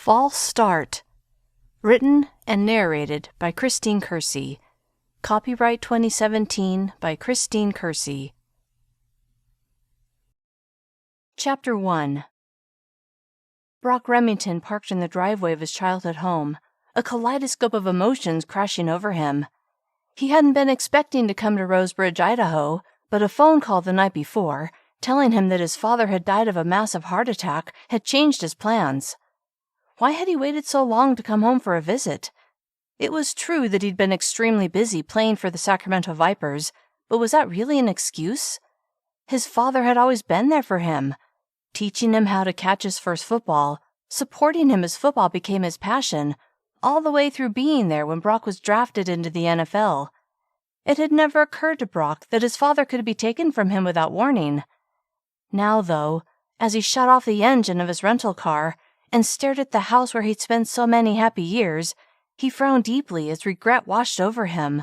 False Start. Written and narrated by Christine Kersey. Copyright 2017 by Christine Kersey. Chapter 1. Brock Remington parked in the driveway of his childhood home, a kaleidoscope of emotions crashing over him. He hadn't been expecting to come to Rosebridge, Idaho, but a phone call the night before, telling him that his father had died of a massive heart attack, had changed his plans. Why had he waited so long to come home for a visit? It was true that he'd been extremely busy playing for the Sacramento Vipers, but was that really an excuse? His father had always been there for him, teaching him how to catch his first football, supporting him as football became his passion, all the way through being there when Brock was drafted into the NFL. It had never occurred to Brock that his father could be taken from him without warning. Now, though, as he shut off the engine of his rental car and stared at the house where he'd spent so many happy years, he frowned deeply as regret washed over him.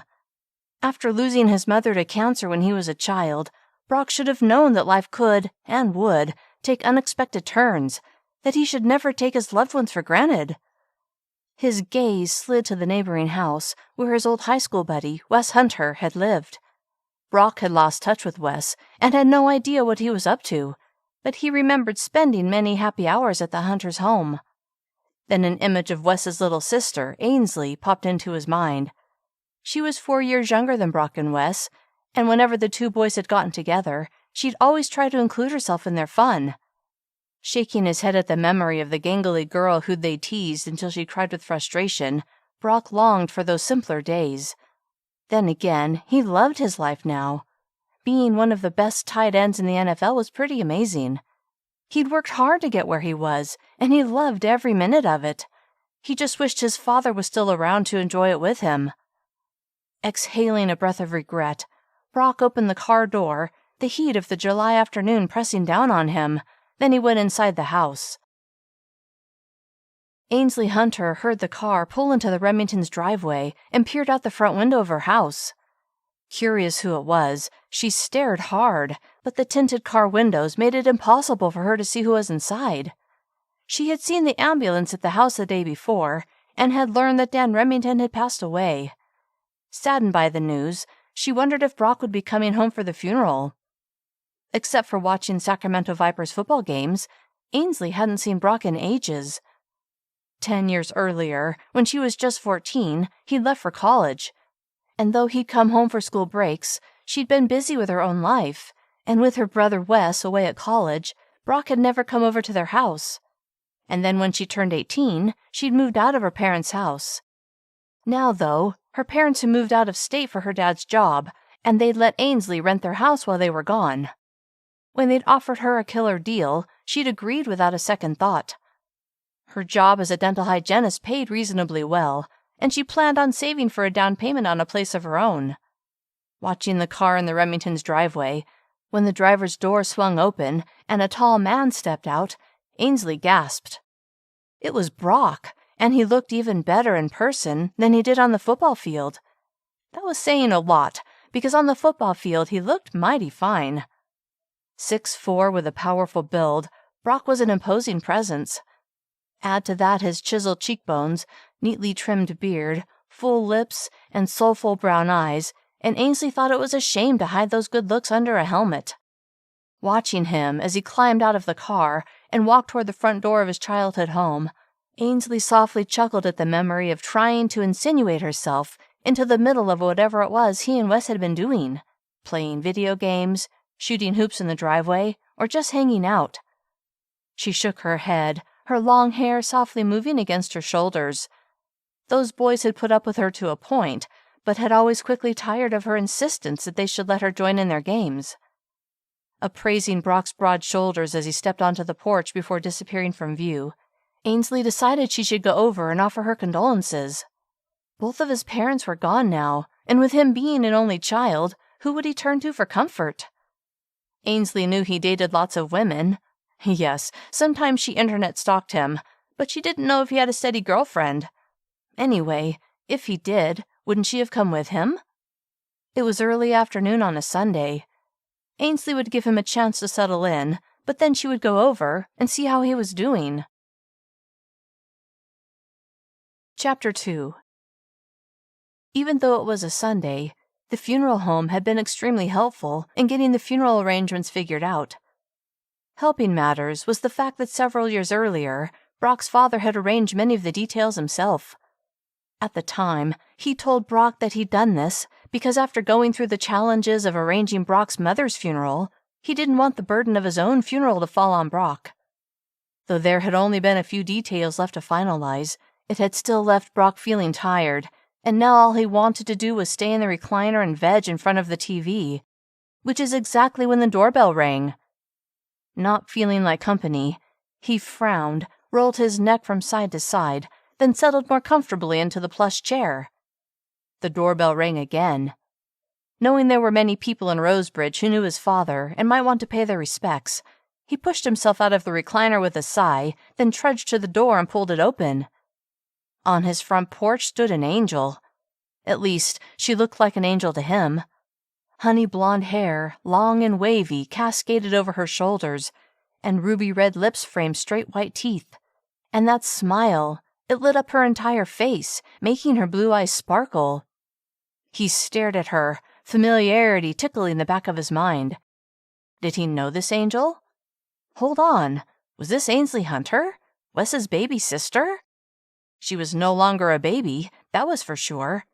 After losing his mother to cancer when he was a child, Brock should have known that life could, and would, take unexpected turns, that he should never take his loved ones for granted. His gaze slid to the neighboring house where his old high school buddy, Wes Hunter, had lived. Brock had lost touch with Wes and had no idea what he was up to, but he remembered spending many happy hours at the Hunters' home. Then an image of Wes's little sister, Ainsley, popped into his mind. She was 4 years younger than Brock and Wes, and whenever the two boys had gotten together, she'd always try to include herself in their fun. Shaking his head at the memory of the gangly girl who'd they teased until she cried with frustration, Brock longed for those simpler days. Then again, he loved his life now. Being one of the best tight ends in the NFL was pretty amazing. He'd worked hard to get where he was, and he loved every minute of it. He just wished his father was still around to enjoy it with him. Exhaling a breath of regret, Brock opened the car door, the heat of the July afternoon pressing down on him. Then he went inside the house. Ainsley Hunter heard the car pull into the Remingtons' driveway and peered out the front window of her house. Curious who it was, she stared hard, but the tinted car windows made it impossible for her to see who was inside. She had seen the ambulance at the house the day before and had learned that Dan Remington had passed away. Saddened by the news, she wondered if Brock would be coming home for the funeral. Except for watching Sacramento Vipers football games, Ainsley hadn't seen Brock in ages. 10 years earlier, when she was just 14, he'd left for college. And though he'd come home for school breaks, she'd been busy with her own life, and with her brother Wes away at college, Brock had never come over to their house. And then when she turned 18, she'd moved out of her parents' house. Now, though, her parents had moved out of state for her dad's job, and they'd let Ainsley rent their house while they were gone. When they'd offered her a killer deal, she'd agreed without a second thought. Her job as a dental hygienist paid reasonably well, and she planned on saving for a down payment on a place of her own. Watching the car in the Remingtons' driveway, when the driver's door swung open and a tall man stepped out, Ainsley gasped. It was Brock, and he looked even better in person than he did on the football field. That was saying a lot, because on the football field he looked mighty fine. 6'4" with a powerful build, Brock was an imposing presence. Add to that his chiseled cheekbones, neatly trimmed beard, full lips, and soulful brown eyes, and Ainsley thought it was a shame to hide those good looks under a helmet. Watching him as he climbed out of the car and walked toward the front door of his childhood home, Ainsley softly chuckled at the memory of trying to insinuate herself into the middle of whatever it was he and Wes had been doing, playing video games, shooting hoops in the driveway, or just hanging out. She shook her head, her long hair softly moving against her shoulders. Those boys had put up with her to a point, but had always quickly tired of her insistence that they should let her join in their games. Appraising Brock's broad shoulders as he stepped onto the porch before disappearing from view, Ainsley decided she should go over and offer her condolences. Both of his parents were gone now, and with him being an only child, who would he turn to for comfort? Ainsley knew he dated lots of women. Yes, sometimes she internet stalked him, but she didn't know if he had a steady girlfriend. Anyway, if he did, wouldn't she have come with him? It was early afternoon on a Sunday. Ainsley would give him a chance to settle in, but then she would go over and see how he was doing. Chapter 2. Even though it was a Sunday, the funeral home had been extremely helpful in getting the funeral arrangements figured out. Helping matters was the fact that several years earlier, Brock's father had arranged many of the details himself. At the time, he told Brock that he'd done this because after going through the challenges of arranging Brock's mother's funeral, he didn't want the burden of his own funeral to fall on Brock. Though there had only been a few details left to finalize, it had still left Brock feeling tired, and now all he wanted to do was stay in the recliner and veg in front of the TV, which is exactly when the doorbell rang. Not feeling like company, he frowned, rolled his neck from side to side, then settled more comfortably into the plush chair. The doorbell rang again. Knowing there were many people in Rosebridge who knew his father and might want to pay their respects, he pushed himself out of the recliner with a sigh, then trudged to the door and pulled it open. On his front porch stood an angel. At least, she looked like an angel to him. Honey blonde hair, long and wavy, cascaded over her shoulders, and ruby red lips framed straight white teeth. And that smile, it lit up her entire face, making her blue eyes sparkle. He stared at her, familiarity tickling the back of his mind. Did he know this angel? Hold on, was this Ainsley Hunter, Wes's baby sister? She was no longer a baby, that was for sure.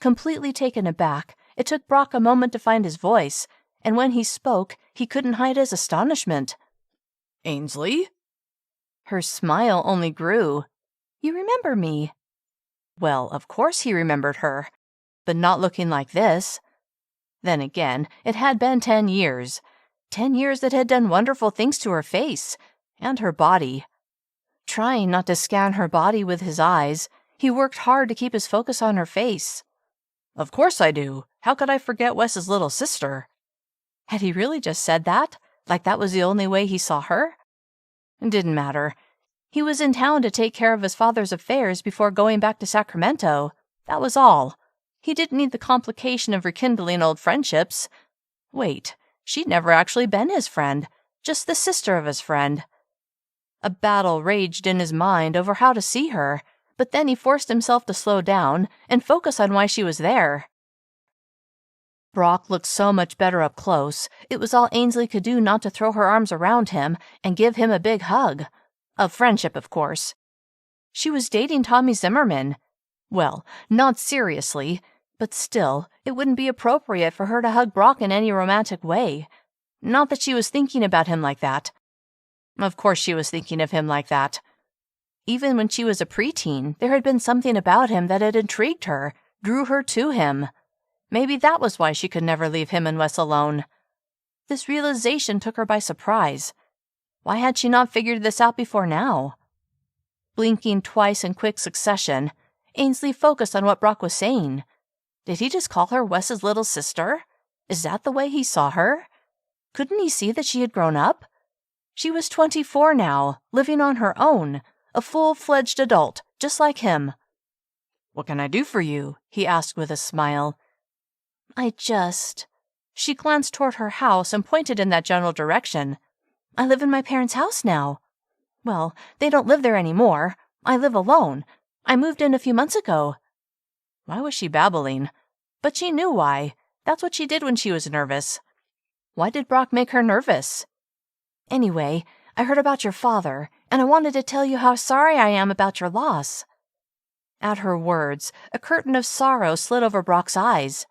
Completely taken aback, it took Brock a moment to find his voice, and when he spoke, he couldn't hide his astonishment. "Ainsley?" Her smile only grew. "You remember me?" Well, of course he remembered her, but not looking like this. Then again, it had been 10 years. 10 years that had done wonderful things to her face, and her body. Trying not to scan her body with his eyes, he worked hard to keep his focus on her face. "Of course I do. How could I forget Wes's little sister?" Had he really just said that? Like that was the only way he saw her? It didn't matter. He was in town to take care of his father's affairs before going back to Sacramento. That was all. He didn't need the complication of rekindling old friendships. Wait, she'd never actually been his friend, just the sister of his friend. A battle raged in his mind over how to see her, but then he forced himself to slow down and focus on why she was there. Brock looked so much better up close, it was all Ainsley could do not to throw her arms around him and give him a big hug. Of friendship, of course. She was dating Tommy Zimmerman. Well, not seriously, but still, it wouldn't be appropriate for her to hug Brock in any romantic way. Not that she was thinking about him like that. Of course she was thinking of him like that. Even when she was a preteen, there had been something about him that had intrigued her, drew her to him. Maybe that was why she could never leave him and Wes alone. This realization took her by surprise. Why had she not figured this out before now? Blinking twice in quick succession, Ainsley focused on what Brock was saying. Did he just call her Wes's little sister? Is that the way he saw her? Couldn't he see that she had grown up? She was 24 now, living on her own, a full-fledged adult, just like him. "What can I do for you?" he asked with a smile. She glanced toward her house and pointed in that general direction. "I live in my parents' house now. Well, they don't live there anymore. I live alone. I moved in a few months ago." Why was she babbling? But she knew why. That's what she did when she was nervous. Why did Brock make her nervous? "Anyway, I heard about your father, and I wanted to tell you how sorry I am about your loss." At her words, a curtain of sorrow slid over Brock's eyes.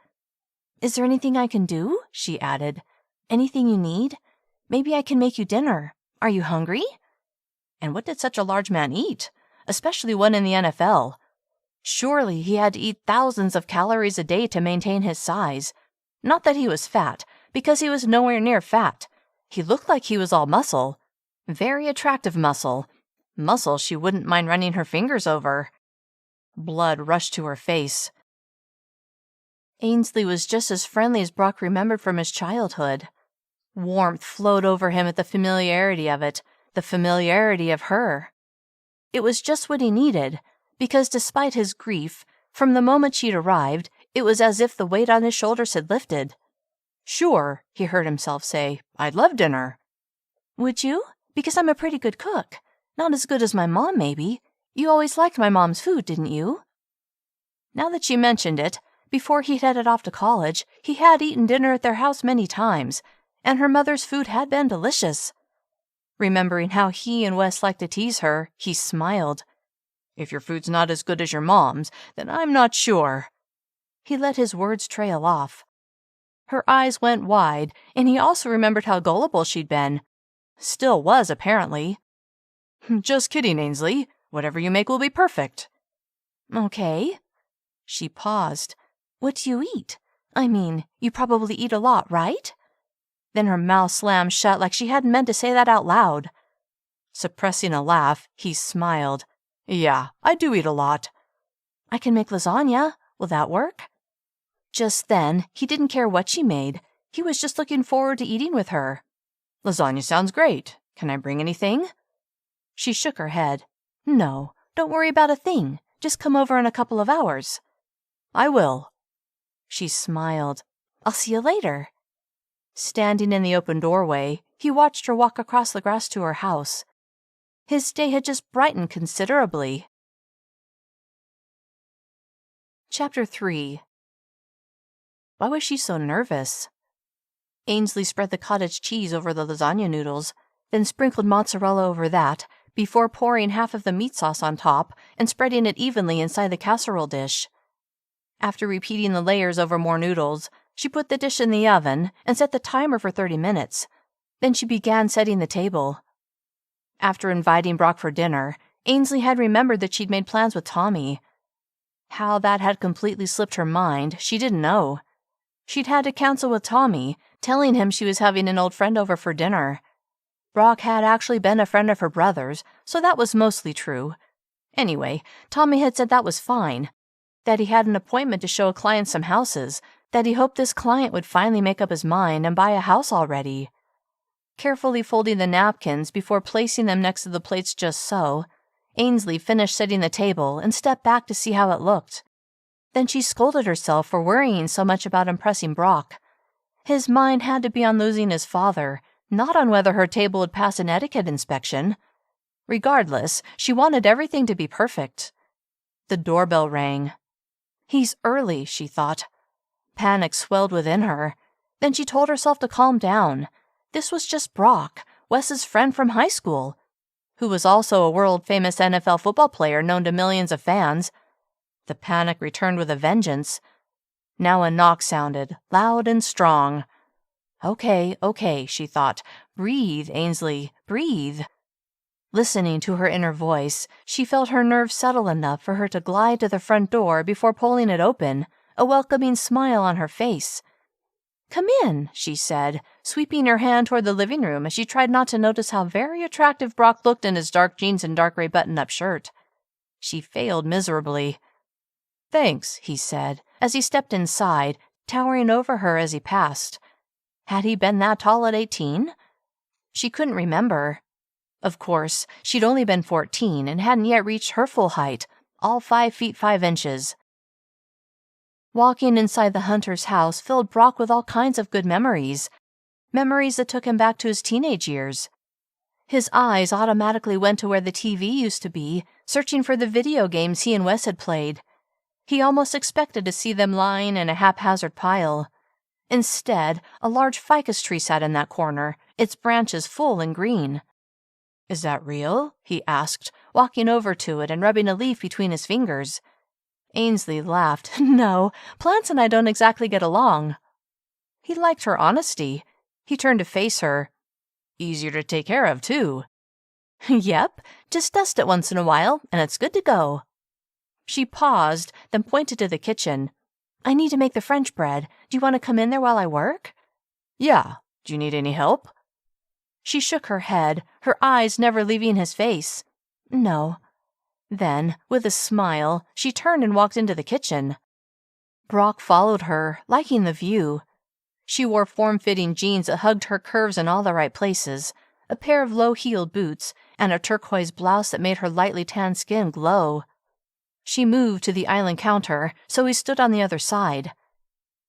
"Is there anything I can do?" she added. "Anything you need? Maybe I can make you dinner. Are you hungry?" And what did such a large man eat? Especially one in the NFL. Surely he had to eat thousands of calories a day to maintain his size. Not that he was fat, because he was nowhere near fat. He looked like he was all muscle. Very attractive muscle. Muscle she wouldn't mind running her fingers over. Blood rushed to her face. Ainsley was just as friendly as Brock remembered from his childhood. Warmth flowed over him at the familiarity of it, the familiarity of her. It was just what he needed, because despite his grief, from the moment she'd arrived, it was as if the weight on his shoulders had lifted. "Sure," he heard himself say, "I'd love dinner." "Would you? Because I'm a pretty good cook. Not as good as my mom, maybe. You always liked my mom's food, didn't you?" Now that she mentioned it, before he headed off to college, he had eaten dinner at their house many times, and her mother's food had been delicious. Remembering how he and Wes liked to tease her, he smiled. "If your food's not as good as your mom's, then I'm not sure." He let his words trail off. Her eyes went wide, and he also remembered how gullible she'd been. Still was, apparently. "Just kidding, Ainsley. Whatever you make will be perfect." "Okay." She paused. "What do you eat? I mean, you probably eat a lot, right?" Then her mouth slammed shut like she hadn't meant to say that out loud. Suppressing a laugh, he smiled. "Yeah, I do eat a lot." "I can make lasagna. Will that work?" Just then, he didn't care what she made. He was just looking forward to eating with her. "Lasagna sounds great. Can I bring anything?" She shook her head. "No, don't worry about a thing. Just come over in a couple of hours." "I will." She smiled. "I'll see you later." Standing in the open doorway, he watched her walk across the grass to her house. His day had just brightened considerably. Chapter 3. Why was she so nervous? Ainsley spread the cottage cheese over the lasagna noodles, then sprinkled mozzarella over that, before pouring half of the meat sauce on top and spreading it evenly inside the casserole dish. After repeating the layers over more noodles, she put the dish in the oven and set the timer for 30 minutes. Then she began setting the table. After inviting Brock for dinner, Ainsley had remembered that she'd made plans with Tommy. How that had completely slipped her mind, she didn't know. She'd had a counsel with Tommy, telling him she was having an old friend over for dinner. Brock had actually been a friend of her brother's, so that was mostly true. Anyway, Tommy had said that was fine, that he had an appointment to show a client some houses, that he hoped this client would finally make up his mind and buy a house already. Carefully folding the napkins before placing them next to the plates just so, Ainsley finished setting the table and stepped back to see how it looked. Then she scolded herself for worrying so much about impressing Brock. His mind had to be on losing his father, not on whether her table would pass an etiquette inspection. Regardless, she wanted everything to be perfect. The doorbell rang. "He's early," she thought. Panic swelled within her. Then she told herself to calm down. This was just Brock, Wes's friend from high school, who was also a world-famous NFL football player known to millions of fans. The panic returned with a vengeance. Now a knock sounded, loud and strong. Okay, she thought. Breathe, Ainsley, breathe. Listening to her inner voice, she felt her nerves settle enough for her to glide to the front door before pulling it open, a welcoming smile on her face. "Come in," she said, sweeping her hand toward the living room as she tried not to notice how very attractive Brock looked in his dark jeans and dark gray button-up shirt. She failed miserably. "Thanks," he said, as he stepped inside, towering over her as he passed. Had he been that tall at 18? She couldn't remember. Of course, she'd only been 14 and hadn't yet reached her full height, all 5 feet 5 inches. Walking inside the hunter's house filled Brock with all kinds of good memories. Memories that took him back to his teenage years. His eyes automatically went to where the TV used to be, searching for the video games he and Wes had played. He almost expected to see them lying in a haphazard pile. Instead, a large ficus tree sat in that corner, its branches full and green. "Is that real?" he asked, walking over to it and rubbing a leaf between his fingers. Ainsley laughed. "No, plants and I don't exactly get along." He liked her honesty. He turned to face her. "Easier to take care of, too." "Yep, just dust it once in a while, and it's good to go." She paused, then pointed to the kitchen. "I need to make the French bread. Do you want to come in there while I work?" "Yeah. Do you need any help?" She shook her head, her eyes never leaving his face. "No." Then, with a smile, she turned and walked into the kitchen. Brock followed her, liking the view. She wore form-fitting jeans that hugged her curves in all the right places, a pair of low-heeled boots, and a turquoise blouse that made her lightly tanned skin glow. She moved to the island counter, so he stood on the other side.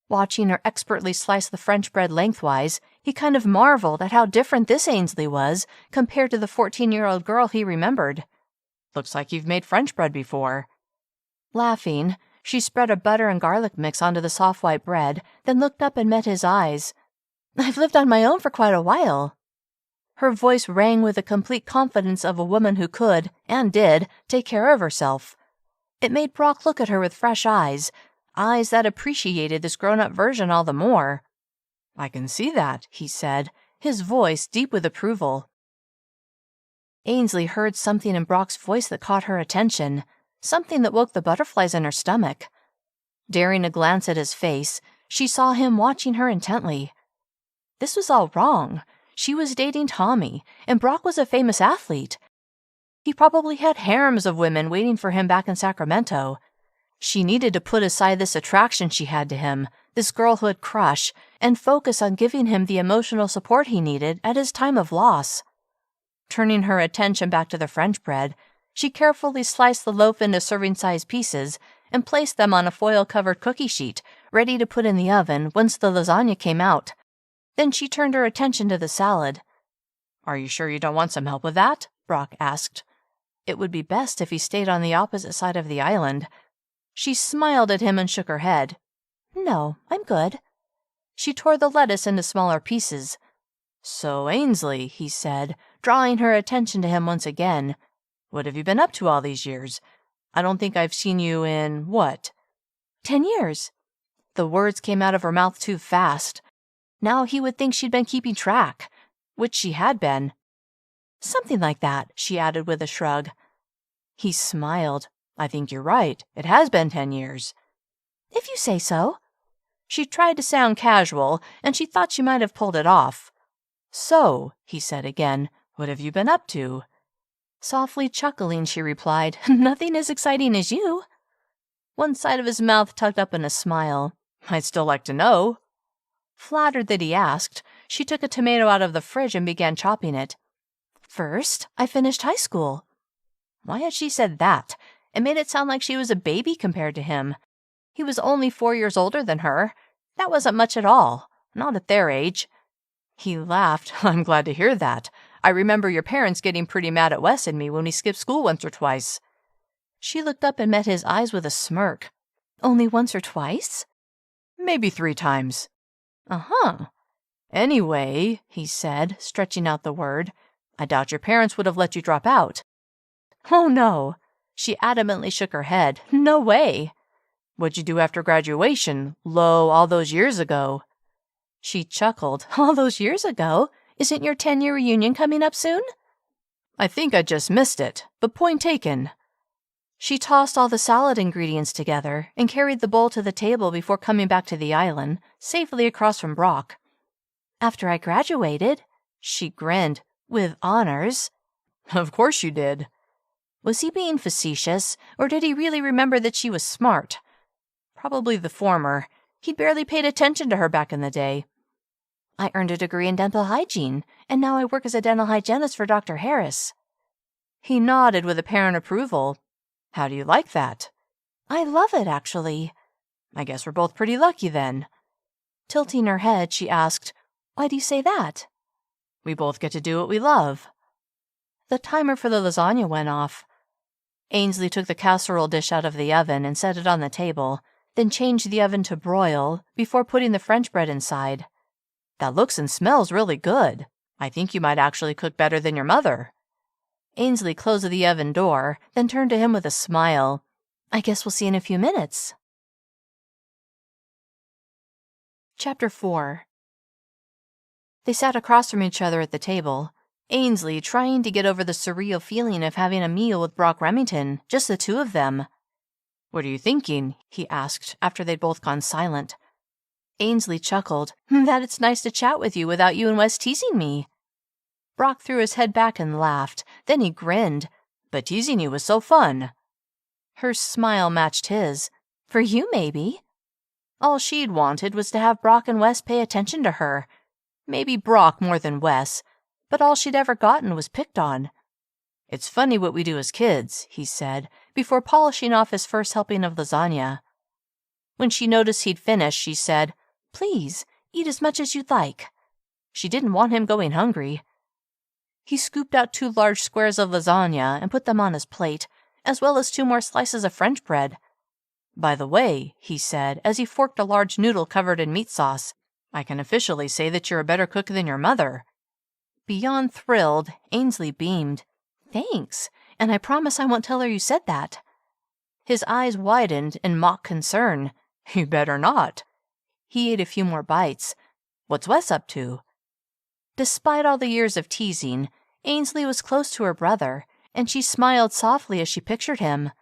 Watching her expertly slice the French bread lengthwise, he kind of marveled at how different this Ainsley was compared to the 14-year-old girl he remembered. Looks like you've made French bread before. Laughing, she spread a butter and garlic mix onto the soft white bread, then looked up and met his eyes. I've lived on my own for quite a while. Her voice rang with the complete confidence of a woman who could, and did, take care of herself. It made Brock look at her with fresh eyes that appreciated this grown-up version all the more. I can see that, he said, his voice deep with approval. Ainsley heard something in Brock's voice that caught her attention, something that woke the butterflies in her stomach. Daring a glance at his face, she saw him watching her intently. This was all wrong. She was dating Tommy, and Brock was a famous athlete. He probably had harems of women waiting for him back in Sacramento. She needed to put aside this attraction she had to him, this girlhood crush, and focus on giving him the emotional support he needed at his time of loss. Turning her attention back to the French bread, she carefully sliced the loaf into serving-size pieces and placed them on a foil-covered cookie sheet, ready to put in the oven once the lasagna came out. Then she turned her attention to the salad. Are you sure you don't want some help with that? Brock asked. It would be best if he stayed on the opposite side of the island. She smiled at him and shook her head. No, I'm good. She tore the lettuce into smaller pieces. So, Ainsley, he said, drawing her attention to him once again, what have you been up to all these years? I don't think I've seen you in, what? 10 years. The words came out of her mouth too fast. Now he would think she'd been keeping track, which she had been. Something like that, she added with a shrug. He smiled. I think you're right. It has been 10 years. If you say so. She tried to sound casual, and she thought she might have pulled it off. So, he said again, what have you been up to? Softly chuckling, she replied, Nothing as exciting as you. One side of his mouth tugged up in a smile. I'd still like to know. Flattered that he asked, she took a tomato out of the fridge and began chopping it. First, I finished high school. Why had she said that? It made it sound like she was a baby compared to him. He was only 4 years older than her. That wasn't much at all, not at their age. He laughed. I'm glad to hear that. I remember your parents getting pretty mad at Wes and me when we skipped school once or twice. She looked up and met his eyes with a smirk. Only once or twice? Maybe 3 times. Uh-huh. Anyway, he said, stretching out the word, I doubt your parents would have let you drop out. Oh, no. She adamantly shook her head. No way. What'd you do after graduation? All those years ago. She chuckled. All those years ago? Isn't your 10-year reunion coming up soon? I think I just missed it, but point taken. She tossed all the salad ingredients together and carried the bowl to the table before coming back to the island, safely across from Brock. After I graduated, she grinned, with honors. Of course you did. Was he being facetious, or did he really remember that she was smart? Probably the former. He'd barely paid attention to her back in the day. I earned a degree in dental hygiene, and now I work as a dental hygienist for Dr. Harris. He nodded with apparent approval. How do you like that? I love it, actually. I guess we're both pretty lucky then. Tilting her head, she asked, Why do you say that? We both get to do what we love. The timer for the lasagna went off. Ainsley took the casserole dish out of the oven and set it on the table, then changed the oven to broil before putting the French bread inside. That looks and smells really good. I think you might actually cook better than your mother. Ainsley closed the oven door, then turned to him with a smile. I guess we'll see in a few minutes. Chapter 4. They sat across from each other at the table, Ainsley trying to get over the surreal feeling of having a meal with Brock Remington, just the two of them. What are you thinking? He asked after they'd both gone silent. Ainsley chuckled. That it's nice to chat with you without you and Wes teasing me. Brock threw his head back and laughed. Then he grinned. But teasing you was so fun. Her smile matched his. For you, maybe. All she'd wanted was to have Brock and Wes pay attention to her. Maybe Brock more than Wes, but all she'd ever gotten was picked on. It's funny what we do as kids, he said, before polishing off his first helping of lasagna. When she noticed he'd finished, she said, Please, eat as much as you'd like. She didn't want him going hungry. He scooped out 2 large squares of lasagna and put them on his plate, as well as 2 more slices of French bread. "By the way," he said, as he forked a large noodle covered in meat sauce, "I can officially say that you're a better cook than your mother." Beyond thrilled, Ainsley beamed. "Thanks, and I promise I won't tell her you said that." His eyes widened in mock concern. "You better not." He ate a few more bites. "What's Wes up to?" Despite all the years of teasing, Ainsley was close to her brother, and she smiled softly as she pictured him.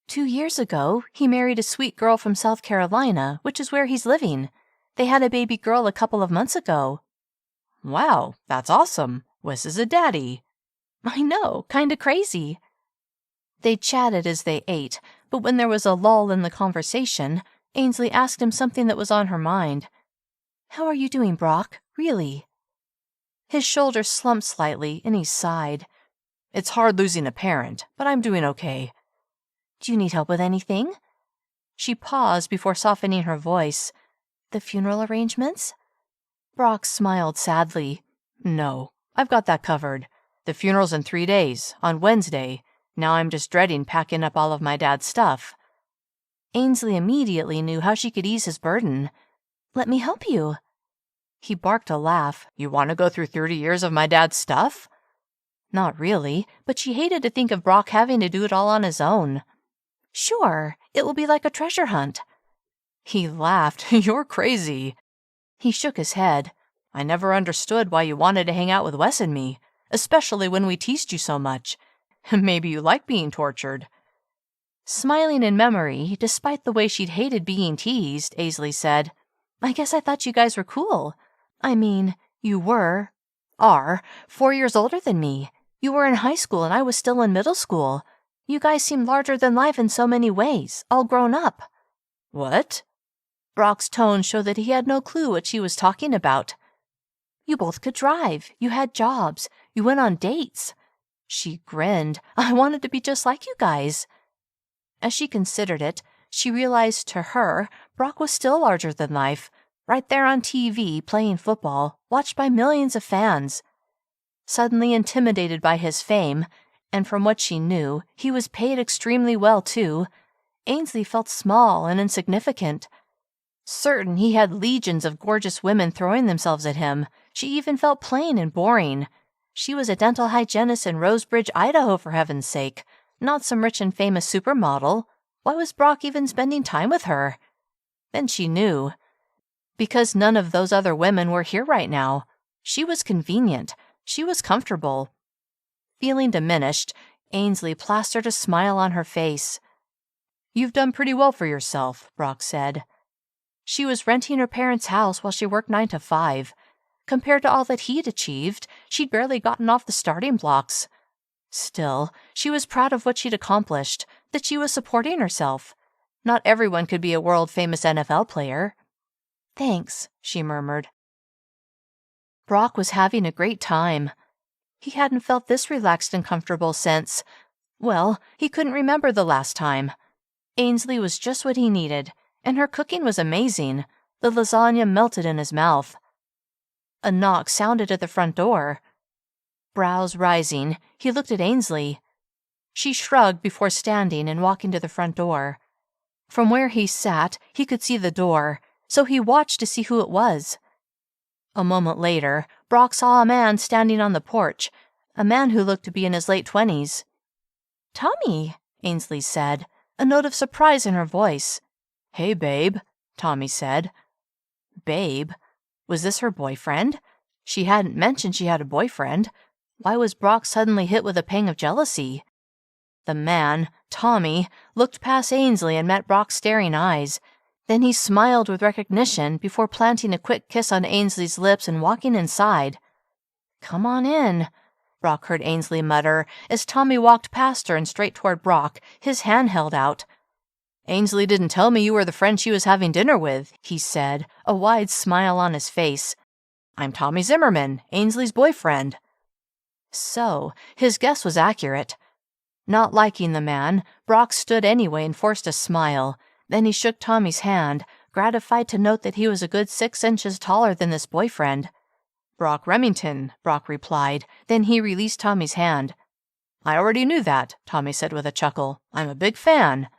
2 years ago, he married a sweet girl from South Carolina, which is where he's living. They had a baby girl a couple of months ago. "Wow, that's awesome. Wes is a daddy." "I know, kinda crazy." They chatted as they ate, but when there was a lull in the conversation, Ainsley asked him something that was on her mind. "How are you doing, Brock? Really?" His shoulders slumped slightly, and he sighed. "It's hard losing a parent, but I'm doing okay." "Do you need help with anything?" She paused before softening her voice. "The funeral arrangements?" Brock smiled sadly. "No, I've got that covered. The funeral's in 3 days, on Wednesday. Now I'm just dreading packing up all of my dad's stuff." Ainsley immediately knew how she could ease his burden. "Let me help you." He barked a laugh. "You want to go through 30 years of my dad's stuff?" Not really, but she hated to think of Brock having to do it all on his own. "Sure, it will be like a treasure hunt." He laughed. "You're crazy." He shook his head. "I never understood why you wanted to hang out with Wes and me, especially when we teased you so much. Maybe you like being tortured." Smiling in memory, despite the way she'd hated being teased, Ainsley said, "I guess I thought you guys were cool. I mean, you are 4 years older than me. You were in high school and I was still in middle school. You guys seem larger than life in so many ways, all grown up." "What?" Brock's tone showed that he had no clue what she was talking about. "You both could drive. You had jobs. You went on dates." She grinned. "I wanted to be just like you guys." As she considered it, she realized to her, Brock was still larger than life, right there on TV playing football, watched by millions of fans. Suddenly intimidated by his fame, and from what she knew, he was paid extremely well too, Ainsley felt small and insignificant. Certain he had legions of gorgeous women throwing themselves at him, she even felt plain and boring. She was a dental hygienist in Rosebridge, Idaho, for heaven's sake, not some rich and famous supermodel. Why was Brock even spending time with her? Then she knew. Because none of those other women were here right now. She was convenient. She was comfortable. Feeling diminished, Ainsley plastered a smile on her face. "You've done pretty well for yourself," Brock said. She was renting her parents' house while she worked 9 to 5. Compared to all that he'd achieved, she'd barely gotten off the starting blocks. Still, she was proud of what she'd accomplished, that she was supporting herself. Not everyone could be a world-famous NFL player. "Thanks," she murmured. Brock was having a great time. He hadn't felt this relaxed and comfortable since, well, he couldn't remember the last time. Ainsley was just what he needed, and her cooking was amazing. The lasagna melted in his mouth. A knock sounded at the front door. Brows rising, he looked at Ainsley. She shrugged before standing and walking to the front door. From where he sat, he could see the door, so he watched to see who it was. A moment later, Brock saw a man standing on the porch, a man who looked to be in his late 20s. "Tommy," Ainsley said, a note of surprise in her voice. "Hey, babe," Tommy said. Babe? Was this her boyfriend? She hadn't mentioned she had a boyfriend. Why was Brock suddenly hit with a pang of jealousy? The man, Tommy, looked past Ainsley and met Brock's staring eyes. Then he smiled with recognition before planting a quick kiss on Ainsley's lips and walking inside. "Come on in," Brock heard Ainsley mutter as Tommy walked past her and straight toward Brock, his hand held out. "Ainsley didn't tell me you were the friend she was having dinner with," he said, a wide smile on his face. "I'm Tommy Zimmerman, Ainsley's boyfriend." So, his guess was accurate. Not liking the man, Brock stood anyway and forced a smile. Then he shook Tommy's hand, gratified to note that he was a good 6 inches taller than this boyfriend. Brock Remington, Brock replied. Then he released Tommy's hand. I already knew that, Tommy said with a chuckle. I'm a big fan.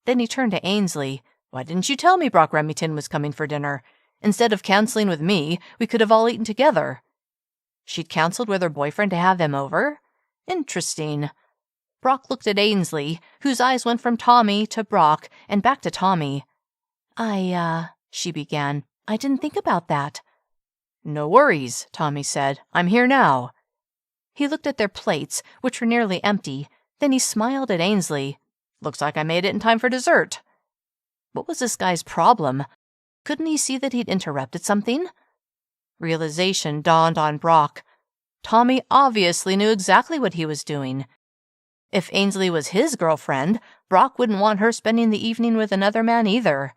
Then he turned to Ainsley. Why didn't you tell me Brock Remington was coming for dinner? Instead of canceling with me, we could have all eaten together. She'd canceled with her boyfriend to have him over? Interesting. Brock looked at Ainsley, whose eyes went from Tommy to Brock and back to Tommy. She began. I didn't think about that. No worries, Tommy said. I'm here now. He looked at their plates, which were nearly empty. Then he smiled at Ainsley. Looks like I made it in time for dessert. What was this guy's problem? Couldn't he see that he'd interrupted something? Realization dawned on Brock. Tommy obviously knew exactly what he was doing. If Ainsley was his girlfriend, Brock wouldn't want her spending the evening with another man either.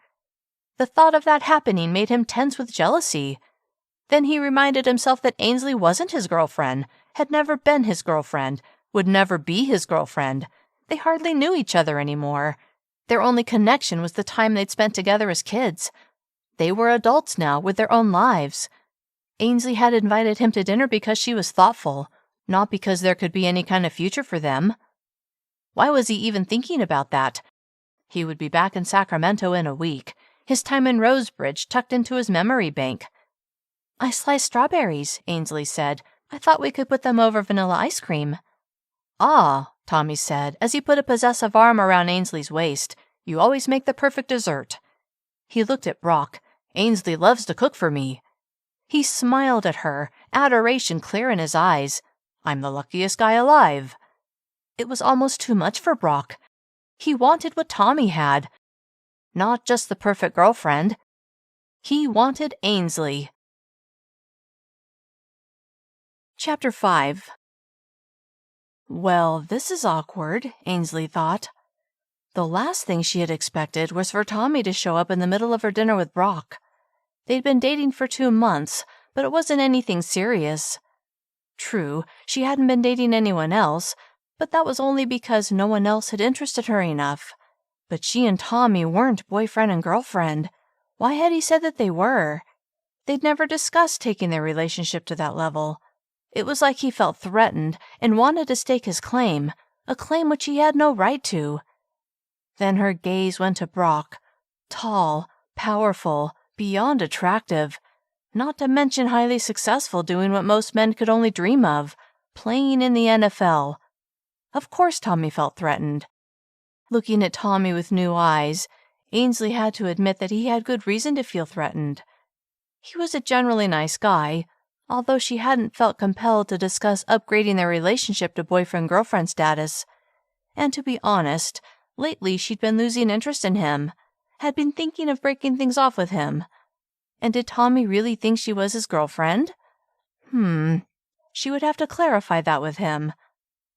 The thought of that happening made him tense with jealousy. Then he reminded himself that Ainsley wasn't his girlfriend, had never been his girlfriend, would never be his girlfriend. They hardly knew each other anymore. Their only connection was the time they'd spent together as kids. They were adults now with their own lives. Ainsley had invited him to dinner because she was thoughtful, not because there could be any kind of future for them. Why was he even thinking about that? He would be back in Sacramento in a week, his time in Rosebridge tucked into his memory bank. I sliced strawberries, Ainsley said. I thought we could put them over vanilla ice cream. Ah, Tommy said, as he put a possessive arm around Ainsley's waist. You always make the perfect dessert. He looked at Brock. Ainsley loves to cook for me. He smiled at her, adoration clear in his eyes. I'm the luckiest guy alive. It was almost too much for Brock. He wanted what Tommy had. Not just the perfect girlfriend. He wanted Ainsley. Chapter 5. Well, this is awkward, Ainsley thought. The last thing she had expected was for Tommy to show up in the middle of her dinner with Brock. They'd been dating for 2 months, but it wasn't anything serious. True, she hadn't been dating anyone else, but that was only because no one else had interested her enough. But she and Tommy weren't boyfriend and girlfriend. Why had he said that they were? They'd never discussed taking their relationship to that level. It was like he felt threatened and wanted to stake his claim, a claim which he had no right to. Then her gaze went to Brock. Tall, powerful, beyond attractive, not to mention highly successful doing what most men could only dream of, playing in the NFL. Of course Tommy felt threatened. Looking at Tommy with new eyes, Ainsley had to admit that he had good reason to feel threatened. He was a generally nice guy, although she hadn't felt compelled to discuss upgrading their relationship to boyfriend-girlfriend status. And to be honest, lately she'd been losing interest in him, had been thinking of breaking things off with him. And did Tommy really think she was his girlfriend? She would have to clarify that with him.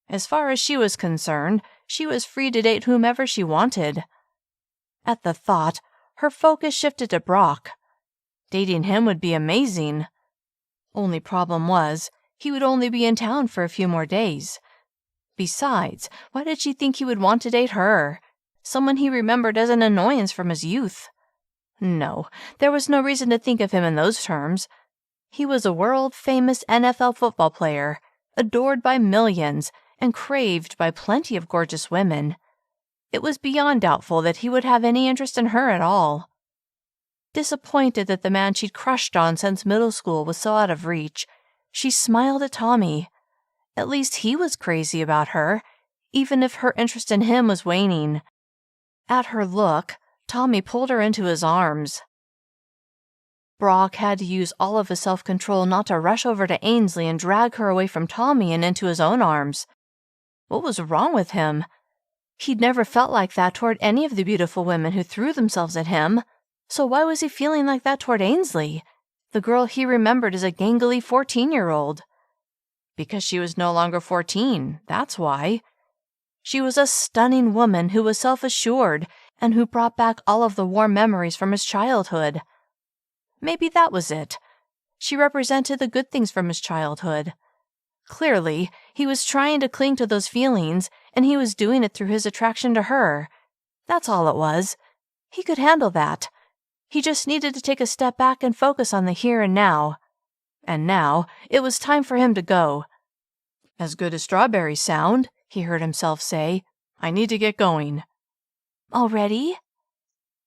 As far as she was concerned, she was free to date whomever she wanted. At the thought, her focus shifted to Brock. Dating him would be amazing. Only problem was, he would only be in town for a few more days. Besides, why did she think he would want to date her? Someone he remembered as an annoyance from his youth. No, there was no reason to think of him in those terms. He was a world-famous NFL football player, adored by millions, and craved by plenty of gorgeous women. It was beyond doubtful that he would have any interest in her at all. Disappointed that the man she'd crushed on since middle school was so out of reach, she smiled at Tommy. At least he was crazy about her, even if her interest in him was waning. At her look, Tommy pulled her into his arms. Brock had to use all of his self-control not to rush over to Ainsley and drag her away from Tommy and into his own arms. What was wrong with him? He'd never felt like that toward any of the beautiful women who threw themselves at him. So why was he feeling like that toward Ainsley, the girl he remembered as a gangly 14-year-old? Because she was no longer 14, that's why. She was a stunning woman who was self-assured and who brought back all of the warm memories from his childhood. Maybe that was it. She represented the good things from his childhood. Clearly, he was trying to cling to those feelings, and he was doing it through his attraction to her. That's all it was. He could handle that. He just needed to take a step back and focus on the here and now. And now it was time for him to go. "As good as strawberries sound," he heard himself say. "I need to get going." "Already?"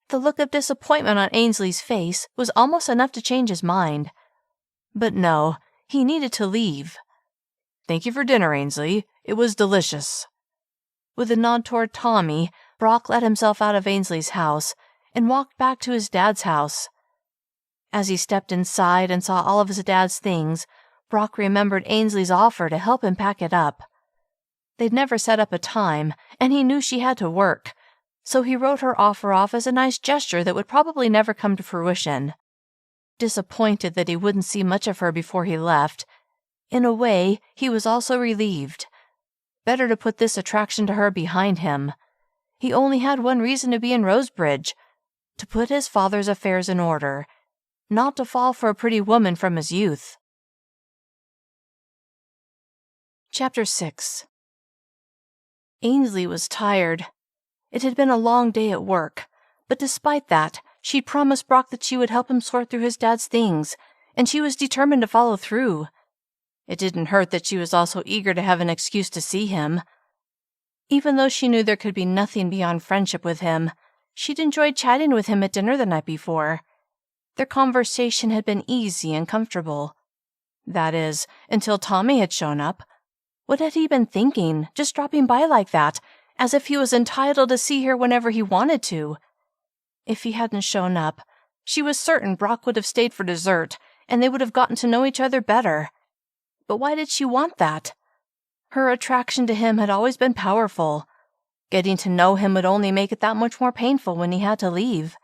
The look of disappointment on Ainsley's face was almost enough to change his mind. But no, he needed to leave. "Thank you for dinner, Ainsley. It was delicious." With a nod toward Tommy, Brock let himself out of Ainsley's house and walked back to his dad's house. As he stepped inside and saw all of his dad's things, Brock remembered Ainsley's offer to help him pack it up. They'd never set up a time, and he knew she had to work, so he wrote her offer off as a nice gesture that would probably never come to fruition. Disappointed that he wouldn't see much of her before he left, in a way, he was also relieved. Better to put this attraction to her behind him. He only had one reason to be in Rosebridge, to put his father's affairs in order, not to fall for a pretty woman from his youth. Chapter 6. Ainsley was tired. It had been a long day at work, but despite that, she'd promised Brock that she would help him sort through his dad's things, and she was determined to follow through. It didn't hurt that she was also eager to have an excuse to see him. Even though she knew there could be nothing beyond friendship with him, she'd enjoyed chatting with him at dinner the night before. Their conversation had been easy and comfortable. That is, until Tommy had shown up. What had he been thinking, just dropping by like that, as if he was entitled to see her whenever he wanted to? If he hadn't shown up, she was certain Brock would have stayed for dessert, and they would have gotten to know each other better. But why did she want that? Her attraction to him had always been powerful. Getting to know him would only make it that much more painful when he had to leave.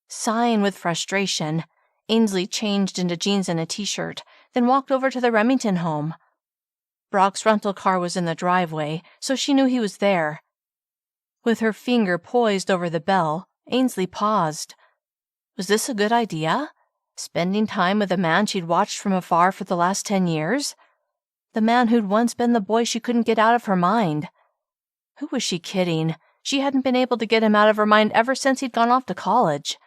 Sighing with frustration, Ainsley changed into jeans and a t-shirt, then walked over to the Remington home. Brock's rental car was in the driveway, so she knew he was there. With her finger poised over the bell, Ainsley paused. Was this a good idea? Spending time with a man she'd watched from afar for the last 10 years? The man who'd once been the boy she couldn't get out of her mind. Who was she kidding? She hadn't been able to get him out of her mind ever since he'd gone off to college.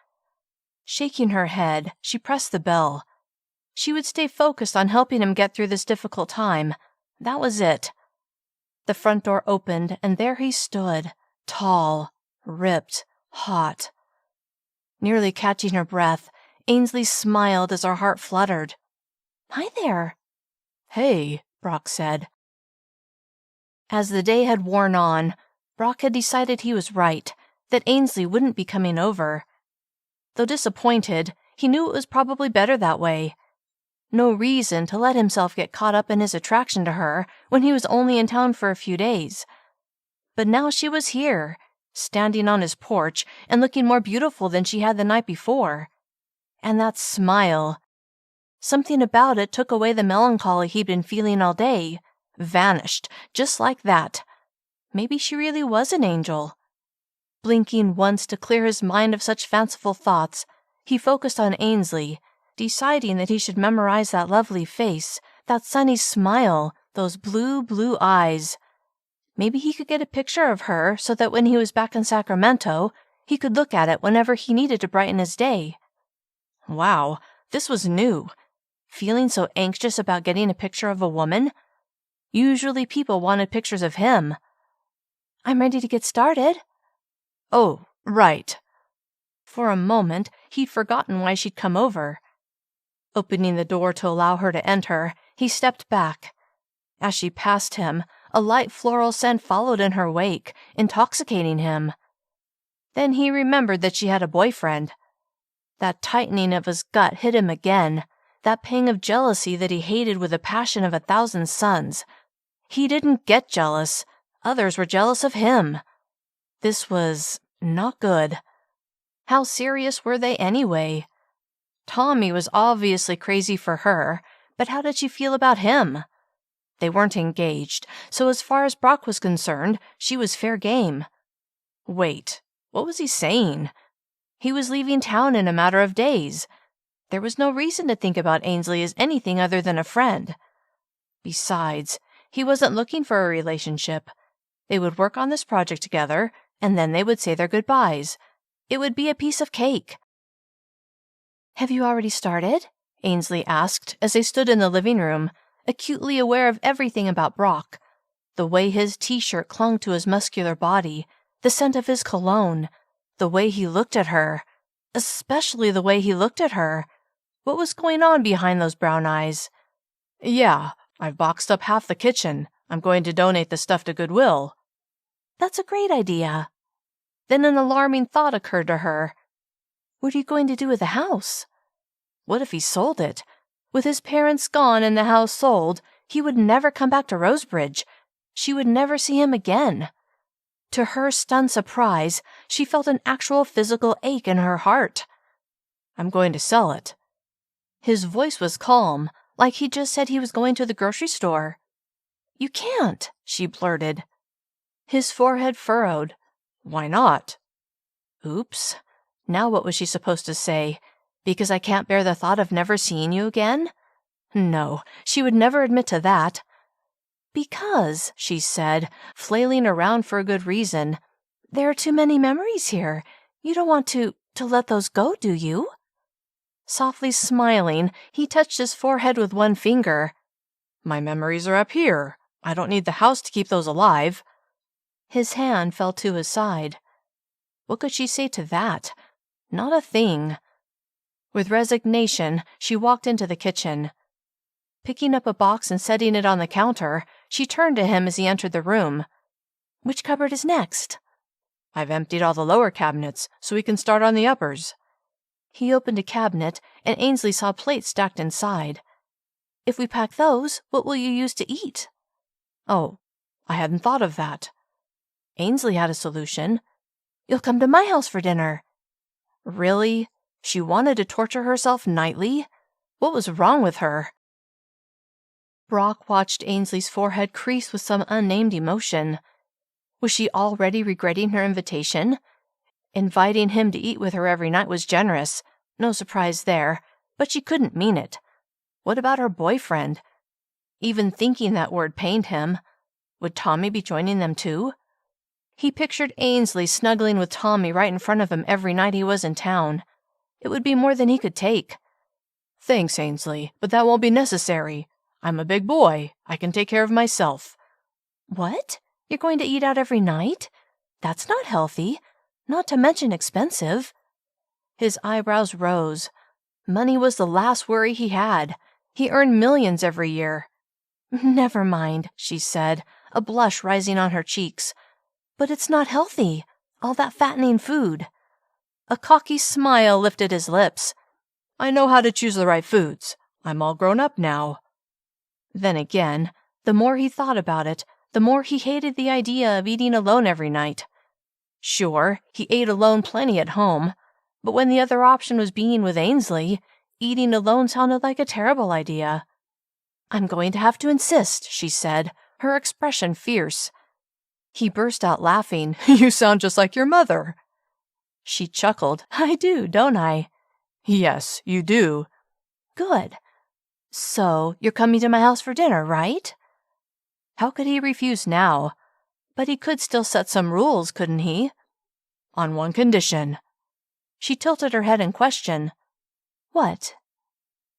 Shaking her head, she pressed the bell. She would stay focused on helping him get through this difficult time. That was it. The front door opened, and there he stood, tall, ripped, hot. Nearly catching her breath, Ainsley smiled as her heart fluttered. "Hi there." "Hey," Brock said. As the day had worn on, Brock had decided he was right, that Ainsley wouldn't be coming over. Though disappointed, he knew it was probably better that way. No reason to let himself get caught up in his attraction to her when he was only in town for a few days. But now she was here, standing on his porch and looking more beautiful than she had the night before. And that smile. Something about it took away the melancholy he'd been feeling all day. Vanished, just like that. Maybe she really was an angel. Blinking once to clear his mind of such fanciful thoughts, he focused on Ainsley, deciding that he should memorize that lovely face, that sunny smile, those blue, blue eyes. Maybe he could get a picture of her so that when he was back in Sacramento, he could look at it whenever he needed to brighten his day. Wow, this was new. Feeling so anxious about getting a picture of a woman? Usually people wanted pictures of him. "I'm ready to get started." "Oh, right." For a moment, he'd forgotten why she'd come over. Opening the door to allow her to enter, he stepped back. As she passed him, a light floral scent followed in her wake, intoxicating him. Then he remembered that she had a boyfriend. That tightening of his gut hit him again, that pang of jealousy that he hated with the passion of 1,000 suns. He didn't get jealous. Others were jealous of him. This was not good. How serious were they anyway? Tommy was obviously crazy for her, but how did she feel about him? They weren't engaged, so as far as Brock was concerned, she was fair game. Wait, what was he saying? He was leaving town in a matter of days. There was no reason to think about Ainsley as anything other than a friend. Besides, he wasn't looking for a relationship. They would work on this project together, and then they would say their goodbyes. It would be a piece of cake. "Have you already started?" Ainsley asked as they stood in the living room, acutely aware of everything about Brock. The way his t-shirt clung to his muscular body, the scent of his cologne, the way he looked at her, especially the way he looked at her. What was going on behind those brown eyes? Yeah, I've boxed up half the kitchen. I'm going to donate the stuff to Goodwill. That's a great idea. Then an alarming thought occurred to her. What are you going to do with the house? What if he sold it? With his parents gone and the house sold, he would never come back to Rosebridge. She would never see him again. To her stunned surprise, she felt an actual physical ache in her heart. I'm going to sell it. His voice was calm, like he just said he was going to the grocery store. You can't, she blurted. His forehead furrowed. Why not? Oops. Now what was she supposed to say? Because I can't bear the thought of never seeing you again? No, she would never admit to that. Because, she said, flailing around for a good reason, there are too many memories here. You don't want to let those go, do you? Softly smiling, he touched his forehead with one finger. My memories are up here. I don't need the house to keep those alive. His hand fell to his side. What could she say to that? Not a thing. With resignation, she walked into the kitchen. Picking up a box and setting it on the counter, she turned to him as he entered the room. Which cupboard is next? I've emptied all the lower cabinets, so we can start on the uppers. He opened a cabinet, and Ainsley saw plates stacked inside. If we pack those, what will you use to eat? Oh, I hadn't thought of that. Ainsley had a solution. You'll come to my house for dinner. Really? She wanted to torture herself nightly? What was wrong with her? Brock watched Ainsley's forehead crease with some unnamed emotion. Was she already regretting her invitation? Inviting him to eat with her every night was generous. No surprise there, but she couldn't mean it. What about her boyfriend? Even thinking that word pained him. Would Tommy be joining them too? He pictured Ainsley snuggling with Tommy right in front of him every night he was in town. It would be more than he could take. Thanks, Ainsley, but that won't be necessary. I'm a big boy. I can take care of myself. What? You're going to eat out every night? That's not healthy, not to mention expensive. His eyebrows rose. Money was the last worry he had. He earned millions every year. Never mind, she said, a blush rising on her cheeks. But it's not healthy, all that fattening food. A cocky smile lifted his lips. I know how to choose the right foods. I'm all grown up now. Then again, the more he thought about it, the more he hated the idea of eating alone every night. Sure, he ate alone plenty at home, but when the other option was being with Ainsley, eating alone sounded like a terrible idea. I'm going to have to insist, she said, her expression fierce. He burst out laughing. You sound just like your mother. She chuckled. I do, don't I? Yes, you do. Good. So, you're coming to my house for dinner, right? How could he refuse now? But he could still set some rules, couldn't he? On one condition. She tilted her head in question. What?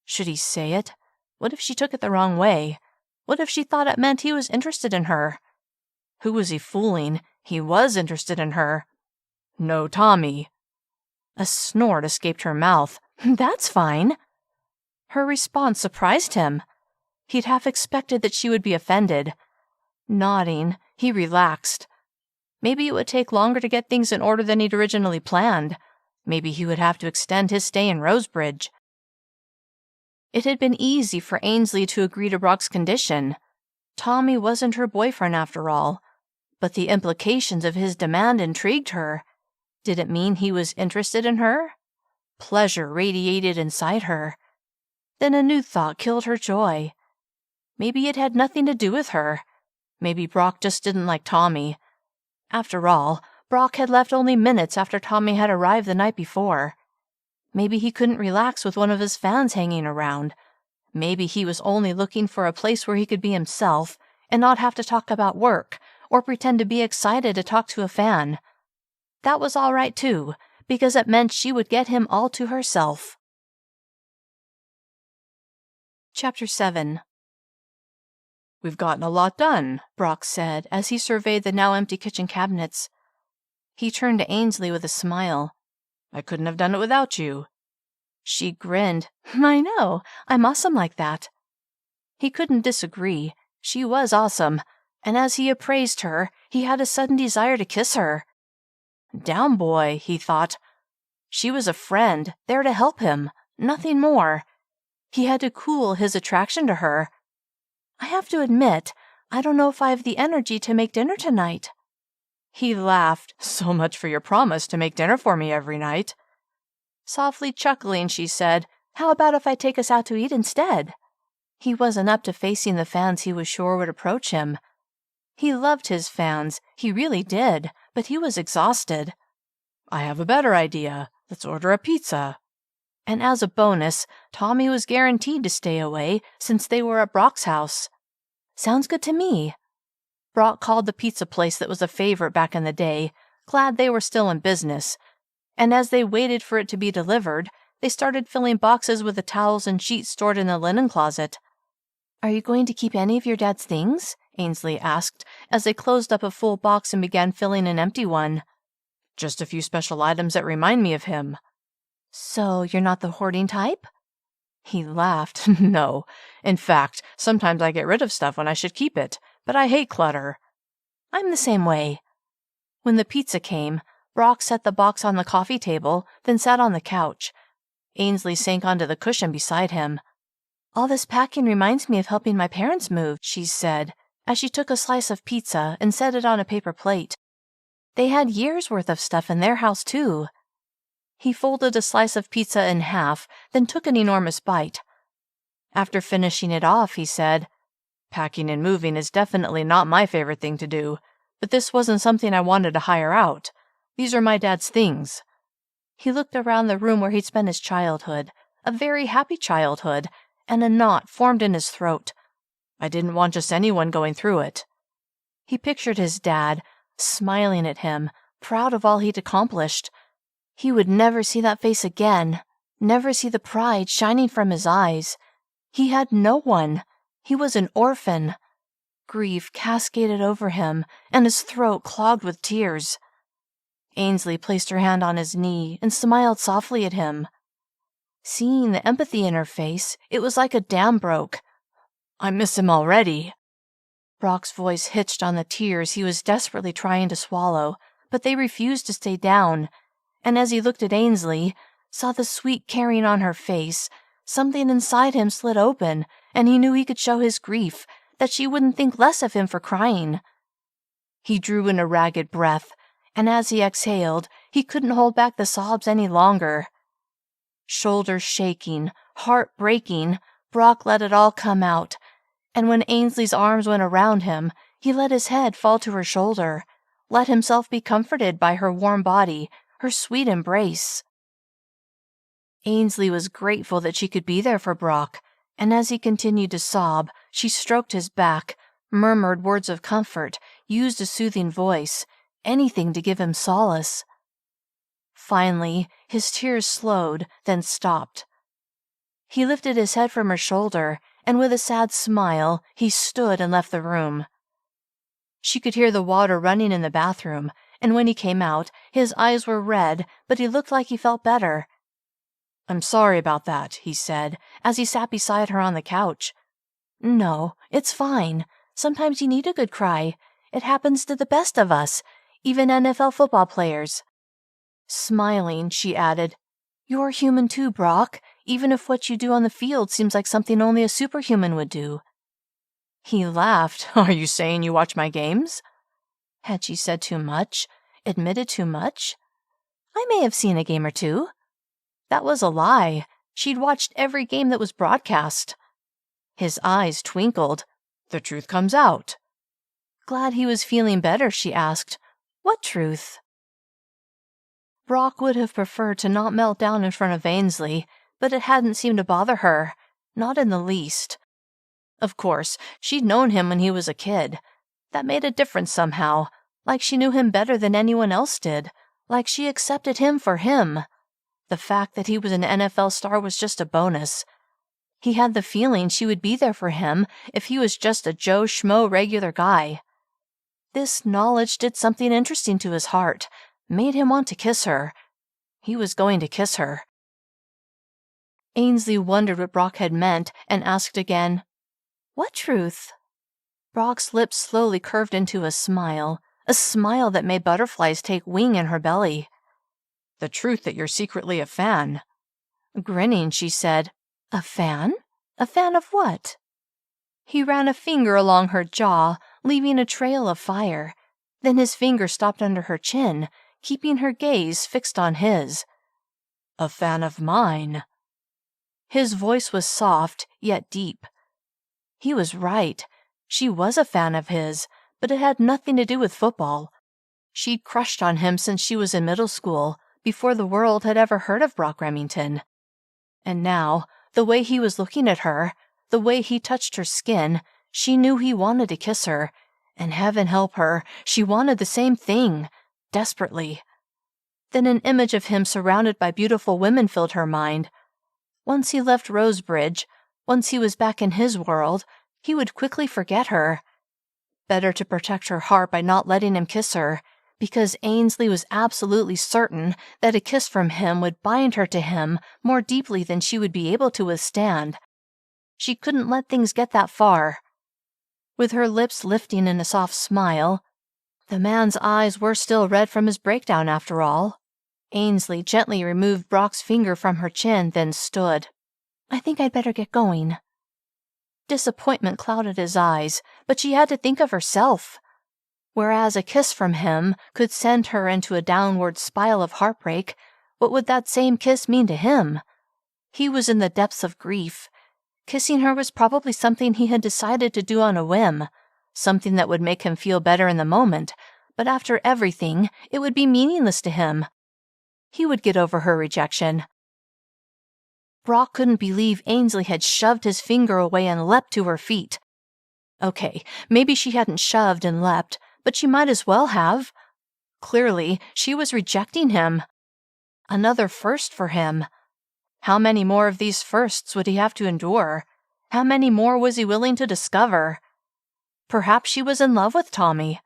Should he say it? What if she took it the wrong way? What if she thought it meant he was interested in her? Who was he fooling? He was interested in her. No, Tommy. A snort escaped her mouth. That's fine. Her response surprised him. He'd half expected that she would be offended. Nodding, he relaxed. Maybe it would take longer to get things in order than he'd originally planned. Maybe he would have to extend his stay in Rosebridge. It had been easy for Ainsley to agree to Brock's condition. Tommy wasn't her boyfriend after all. But the implications of his demand intrigued her. Did it mean he was interested in her? Pleasure radiated inside her. Then a new thought killed her joy. Maybe it had nothing to do with her. Maybe Brock just didn't like Tommy. After all, Brock had left only minutes after Tommy had arrived the night before. Maybe he couldn't relax with one of his fans hanging around. Maybe he was only looking for a place where he could be himself and not have to talk about work or pretend to be excited to talk to a fan. That was all right, too, because it meant she would get him all to herself. Chapter 7. "We've gotten a lot done," Brock said as he surveyed the now empty kitchen cabinets. He turned to Ainsley with a smile. "I couldn't have done it without you." She grinned. "I know. I'm awesome like that." He couldn't disagree. She was awesome, and as he appraised her, he had a sudden desire to kiss her. Down boy, he thought. She was a friend, there to help him, nothing more. He had to cool his attraction to her. "I have to admit, I don't know if I have the energy to make dinner tonight." He laughed. "So much for your promise to make dinner for me every night." Softly chuckling, she said, "How about if I take us out to eat instead?" He wasn't up to facing the fans he was sure would approach him. He loved his fans, he really did, but he was exhausted. "I have a better idea. Let's order a pizza." And as a bonus, Tommy was guaranteed to stay away since they were at Brock's house. "Sounds good to me." Brock called the pizza place that was a favorite back in the day, glad they were still in business. And as they waited for it to be delivered, they started filling boxes with the towels and sheets stored in the linen closet. "Are you going to keep any of your dad's things?" Ainsley asked, as they closed up a full box and began filling an empty one. "Just a few special items that remind me of him." "So you're not the hoarding type?" He laughed. "No. In fact, sometimes I get rid of stuff when I should keep it, but I hate clutter." "I'm the same way." When the pizza came, Brock set the box on the coffee table, then sat on the couch. Ainsley sank onto the cushion beside him. "All this packing reminds me of helping my parents move," she said, as she took a slice of pizza and set it on a paper plate. "They had years' worth of stuff in their house, too." He folded a slice of pizza in half, then took an enormous bite. After finishing it off, he said, "Packing and moving is definitely not my favorite thing to do, but this wasn't something I wanted to hire out. These are my dad's things." He looked around the room where he'd spent his childhood, a very happy childhood, and a knot formed in his throat. "I didn't want just anyone going through it." He pictured his dad, smiling at him, proud of all he'd accomplished. He would never see that face again, never see the pride shining from his eyes. He had no one. He was an orphan. Grief cascaded over him, and his throat clogged with tears. Ainsley placed her hand on his knee and smiled softly at him. Seeing the empathy in her face, it was like a dam broke. "I miss him already." Brock's voice hitched on the tears he was desperately trying to swallow, but they refused to stay down. And as he looked at Ainsley, saw the sweet caring on her face, something inside him slid open, and he knew he could show his grief, that she wouldn't think less of him for crying. He drew in a ragged breath, and as he exhaled, he couldn't hold back the sobs any longer. Shoulders shaking, heart breaking, Brock let it all come out, and when Ainsley's arms went around him, he let his head fall to her shoulder, let himself be comforted by her warm body, her sweet embrace. Ainsley was grateful that she could be there for Brock, and as he continued to sob, she stroked his back, murmured words of comfort, used a soothing voice, anything to give him solace. Finally, his tears slowed, then stopped. He lifted his head from her shoulder, and with a sad smile, he stood and left the room. She could hear the water running in the bathroom, and when he came out, his eyes were red, but he looked like he felt better. "I'm sorry about that," he said, as he sat beside her on the couch. "No, it's fine. Sometimes you need a good cry. It happens to the best of us, even NFL football players." Smiling, she added, "You're human too, Brock, even if what you do on the field seems like something only a superhuman would do." He laughed. "Are you saying you watch my games?" Had she said too much? Admitted too much? "I may have seen a game or two." That was a lie. She'd watched every game that was broadcast. His eyes twinkled. "The truth comes out." Glad he was feeling better, she asked, "What truth?" Brock would have preferred to not melt down in front of Ainsley, but it hadn't seemed to bother her, not in the least. Of course, she'd known him when he was a kid. That made a difference somehow, like she knew him better than anyone else did, like she accepted him for him. The fact that he was an NFL star was just a bonus. He had the feeling she would be there for him if he was just a Joe Schmo regular guy. This knowledge did something interesting to his heart, made him want to kiss her. He was going to kiss her. Ainsley wondered what Brock had meant and asked again, "What truth?" Brock's lips slowly curved into a smile that made butterflies take wing in her belly. "The truth that you're secretly a fan." Grinning, she said, "A fan? A fan of what?" He ran a finger along her jaw, leaving a trail of fire. Then his finger stopped under her chin, keeping her gaze fixed on his. "A fan of mine." His voice was soft, yet deep. He was right. She was a fan of his, but it had nothing to do with football. She'd crushed on him since she was in middle school, before the world had ever heard of Brock Remington. And now, the way he was looking at her, the way he touched her skin, she knew he wanted to kiss her, and heaven help her, she wanted the same thing, desperately. Then an image of him surrounded by beautiful women filled her mind. Once he left Rosebridge, once he was back in his world, he would quickly forget her. Better to protect her heart by not letting him kiss her, because Ainsley was absolutely certain that a kiss from him would bind her to him more deeply than she would be able to withstand. She couldn't let things get that far. With her lips lifting in a soft smile, the man's eyes were still red from his breakdown after all. Ainsley gently removed Brock's finger from her chin, then stood. "I think I'd better get going." Disappointment clouded his eyes, but she had to think of herself. Whereas a kiss from him could send her into a downward spiral of heartbreak, what would that same kiss mean to him? He was in the depths of grief. Kissing her was probably something he had decided to do on a whim, something that would make him feel better in the moment, but after everything, it would be meaningless to him. He would get over her rejection. Brock couldn't believe Ainsley had shoved his finger away and leapt to her feet. Okay, maybe she hadn't shoved and leapt, but she might as well have. Clearly, she was rejecting him. Another first for him. How many more of these firsts would he have to endure? How many more was he willing to discover? Perhaps she was in love with Tommy.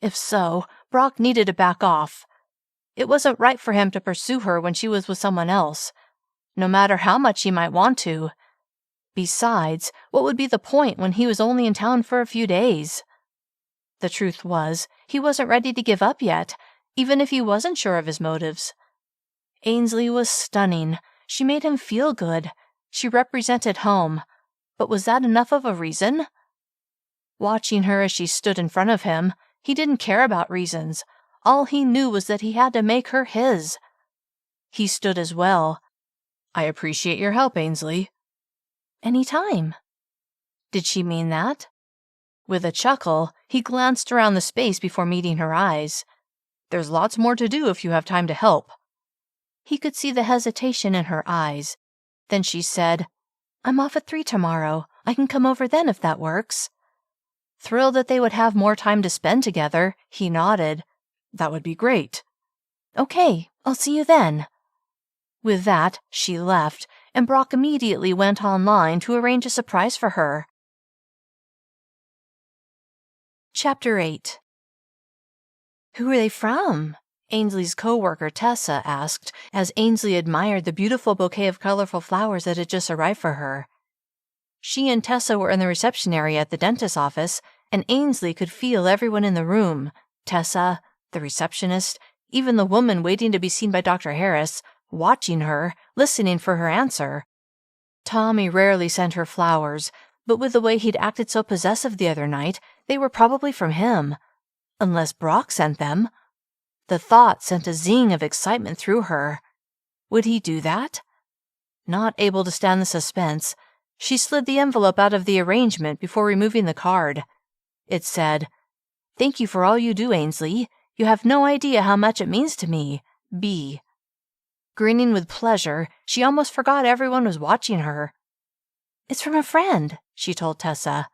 If so, Brock needed to back off. It wasn't right for him to pursue her when she was with someone else, no matter how much he might want to. Besides, what would be the point when he was only in town for a few days? The truth was, he wasn't ready to give up yet, even if he wasn't sure of his motives. Ainsley was stunning. She made him feel good. She represented home. But was that enough of a reason? Watching her as she stood in front of him, he didn't care about reasons. All he knew was that he had to make her his. He stood as well. "I appreciate your help, Ainsley." "Any time." Did she mean that? With a chuckle, he glanced around the space before meeting her eyes. "There's lots more to do if you have time to help." He could see the hesitation in her eyes. Then she said, "I'm off at 3 tomorrow. I can come over then if that works." Thrilled that they would have more time to spend together, he nodded. "That would be great." "Okay, I'll see you then." With that, she left, and Brock immediately went online to arrange a surprise for her. Chapter 8. "Who are they from?" Ainsley's co-worker Tessa asked as Ainsley admired the beautiful bouquet of colorful flowers that had just arrived for her. She and Tessa were in the reception area at the dentist's office, and Ainsley could feel everyone in the room. Tessa, the receptionist, even the woman waiting to be seen by Dr. Harris, watching her, listening for her answer. Tommy rarely sent her flowers, but with the way he'd acted so possessive the other night, they were probably from him. Unless Brock sent them. The thought sent a zing of excitement through her. Would he do that? Not able to stand the suspense, she slid the envelope out of the arrangement before removing the card. It said, "Thank you for all you do, Ainsley. You have no idea how much it means to me. B." Grinning with pleasure, she almost forgot everyone was watching her. "It's from a friend," she told Tessa.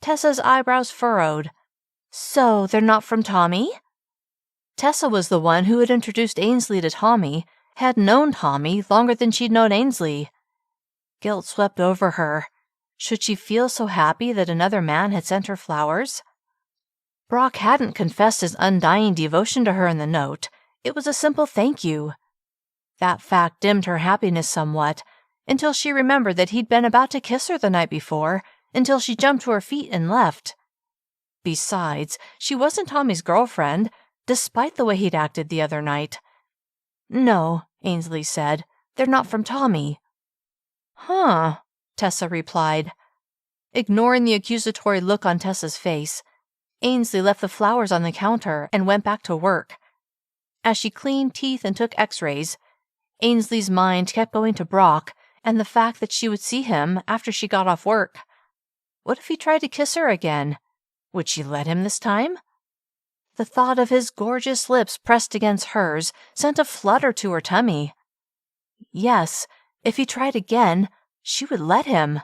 Tessa's eyebrows furrowed. "So they're not from Tommy?" Tessa was the one who had introduced Ainsley to Tommy, had known Tommy longer than she'd known Ainsley. Guilt swept over her. Should she feel so happy that another man had sent her flowers? Brock hadn't confessed his undying devotion to her in the note. It was a simple thank you. That fact dimmed her happiness somewhat, until she remembered that he'd been about to kiss her the night before, until she jumped to her feet and left. Besides, she wasn't Tommy's girlfriend, despite the way he'd acted the other night. "No," Ainsley said, "they're not from Tommy." "Huh," Tessa replied. Ignoring the accusatory look on Tessa's face, Ainsley left the flowers on the counter and went back to work. As she cleaned teeth and took x-rays, Ainsley's mind kept going to Brock and the fact that she would see him after she got off work. What if he tried to kiss her again? Would she let him this time? The thought of his gorgeous lips pressed against hers sent a flutter to her tummy. Yes, if he tried again, she would let him.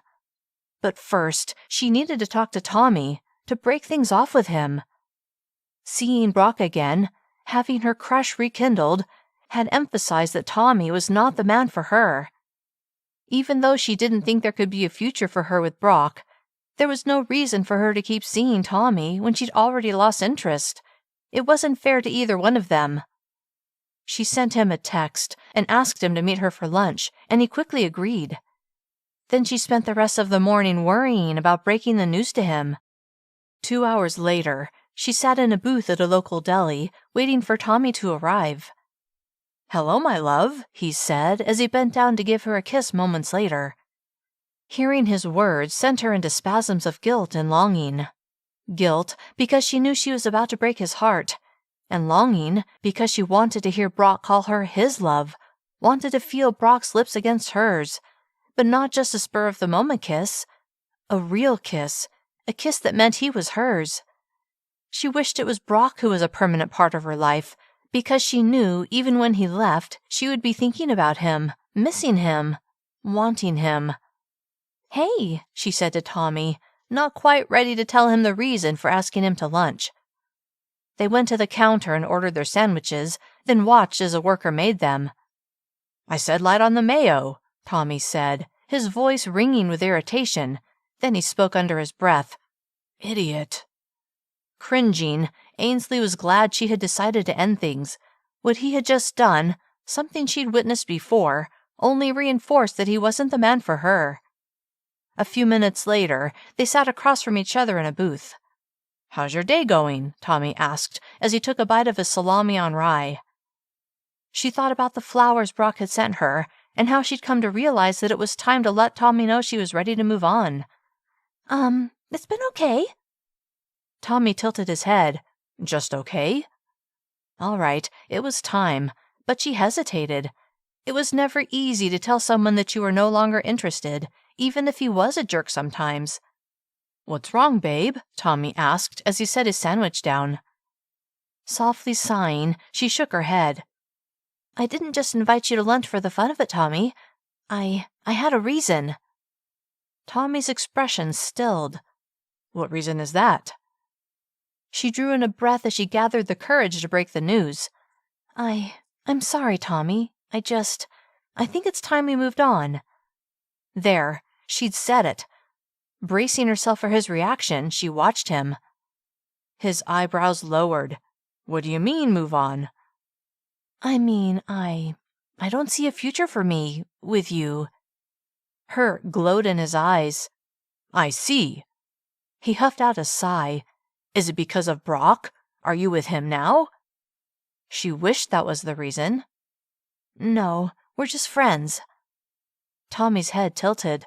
But first, she needed to talk to Tommy, to break things off with him. Seeing Brock again, having her crush rekindled, had emphasized that Tommy was not the man for her. Even though she didn't think there could be a future for her with Brock, there was no reason for her to keep seeing Tommy when she'd already lost interest. It wasn't fair to either one of them. She sent him a text and asked him to meet her for lunch, and he quickly agreed. Then she spent the rest of the morning worrying about breaking the news to him. 2 hours later, she sat in a booth at a local deli, waiting for Tommy to arrive. "Hello, my love," he said as he bent down to give her a kiss moments later. Hearing his words sent her into spasms of guilt and longing. Guilt because she knew she was about to break his heart, and longing because she wanted to hear Brock call her his love, wanted to feel Brock's lips against hers, but not just a spur-of-the-moment kiss, a real kiss, a kiss that meant he was hers. She wished it was Brock who was a permanent part of her life, because she knew even when he left, she would be thinking about him, missing him, wanting him. "Hey," she said to Tommy, not quite ready to tell him the reason for asking him to lunch. They went to the counter and ordered their sandwiches, then watched as a worker made them. "I said light on the mayo," Tommy said, his voice ringing with irritation. Then he spoke under his breath. "Idiot." Cringing, Ainsley was glad she had decided to end things. What he had just done, something she'd witnessed before, only reinforced that he wasn't the man for her. A few minutes later, they sat across from each other in a booth. "How's your day going?" Tommy asked as he took a bite of his salami on rye. She thought about the flowers Brock had sent her and how she'd come to realize that it was time to let Tommy know she was ready to move on. It's been okay." Tommy tilted his head. "Just okay?" All right, it was time, but she hesitated. It was never easy to tell someone that you were no longer interested, even if he was a jerk sometimes. "What's wrong, babe?" Tommy asked as he set his sandwich down. Softly sighing, she shook her head. "I didn't just invite you to lunch for the fun of it, Tommy. I had a reason." Tommy's expression stilled. "What reason is that?" She drew in a breath as she gathered the courage to break the news. I'm sorry, Tommy. I think it's time we moved on." There, she'd said it. Bracing herself for his reaction, she watched him. His eyebrows lowered. "What do you mean, move on?" "I mean, I don't see a future for me with you." Hurt glowed in his eyes. "I see." He huffed out a sigh. "Is it because of Brock? Are you with him now?" She wished that was the reason. "No, we're just friends." Tommy's head tilted.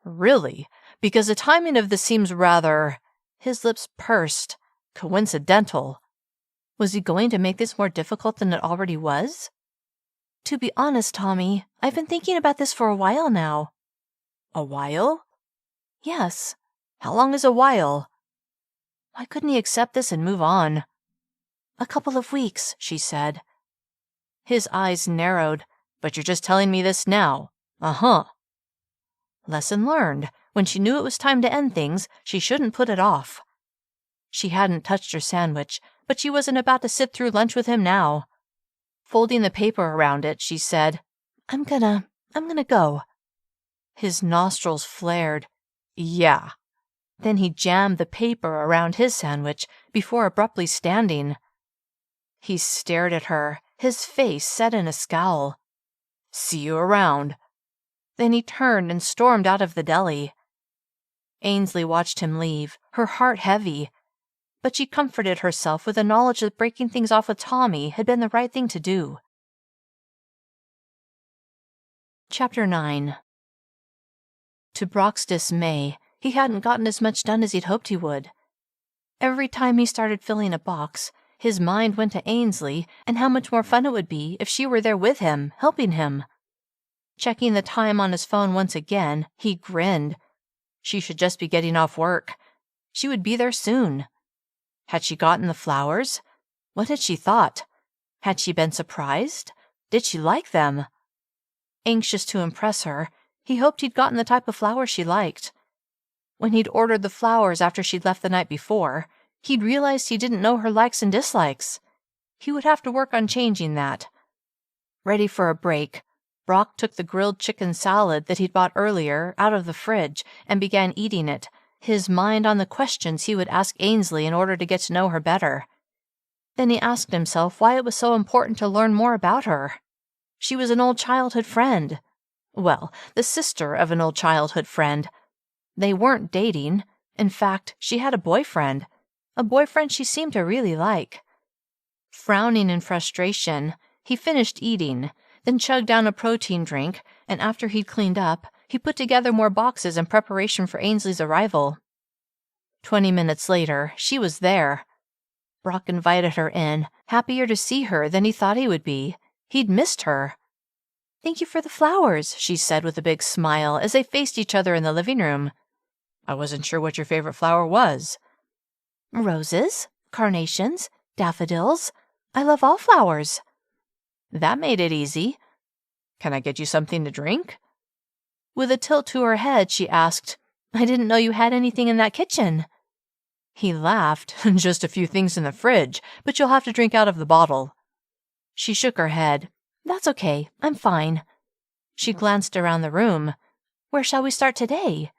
"Really? Because the timing of this seems rather—" His lips pursed. "Coincidental." Was he going to make this more difficult than it already was? "To be honest, Tommy, I've been thinking about this for a while now." "A while?" "Yes." "How long is a while?" Why couldn't he accept this and move on? "A couple of weeks," she said. His eyes narrowed. "But you're just telling me this now." "Uh-huh." Lesson learned. When she knew it was time to end things, she shouldn't put it off. She hadn't touched her sandwich, but she wasn't about to sit through lunch with him now. Folding the paper around it, she said, I'm gonna go." His nostrils flared. Yeah. Then he jammed the paper around his sandwich before abruptly standing. He stared at her, his face set in a scowl. See you around. Then he turned and stormed out of the deli. Ainsley watched him leave, her heart heavy, but she comforted herself with the knowledge that breaking things off with Tommy had been the right thing to do. Chapter 9. To Brock's dismay, he hadn't gotten as much done as he'd hoped he would. Every time he started filling a box, his mind went to Ainsley and how much more fun it would be if she were there with him, helping him. Checking the time on his phone once again, he grinned. She should just be getting off work. She would be there soon. Had she gotten the flowers? What had she thought? Had she been surprised? Did she like them? Anxious to impress her, he hoped he'd gotten the type of flowers she liked. When he'd ordered the flowers after she'd left the night before, he'd realized he didn't know her likes and dislikes. He would have to work on changing that. Ready for a break, Brock took the grilled chicken salad that he'd bought earlier out of the fridge and began eating it, his mind on the questions he would ask Ainsley in order to get to know her better. Then he asked himself why it was so important to learn more about her. She was an old childhood friend. Well, the sister of an old childhood friend. They weren't dating. In fact, she had a boyfriend she seemed to really like. Frowning in frustration, he finished eating, then chugged down a protein drink, and after he'd cleaned up, he put together more boxes in preparation for Ainsley's arrival. 20 minutes later, she was there. Brock invited her in, happier to see her than he thought he would be. He'd missed her. "Thank you for the flowers," she said with a big smile as they faced each other in the living room. "I wasn't sure what your favorite flower was." "Roses, carnations, daffodils. I love all flowers." That made it easy. "Can I get you something to drink?" With a tilt to her head, she asked, "I didn't know you had anything in that kitchen." He laughed. "Just a few things in the fridge, but you'll have to drink out of the bottle." She shook her head. "That's okay. I'm fine." She glanced around the room. "Where shall we start today?"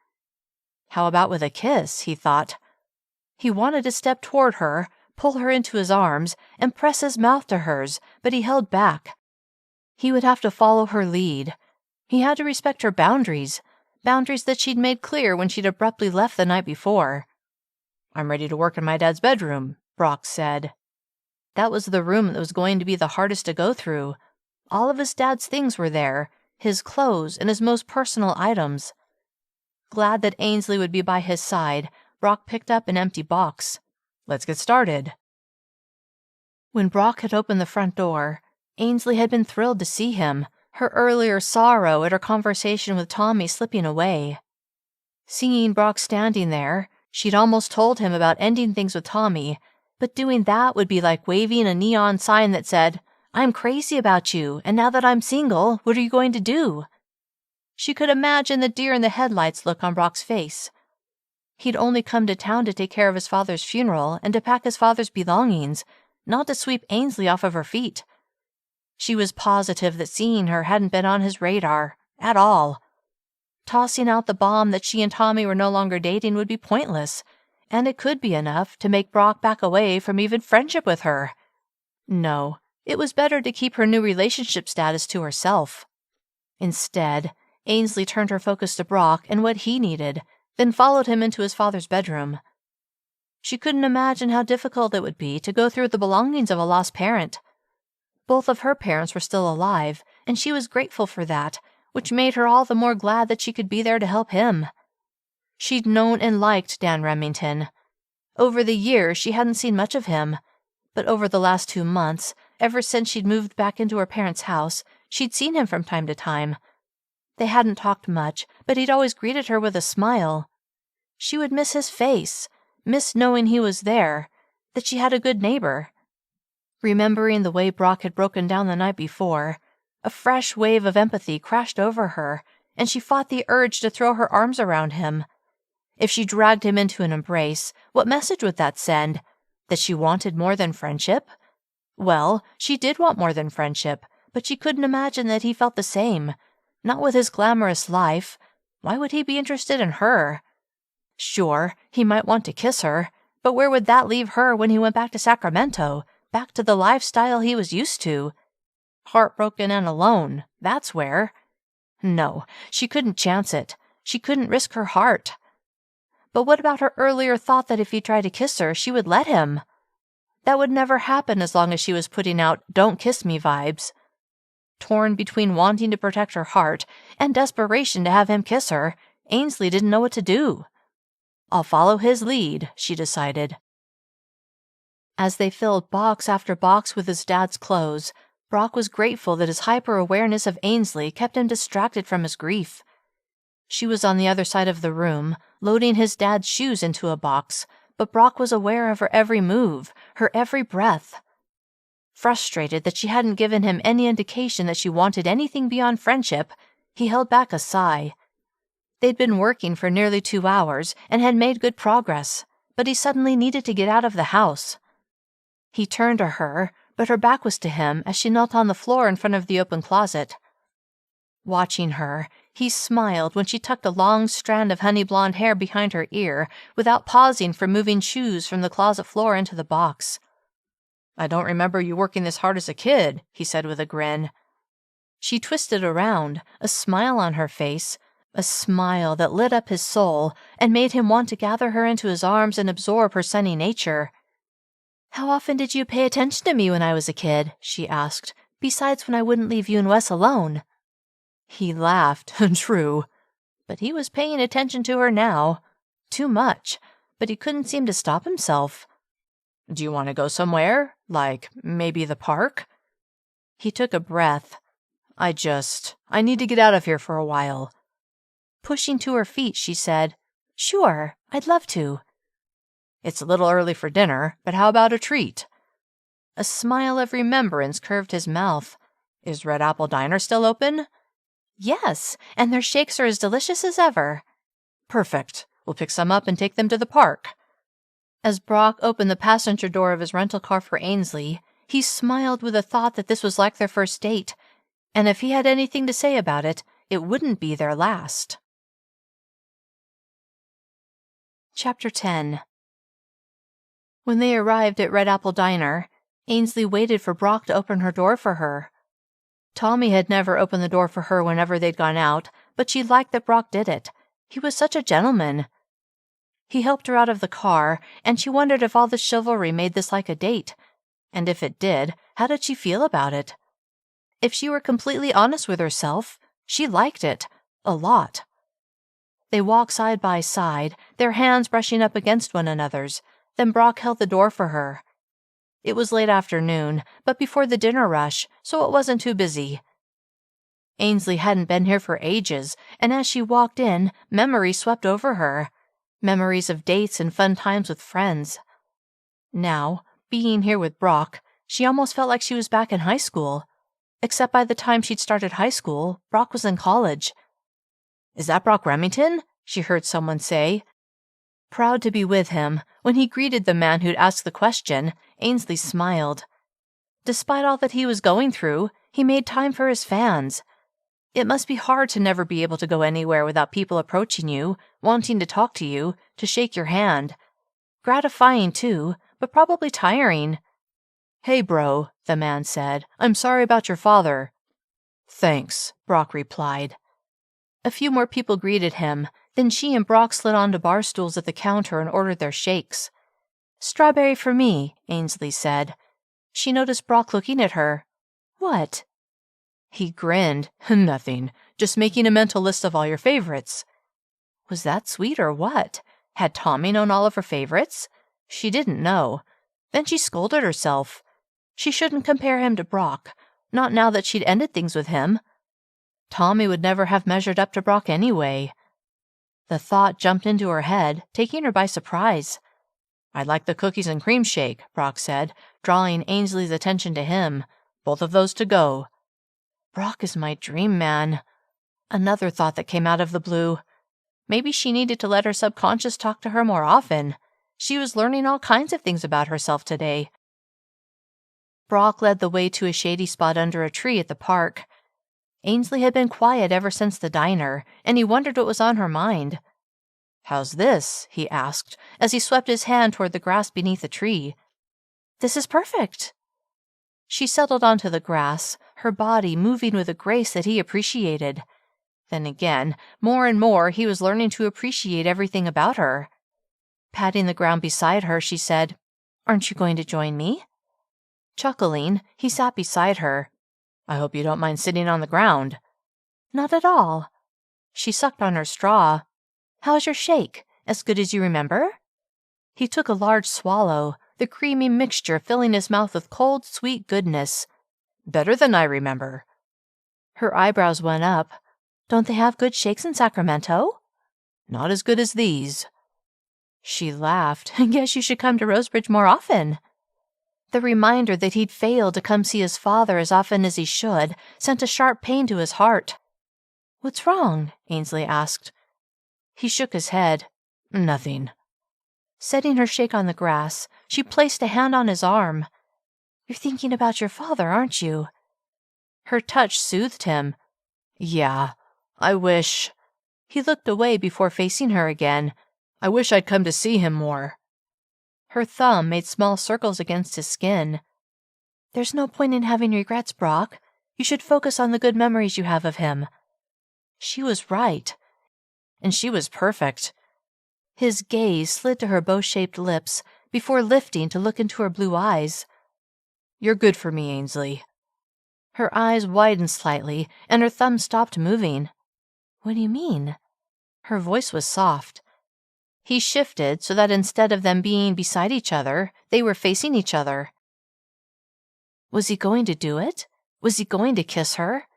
How about with a kiss, he thought. He wanted to step toward her, pull her into his arms, and press his mouth to hers, but he held back. He would have to follow her lead. He had to respect her boundaries that she'd made clear when she'd abruptly left the night before. "I'm ready to work in my dad's bedroom," Brock said. That was the room that was going to be the hardest to go through. All of his dad's things were there, his clothes and his most personal items. Glad that Ainsley would be by his side, Brock picked up an empty box. "Let's get started." When Brock had opened the front door, Ainsley had been thrilled to see him, her earlier sorrow at her conversation with Tommy slipping away. Seeing Brock standing there, she'd almost told him about ending things with Tommy, but doing that would be like waving a neon sign that said, "I'm crazy about you, and now that I'm single, what are you going to do?" She could imagine the deer in the headlights look on Brock's face. He'd only come to town to take care of his father's funeral and to pack his father's belongings, not to sweep Ainsley off of her feet. She was positive that seeing her hadn't been on his radar, at all. Tossing out the bomb that she and Tommy were no longer dating would be pointless, and it could be enough to make Brock back away from even friendship with her. No, it was better to keep her new relationship status to herself. Instead, Ainsley turned her focus to Brock and what he needed, then followed him into his father's bedroom. She couldn't imagine how difficult it would be to go through the belongings of a lost parent. Both of her parents were still alive, and she was grateful for that, which made her all the more glad that she could be there to help him. She'd known and liked Dan Remington. Over the years, she hadn't seen much of him, but over the last 2 months, ever since she'd moved back into her parents' house, she'd seen him from time to time. They hadn't talked much, but he'd always greeted her with a smile. She would miss his face, miss knowing he was there, that she had a good neighbor. Remembering the way Brock had broken down the night before, a fresh wave of empathy crashed over her, and she fought the urge to throw her arms around him. If she dragged him into an embrace, what message would that send? That she wanted more than friendship? Well, she did want more than friendship, but she couldn't imagine that he felt the same. Not with his glamorous life. Why would he be interested in her? Sure, he might want to kiss her, but where would that leave her when he went back to Sacramento, back to the lifestyle he was used to? Heartbroken and alone, that's where. No, she couldn't chance it. She couldn't risk her heart. But what about her earlier thought that if he tried to kiss her, she would let him? That would never happen as long as she was putting out "don't kiss me" vibes. Torn between wanting to protect her heart and desperation to have him kiss her, Ainsley didn't know what to do. I'll follow his lead, she decided. As they filled box after box with his dad's clothes, Brock was grateful that his hyper-awareness of Ainsley kept him distracted from his grief. She was on the other side of the room, loading his dad's shoes into a box, but Brock was aware of her every move, her every breath. Frustrated that she hadn't given him any indication that she wanted anything beyond friendship, he held back a sigh. They'd been working for nearly 2 hours and had made good progress, but he suddenly needed to get out of the house. He turned to her, but her back was to him as she knelt on the floor in front of the open closet. Watching her, he smiled when she tucked a long strand of honey blonde hair behind her ear without pausing for moving shoes from the closet floor into the box. I don't remember you working this hard as a kid, he said with a grin. She twisted around, a smile on her face, a smile that lit up his soul and made him want to gather her into his arms and absorb her sunny nature. How often did you pay attention to me when I was a kid? She asked, besides when I wouldn't leave you and Wes alone. He laughed. True. But he was paying attention to her now. Too much, but he couldn't seem to stop himself. Do you want to go somewhere? Like, maybe the park? He took a breath. I need to get out of here for a while. Pushing to her feet, she said, Sure, I'd love to. It's a little early for dinner, but how about a treat? A smile of remembrance curved his mouth. Is Red Apple Diner still open? Yes, and their shakes are as delicious as ever. Perfect. We'll pick some up and take them to the park. As Brock opened the passenger door of his rental car for Ainsley, he smiled with the thought that this was like their first date, and if he had anything to say about it, it wouldn't be their last. Chapter 10. When they arrived at Red Apple Diner, Ainsley waited for Brock to open her door for her. Tommy had never opened the door for her whenever they'd gone out, but she liked that Brock did it. He was such a gentleman. He helped her out of the car, and she wondered if all the chivalry made this like a date. And if it did, how did she feel about it? If she were completely honest with herself, she liked it. A lot. They walked side by side, their hands brushing up against one another's. Then Brock held the door for her. It was late afternoon, but before the dinner rush, so it wasn't too busy. Ainsley hadn't been here for ages, and as she walked in, memories swept over her. Memories of dates and fun times with friends. Now, being here with Brock, she almost felt like she was back in high school. Except by the time she'd started high school, Brock was in college. Is that Brock Remington? She heard someone say. Proud to be with him, when he greeted the man who'd asked the question, Ainsley smiled. Despite all that he was going through, he made time for his fans. It must be hard to never be able to go anywhere without people approaching you, wanting to talk to you, to shake your hand. Gratifying, too, but probably tiring. Hey, bro, the man said. I'm sorry about your father. Thanks, Brock replied. A few more people greeted him, then she and Brock slid onto bar stools at the counter and ordered their shakes. Strawberry for me, Ainsley said. She noticed Brock looking at her. What? He grinned. Nothing. Just making a mental list of all your favorites. Was that sweet or what? Had Tommy known all of her favorites? She didn't know. Then she scolded herself. She shouldn't compare him to Brock, not now that she'd ended things with him. Tommy would never have measured up to Brock anyway. The thought jumped into her head, taking her by surprise. I'd like the cookies and cream shake, Brock said, drawing Ainsley's attention to him. Both of those to go. Brock is my dream man. Another thought that came out of the blue. Maybe she needed to let her subconscious talk to her more often. She was learning all kinds of things about herself today. Brock led the way to a shady spot under a tree at the park. Ainsley had been quiet ever since the diner, and he wondered what was on her mind. "How's this?" he asked, as he swept his hand toward the grass beneath a tree. "This is perfect." She settled onto the grass, her body moving with a grace that he appreciated. Then again, more and more, he was learning to appreciate everything about her. Patting the ground beside her, she said, "Aren't you going to join me?" Chuckling, he sat beside her. "I hope you don't mind sitting on the ground." "Not at all." She sucked on her straw. "How's your shake? As good as you remember?" He took a large swallow, the creamy mixture filling his mouth with cold, sweet goodness. "Better than I remember." Her eyebrows went up. "Don't they have good shakes in Sacramento?" "Not as good as these." She laughed. "Guess you should come to Rosebridge more often." The reminder that he'd failed to come see his father as often as he should sent a sharp pain to his heart. "What's wrong?" Ainsley asked. He shook his head. "Nothing." Setting her shake on the grass, she placed a hand on his arm. "You're thinking about your father, aren't you?" Her touch soothed him. "Yeah, I wish—" He looked away before facing her again. "I wish I'd come to see him more." Her thumb made small circles against his skin. "There's no point in having regrets, Brock. You should focus on the good memories you have of him." She was right. And she was perfect. His gaze slid to her bow-shaped lips before lifting to look into her blue eyes. "You're good for me, Ainsley." Her eyes widened slightly, and her thumb stopped moving. "What do you mean?" Her voice was soft. He shifted so that instead of them being beside each other, they were facing each other. Was he going to do it? Was he going to kiss her?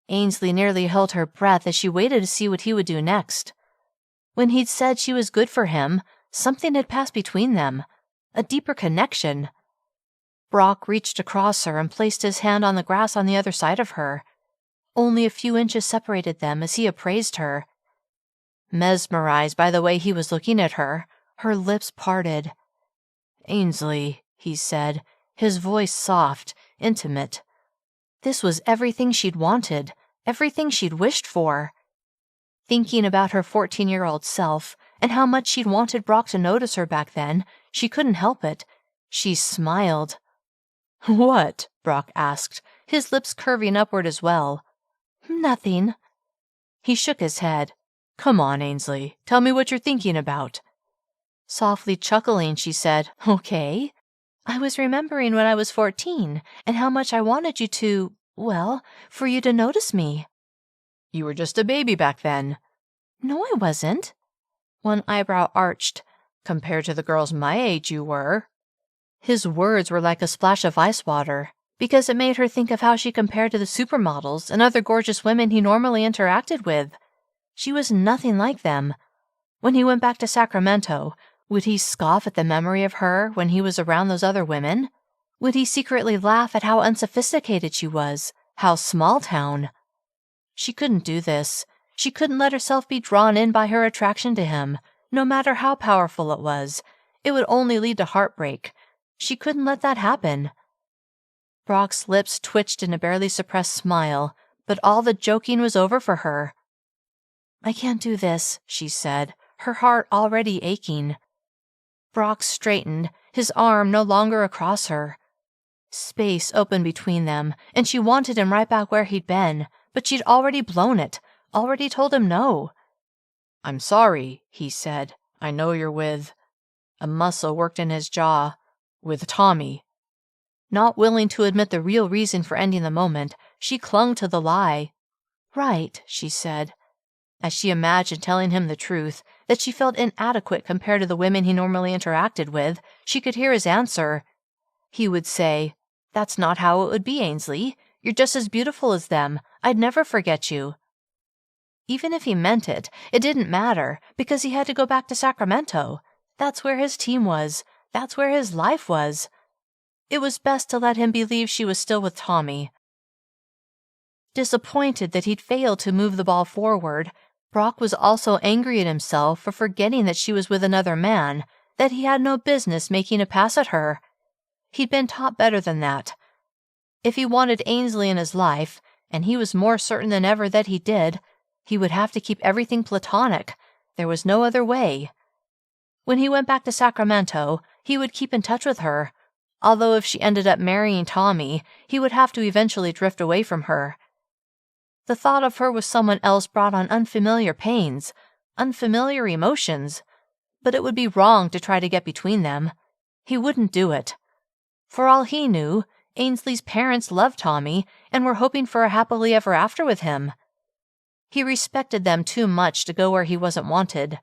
Ainsley nearly held her breath as she waited to see what he would do next. When he'd said she was good for him, something had passed between them, a deeper connection. Brock reached across her and placed his hand on the grass on the other side of her. Only a few inches separated them as he appraised her. Mesmerized by the way he was looking at her, her lips parted. "Ainsley," he said, his voice soft, intimate. This was everything she'd wanted, everything she'd wished for. Thinking about her 14-year-old self and how much she'd wanted Brock to notice her back then, she couldn't help it. She smiled. "What?" Brock asked, his lips curving upward as well. "Nothing." He shook his head. "Come on, Ainsley. Tell me what you're thinking about." Softly chuckling, she said, "Okay. I was remembering when I was 14 and how much I wanted you to, well, for you to notice me." "You were just a baby back then." "No, I wasn't." One eyebrow arched. "Compared to the girls my age, you were." His words were like a splash of ice water, because it made her think of how she compared to the supermodels and other gorgeous women he normally interacted with. She was nothing like them. When he went back to Sacramento, would he scoff at the memory of her when he was around those other women? Would he secretly laugh at how unsophisticated she was, how small town? She couldn't do this. She couldn't let herself be drawn in by her attraction to him, no matter how powerful it was. It would only lead to heartbreak. She couldn't let that happen. Brock's lips twitched in a barely suppressed smile, but all the joking was over for her. "I can't do this," she said, her heart already aching. Brock straightened, his arm no longer across her. Space opened between them, and she wanted him right back where he'd been, but she'd already blown it, already told him no. "I'm sorry," he said. "I know you're with—" A muscle worked in his jaw. "With Tommy." Not willing to admit the real reason for ending the moment, she clung to the lie. "Right," she said. As she imagined telling him the truth, that she felt inadequate compared to the women he normally interacted with, she could hear his answer. He would say, "That's not how it would be, Ainsley. You're just as beautiful as them. I'd never forget you." Even if he meant it, it didn't matter, because he had to go back to Sacramento. That's where his team was. That's where his life was. It was best to let him believe she was still with Tommy. Disappointed that he'd failed to move the ball forward, Brock was also angry at himself for forgetting that she was with another man, that he had no business making a pass at her. He'd been taught better than that. If he wanted Ainsley in his life, and he was more certain than ever that he did. He would have to keep everything platonic. There was no other way. When he went back to Sacramento, he would keep in touch with her, although if she ended up marrying Tommy, he would have to eventually drift away from her. The thought of her with someone else brought on unfamiliar pains, unfamiliar emotions, but it would be wrong to try to get between them. He wouldn't do it. For all he knew, Ainsley's parents loved Tommy and were hoping for a happily ever after with him. He respected them too much to go where he wasn't wanted.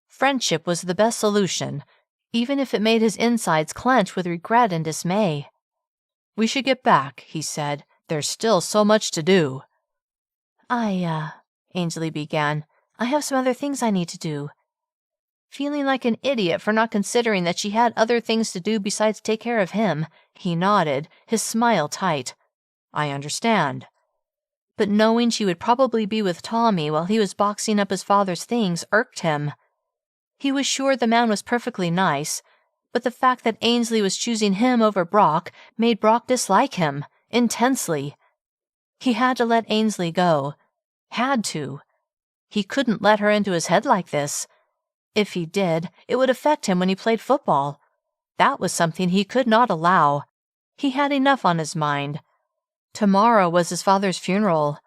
Friendship was the best solution, even if it made his insides clench with regret and dismay. "We should get back," he said. "There's still so much to do." Ainsley began. "I have some other things I need to do." Feeling like an idiot for not considering that she had other things to do besides take care of him, he nodded, his smile tight. "I understand." But knowing she would probably be with Tommy while he was boxing up his father's things irked him. He was sure the man was perfectly nice, but the fact that Ainsley was choosing him over Brock made Brock dislike him, intensely. He had to let Ainsley go. Had to. He couldn't let her into his head like this. If he did, it would affect him when he played football. That was something he could not allow. He had enough on his mind. Tomorrow was his father's funeral.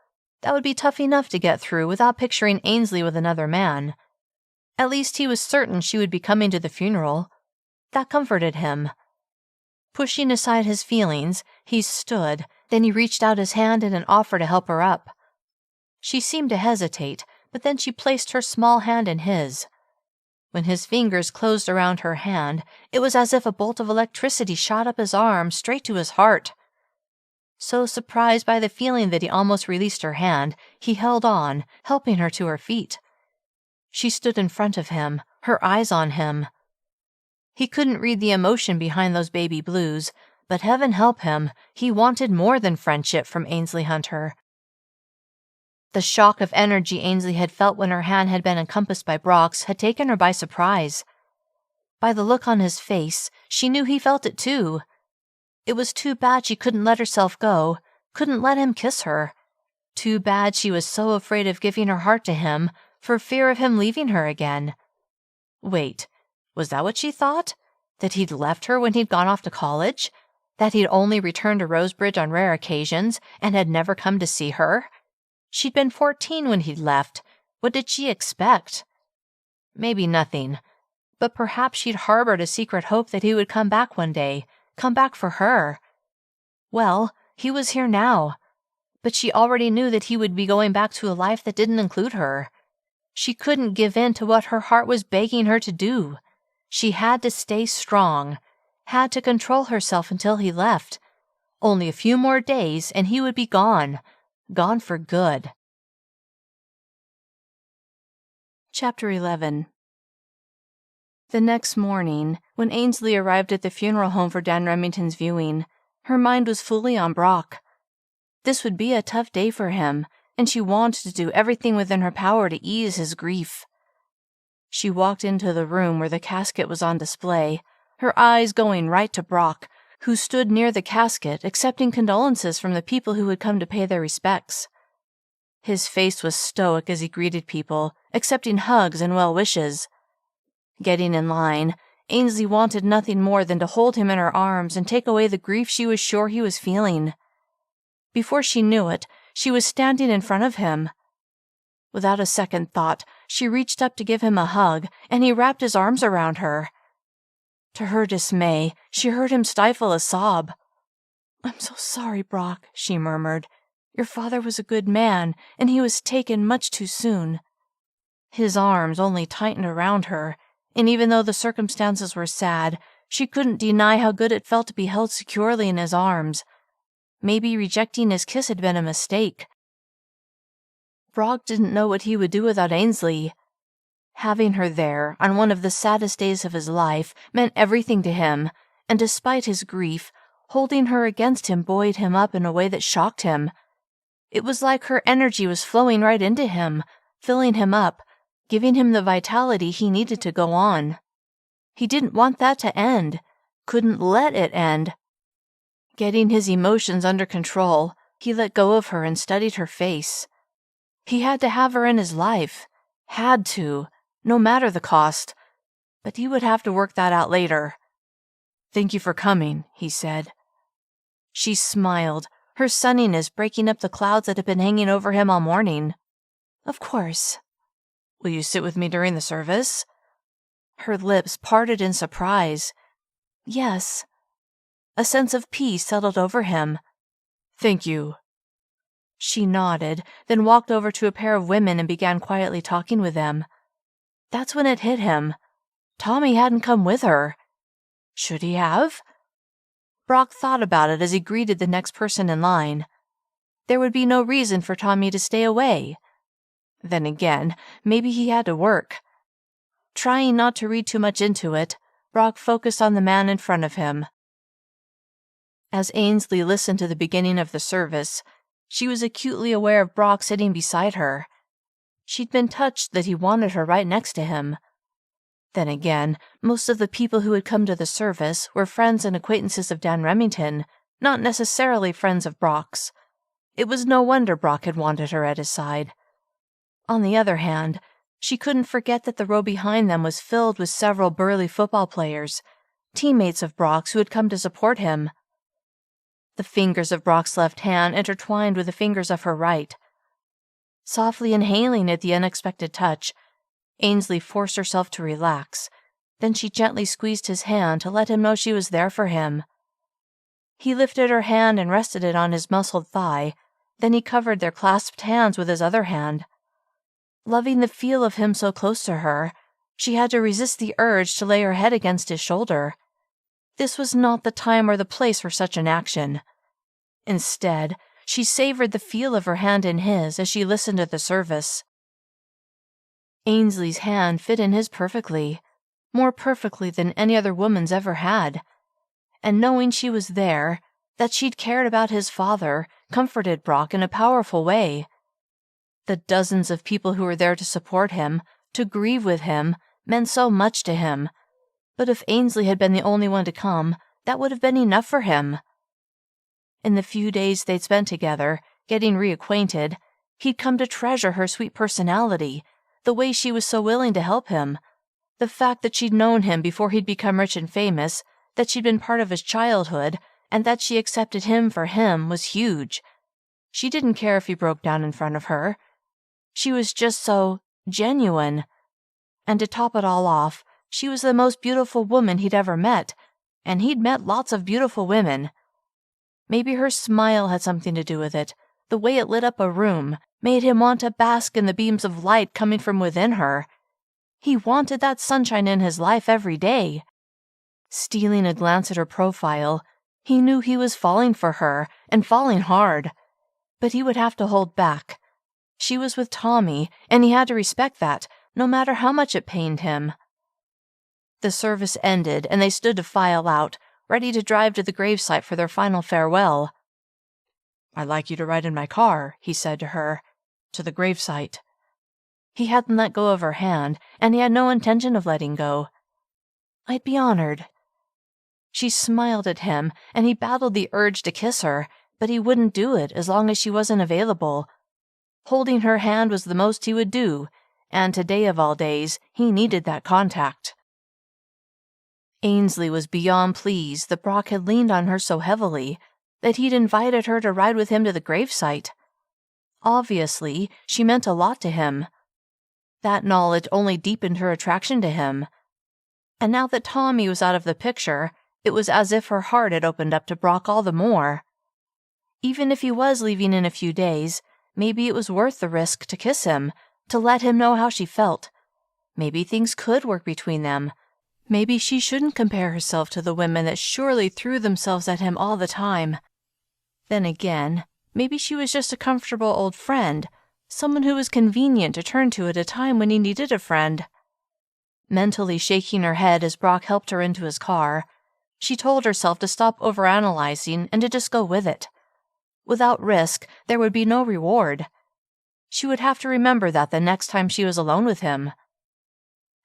That would be tough enough to get through without picturing Ainsley with another man. At least he was certain she would be coming to the funeral. That comforted him. Pushing aside his feelings, he stood, then he reached out his hand in an offer to help her up. She seemed to hesitate, but then she placed her small hand in his. When his fingers closed around her hand, it was as if a bolt of electricity shot up his arm straight to his heart. So surprised by the feeling that he almost released her hand, he held on, helping her to her feet. She stood in front of him, her eyes on him. He couldn't read the emotion behind those baby blues, but heaven help him, he wanted more than friendship from Ainsley Hunter. The shock of energy Ainsley had felt when her hand had been encompassed by Brock's had taken her by surprise. By the look on his face, she knew he felt it too. It was too bad she couldn't let herself go, couldn't let him kiss her. Too bad she was so afraid of giving her heart to him, for fear of him leaving her again. Wait, was that what she thought? That he'd left her when he'd gone off to college? That he'd only returned to Rosebridge on rare occasions and had never come to see her? She'd been 14 when he'd left. What did she expect? Maybe nothing, but perhaps she'd harbored a secret hope that he would come back one day, come back for her. Well, he was here now, but she already knew that he would be going back to a life that didn't include her. She couldn't give in to what her heart was begging her to do. She had to stay strong, had to control herself until he left. Only a few more days and he would be gone for good. Chapter 11. The next morning, when Ainsley arrived at the funeral home for Dan Remington's viewing, her mind was fully on Brock. This would be a tough day for him, and she wanted to do everything within her power to ease his grief. She walked into the room where the casket was on display, her eyes going right to Brock, who stood near the casket accepting condolences from the people who had come to pay their respects. His face was stoic as he greeted people, accepting hugs and well wishes. Getting in line, Ainsley wanted nothing more than to hold him in her arms and take away the grief she was sure he was feeling. Before she knew it, she was standing in front of him. Without a second thought, she reached up to give him a hug, and he wrapped his arms around her. To her dismay, she heard him stifle a sob. "I'm so sorry, Brock," she murmured. "Your father was a good man, and he was taken much too soon." His arms only tightened around her, and even though the circumstances were sad, she couldn't deny how good it felt to be held securely in his arms. Maybe rejecting his kiss had been a mistake. Brock didn't know what he would do without Ainsley. Having her there, on one of the saddest days of his life, meant everything to him, and despite his grief, holding her against him buoyed him up in a way that shocked him. It was like her energy was flowing right into him, filling him up, giving him the vitality he needed to go on. He didn't want that to end, couldn't let it end. Getting his emotions under control, He let go of her and studied her face. He had to have her in his life. Had to, no matter the cost. But he would have to work that out later. "Thank you for coming," he said. She smiled, her sunniness breaking up the clouds that had been hanging over him all morning. "Of course." "Will you sit with me during the service?" Her lips parted in surprise. "Yes." A sense of peace settled over him. "Thank you." She nodded, then walked over to a pair of women and began quietly talking with them. That's when it hit him. Tommy hadn't come with her. Should he have? Brock thought about it as he greeted the next person in line. There would be no reason for Tommy to stay away. Then again, maybe he had to work. Trying not to read too much into it, Brock focused on the man in front of him. As Ainsley listened to the beginning of the service, she was acutely aware of Brock sitting beside her. She'd been touched that he wanted her right next to him. Then again, most of the people who had come to the service were friends and acquaintances of Dan Remington, not necessarily friends of Brock's. It was no wonder Brock had wanted her at his side. On the other hand, she couldn't forget that the row behind them was filled with several burly football players, teammates of Brock's who had come to support him. The fingers of Brock's left hand intertwined with the fingers of her right. Softly inhaling at the unexpected touch, Ainsley forced herself to relax. Then she gently squeezed his hand to let him know she was there for him. He lifted her hand and rested it on his muscled thigh. Then he covered their clasped hands with his other hand. Loving the feel of him so close to her, she had to resist the urge to lay her head against his shoulder. This was not the time or the place for such an action. Instead, she savored the feel of her hand in his as she listened to the service. Ainsley's hand fit in his perfectly, more perfectly than any other woman's ever had. And knowing she was there, that she'd cared about his father, comforted Brock in a powerful way. The dozens of people who were there to support him, to grieve with him, meant so much to him. But if Ainsley had been the only one to come, that would have been enough for him. In the few days they'd spent together, getting reacquainted, he'd come to treasure her sweet personality, the way she was so willing to help him, the fact that she'd known him before he'd become rich and famous, that she'd been part of his childhood, and that she accepted him for him was huge. She didn't care if he broke down in front of her. She was just so genuine. And to top it all off, she was the most beautiful woman he'd ever met, and he'd met lots of beautiful women. Maybe her smile had something to do with it. The way it lit up a room made him want to bask in the beams of light coming from within her. He wanted that sunshine in his life every day. Stealing a glance at her profile, he knew he was falling for her, and falling hard. But he would have to hold back. She was with Tommy, and he had to respect that, no matter how much it pained him. The service ended, and they stood to file out, ready to drive to the gravesite for their final farewell. "I'd like you to ride in my car," he said to her, "to the gravesite." He hadn't let go of her hand, and he had no intention of letting go. "I'd be honored." She smiled at him, and he battled the urge to kiss her, but he wouldn't do it as long as she wasn't available. Holding her hand was the most he would do, and today of all days, he needed that contact. Ainsley was beyond pleased that Brock had leaned on her so heavily, that he'd invited her to ride with him to the gravesite. Obviously, she meant a lot to him. That knowledge only deepened her attraction to him. And now that Tommy was out of the picture, it was as if her heart had opened up to Brock all the more. Even if he was leaving in a few days, maybe it was worth the risk to kiss him, to let him know how she felt. Maybe things could work between them. Maybe she shouldn't compare herself to the women that surely threw themselves at him all the time. Then again, maybe she was just a comfortable old friend, someone who was convenient to turn to at a time when he needed a friend. Mentally shaking her head as Brock helped her into his car, she told herself to stop overanalyzing and to just go with it. Without risk, there would be no reward. She would have to remember that the next time she was alone with him.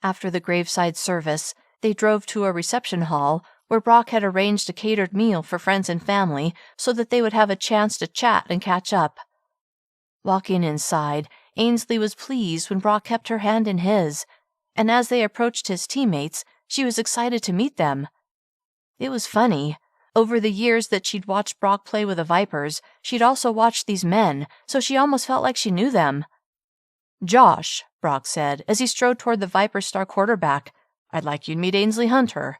After the graveside service, they drove to a reception hall where Brock had arranged a catered meal for friends and family so that they would have a chance to chat and catch up. Walking inside, Ainsley was pleased when Brock kept her hand in his, and as they approached his teammates, she was excited to meet them. It was funny. Over the years that she'd watched Brock play with the Vipers, she'd also watched these men, so she almost felt like she knew them. "Josh," Brock said as he strode toward the Viper star quarterback, "I'd like you to meet Ainsley Hunter."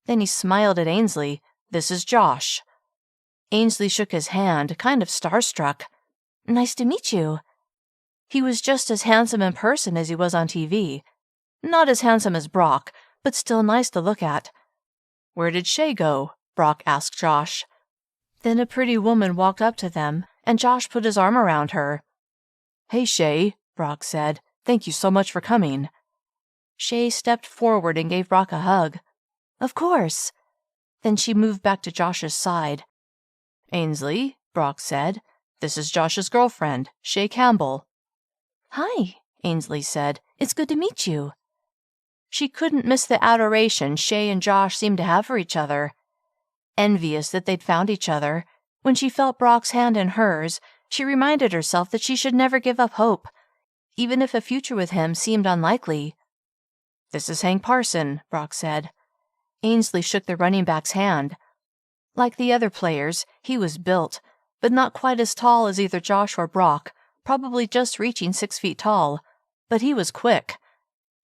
Then he smiled at Ainsley. "This is Josh." Ainsley shook his hand, kind of starstruck. "Nice to meet you." He was just as handsome in person as he was on TV. Not as handsome as Brock, but still nice to look at. "Where did Shay go?" Brock asked Josh. Then a pretty woman walked up to them, and Josh put his arm around her. "Hey, Shay," Brock said. "Thank you so much for coming." Shay stepped forward and gave Brock a hug. "Of course." Then she moved back to Josh's side. "Ainsley," Brock said, "this is Josh's girlfriend, Shay Campbell." "Hi," Ainsley said. "It's good to meet you." She couldn't miss the adoration Shay and Josh seemed to have for each other. Envious that they'd found each other, when she felt Brock's hand in hers, she reminded herself that she should never give up hope, even if a future with him seemed unlikely. "This is Hank Parson," Brock said. Ainsley shook the running back's hand. Like the other players, he was built, but not quite as tall as either Josh or Brock, probably just reaching 6 feet tall. But he was quick.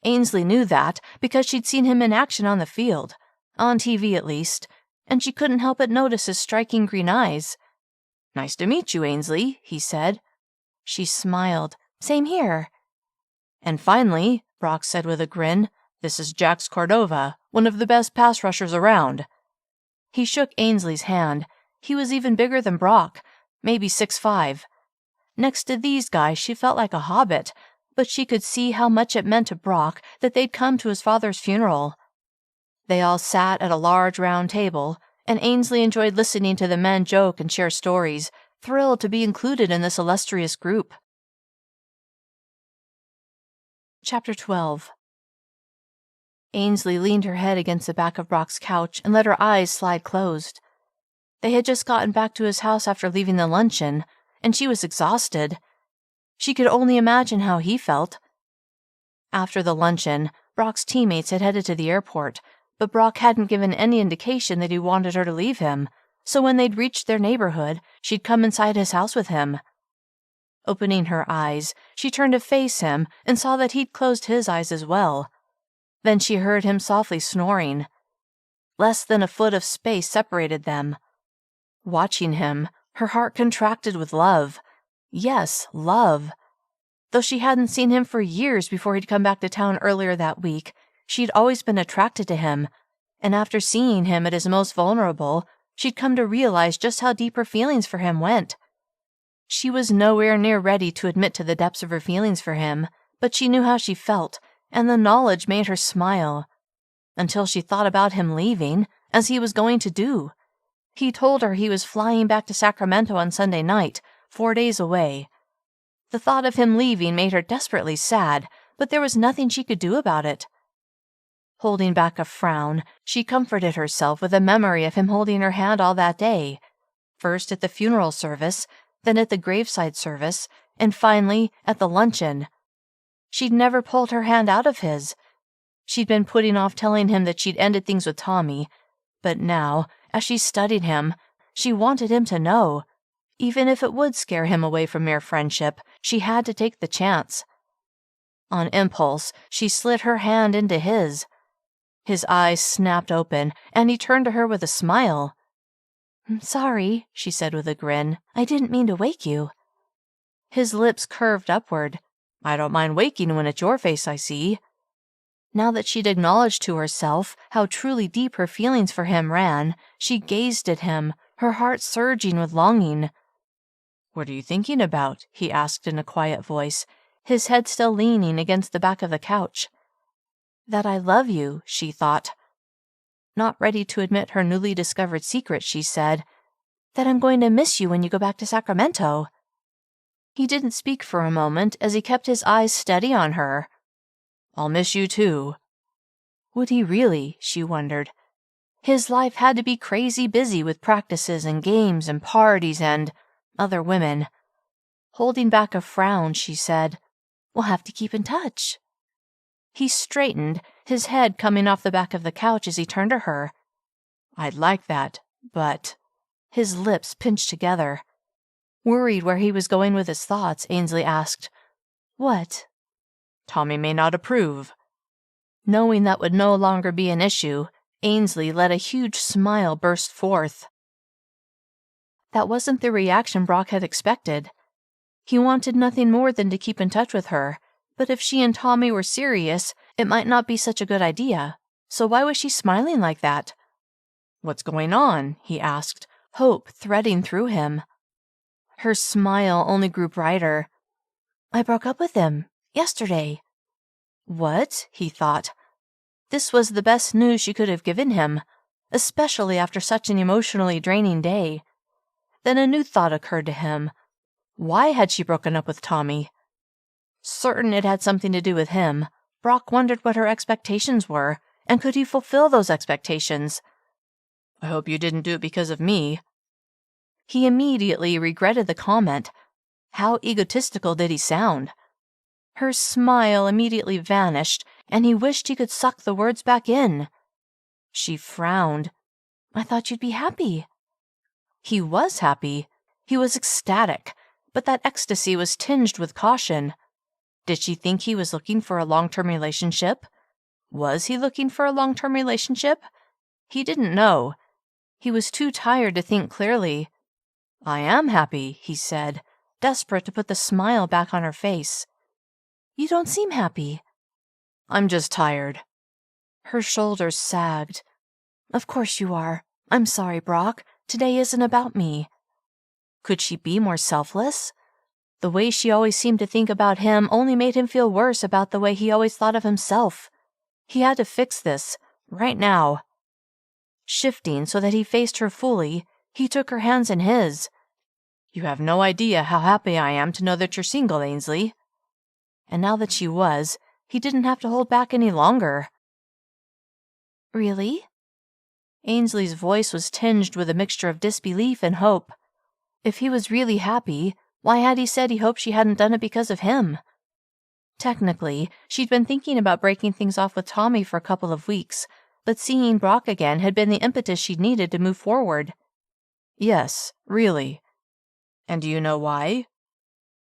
Ainsley knew that because she'd seen him in action on the field, on TV at least, and she couldn't help but notice his striking green eyes. "Nice to meet you, Ainsley," he said. She smiled. "Same here." "And finally," Brock said with a grin, "this is Jax Cordova, one of the best pass rushers around." He shook Ainsley's hand. He was even bigger than Brock, maybe 6'5". Next to these guys, she felt like a hobbit, but she could see how much it meant to Brock that they'd come to his father's funeral. They all sat at a large round table, and Ainsley enjoyed listening to the men joke and share stories, thrilled to be included in this illustrious group. Chapter 12. Ainsley leaned her head against the back of Brock's couch and let her eyes slide closed. They had just gotten back to his house after leaving the luncheon, and she was exhausted. She could only imagine how he felt. After the luncheon, Brock's teammates had headed to the airport, but Brock hadn't given any indication that he wanted her to leave him, so when they'd reached their neighborhood, she'd come inside his house with him. Opening her eyes, she turned to face him and saw that he'd closed his eyes as well. Then she heard him softly snoring. Less than a foot of space separated them. Watching him, her heart contracted with love. Yes, love. Though she hadn't seen him for years before he'd come back to town earlier that week, she'd always been attracted to him, and after seeing him at his most vulnerable, she'd come to realize just how deep her feelings for him went. She was nowhere near ready to admit to the depths of her feelings for him, but she knew how she felt, and the knowledge made her smile. Until she thought about him leaving, as he was going to do. He told her he was flying back to Sacramento on Sunday night, 4 days away. The thought of him leaving made her desperately sad, but there was nothing she could do about it. Holding back a frown, she comforted herself with a memory of him holding her hand all that day, first at the funeral service, then at the graveside service, and finally at the luncheon. She'd never pulled her hand out of his. She'd been putting off telling him that she'd ended things with Tommy, but now, as she studied him, she wanted him to know. Even if it would scare him away from mere friendship, she had to take the chance. On impulse, she slid her hand into his. His eyes snapped open, and he turned to her with a smile. "I'm sorry," she said with a grin. "I didn't mean to wake you." His lips curved upward. "I don't mind waking when it's your face I see." Now that she'd acknowledged to herself how truly deep her feelings for him ran, she gazed at him, her heart surging with longing. "What are you thinking about?" he asked in a quiet voice, his head still leaning against the back of the couch. "That I love you," she thought. Not ready to admit her newly discovered secret, she said, "That I'm going to miss you when you go back to Sacramento." He didn't speak for a moment as he kept his eyes steady on her. "I'll miss you too." Would he really, she wondered. His life had to be crazy busy with practices and games and parties and other women. Holding back a frown, she said, "We'll have to keep in touch." He straightened, his head coming off the back of the couch as he turned to her. "I'd like that, but—" His lips pinched together. Worried where he was going with his thoughts, Ainsley asked, "What?" "Tommy may not approve." Knowing that would no longer be an issue, Ainsley let a huge smile burst forth. That wasn't the reaction Brock had expected. He wanted nothing more than to keep in touch with her, but if she and Tommy were serious, it might not be such a good idea. So why was she smiling like that? "What's going on?" he asked, hope threading through him. Her smile only grew brighter. "I broke up with him yesterday." What? He thought. This was the best news she could have given him, especially after such an emotionally draining day. Then a new thought occurred to him. Why had she broken up with Tommy? Certain it had something to do with him, Brock wondered what her expectations were, and could he fulfill those expectations? "I hope you didn't do it because of me." He immediately regretted the comment. How egotistical did he sound? Her smile immediately vanished, and he wished he could suck the words back in. She frowned. "I thought you'd be happy." He was happy. He was ecstatic, but that ecstasy was tinged with caution. Did she think he was looking for a long-term relationship? Was he looking for a long-term relationship? He didn't know. He was too tired to think clearly. "I am happy," he said, desperate to put the smile back on her face. "You don't seem happy." "I'm just tired." Her shoulders sagged. "Of course you are. I'm sorry, Brock. Today isn't about me." Could she be more selfless? The way she always seemed to think about him only made him feel worse about the way he always thought of himself. He had to fix this, right now. Shifting so that he faced her fully, he took her hands in his. "You have no idea how happy I am to know that you're single, Ainsley." And now that she was, he didn't have to hold back any longer. "Really?" Ainsley's voice was tinged with a mixture of disbelief and hope. If he was really happy, why had he said he hoped she hadn't done it because of him? Technically, she'd been thinking about breaking things off with Tommy for a couple of weeks, but seeing Brock again had been the impetus she'd needed to move forward. "Yes, really." "And do you know why?"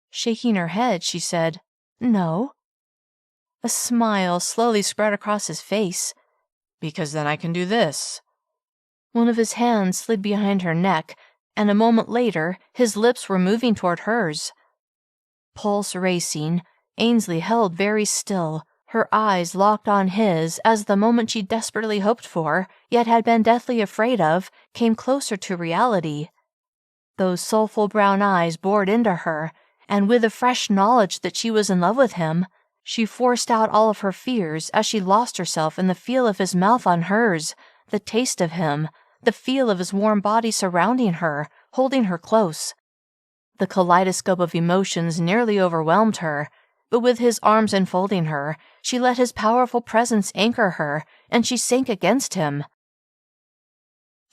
Shaking her head, she said, "No." A smile slowly spread across his face. "Because then I can do this." One of his hands slid behind her neck, and a moment later, his lips were moving toward hers. Pulse racing, Ainsley held very still, her eyes locked on his as the moment she desperately hoped for, yet had been deathly afraid of, came closer to reality. Those soulful brown eyes bored into her, and with a fresh knowledge that she was in love with him, she forced out all of her fears as she lost herself in the feel of his mouth on hers, the taste of him, the feel of his warm body surrounding her, holding her close. The kaleidoscope of emotions nearly overwhelmed her, but with his arms enfolding her, she let his powerful presence anchor her, and she sank against him.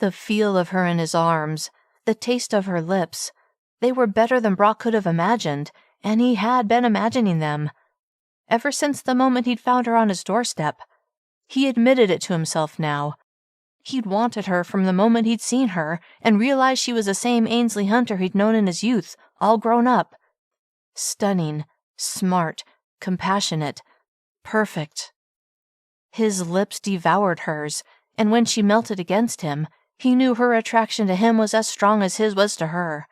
The feel of her in his arms, the taste of her lips, they were better than Brock could have imagined, and he had been imagining them. Ever since the moment he'd found her on his doorstep. He admitted it to himself now. He'd wanted her from the moment he'd seen her, and realized she was the same Ainsley Hunter he'd known in his youth, all grown up. Stunning, smart, compassionate, perfect. His lips devoured hers, and when she melted against him, he knew her attraction to him was as strong as his was to her.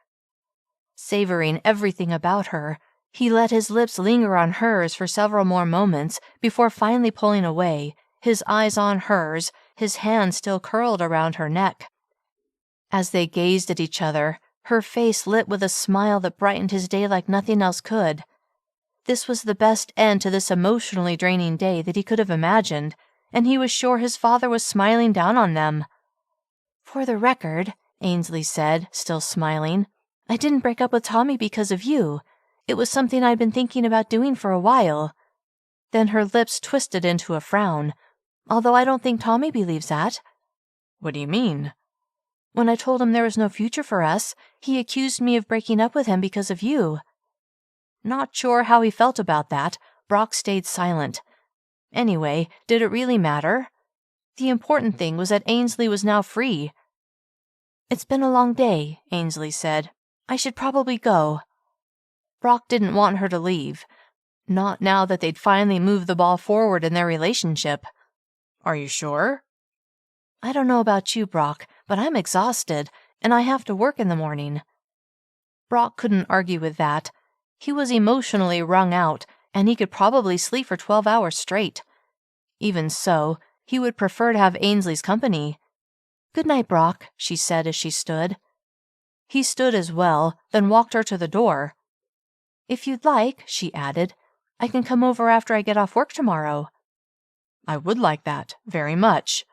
Savoring everything about her, he let his lips linger on hers for several more moments before finally pulling away, his eyes on hers, his hand still curled around her neck. As they gazed at each other, her face lit with a smile that brightened his day like nothing else could. This was the best end to this emotionally draining day that he could have imagined, and he was sure his father was smiling down on them. "For the record," Ainsley said, still smiling, "I didn't break up with Tommy because of you. It was something I'd been thinking about doing for a while." Then her lips twisted into a frown. "Although I don't think Tommy believes that." What do you mean? When I told him there was no future for us, he accused me of breaking up with him because of you. Not sure how he felt about that. Brock stayed silent. Anyway, did it really matter? The important thing was that Ainsley was now free. It's been a long day, Ainsley said. I should probably go. Brock didn't want her to leave. Not now that they'd finally moved the ball forward in their relationship. Are you sure? I don't know about you, Brock, but I'm exhausted, and I have to work in the morning. Brock couldn't argue with that. He was emotionally wrung out, and he could probably sleep for 12 hours straight. Even so, he would prefer to have Ainsley's company. Good night, Brock, she said as she stood. He stood as well, then walked her to the door. If you'd like, she added, I can come over after I get off work tomorrow. I would like that, very much.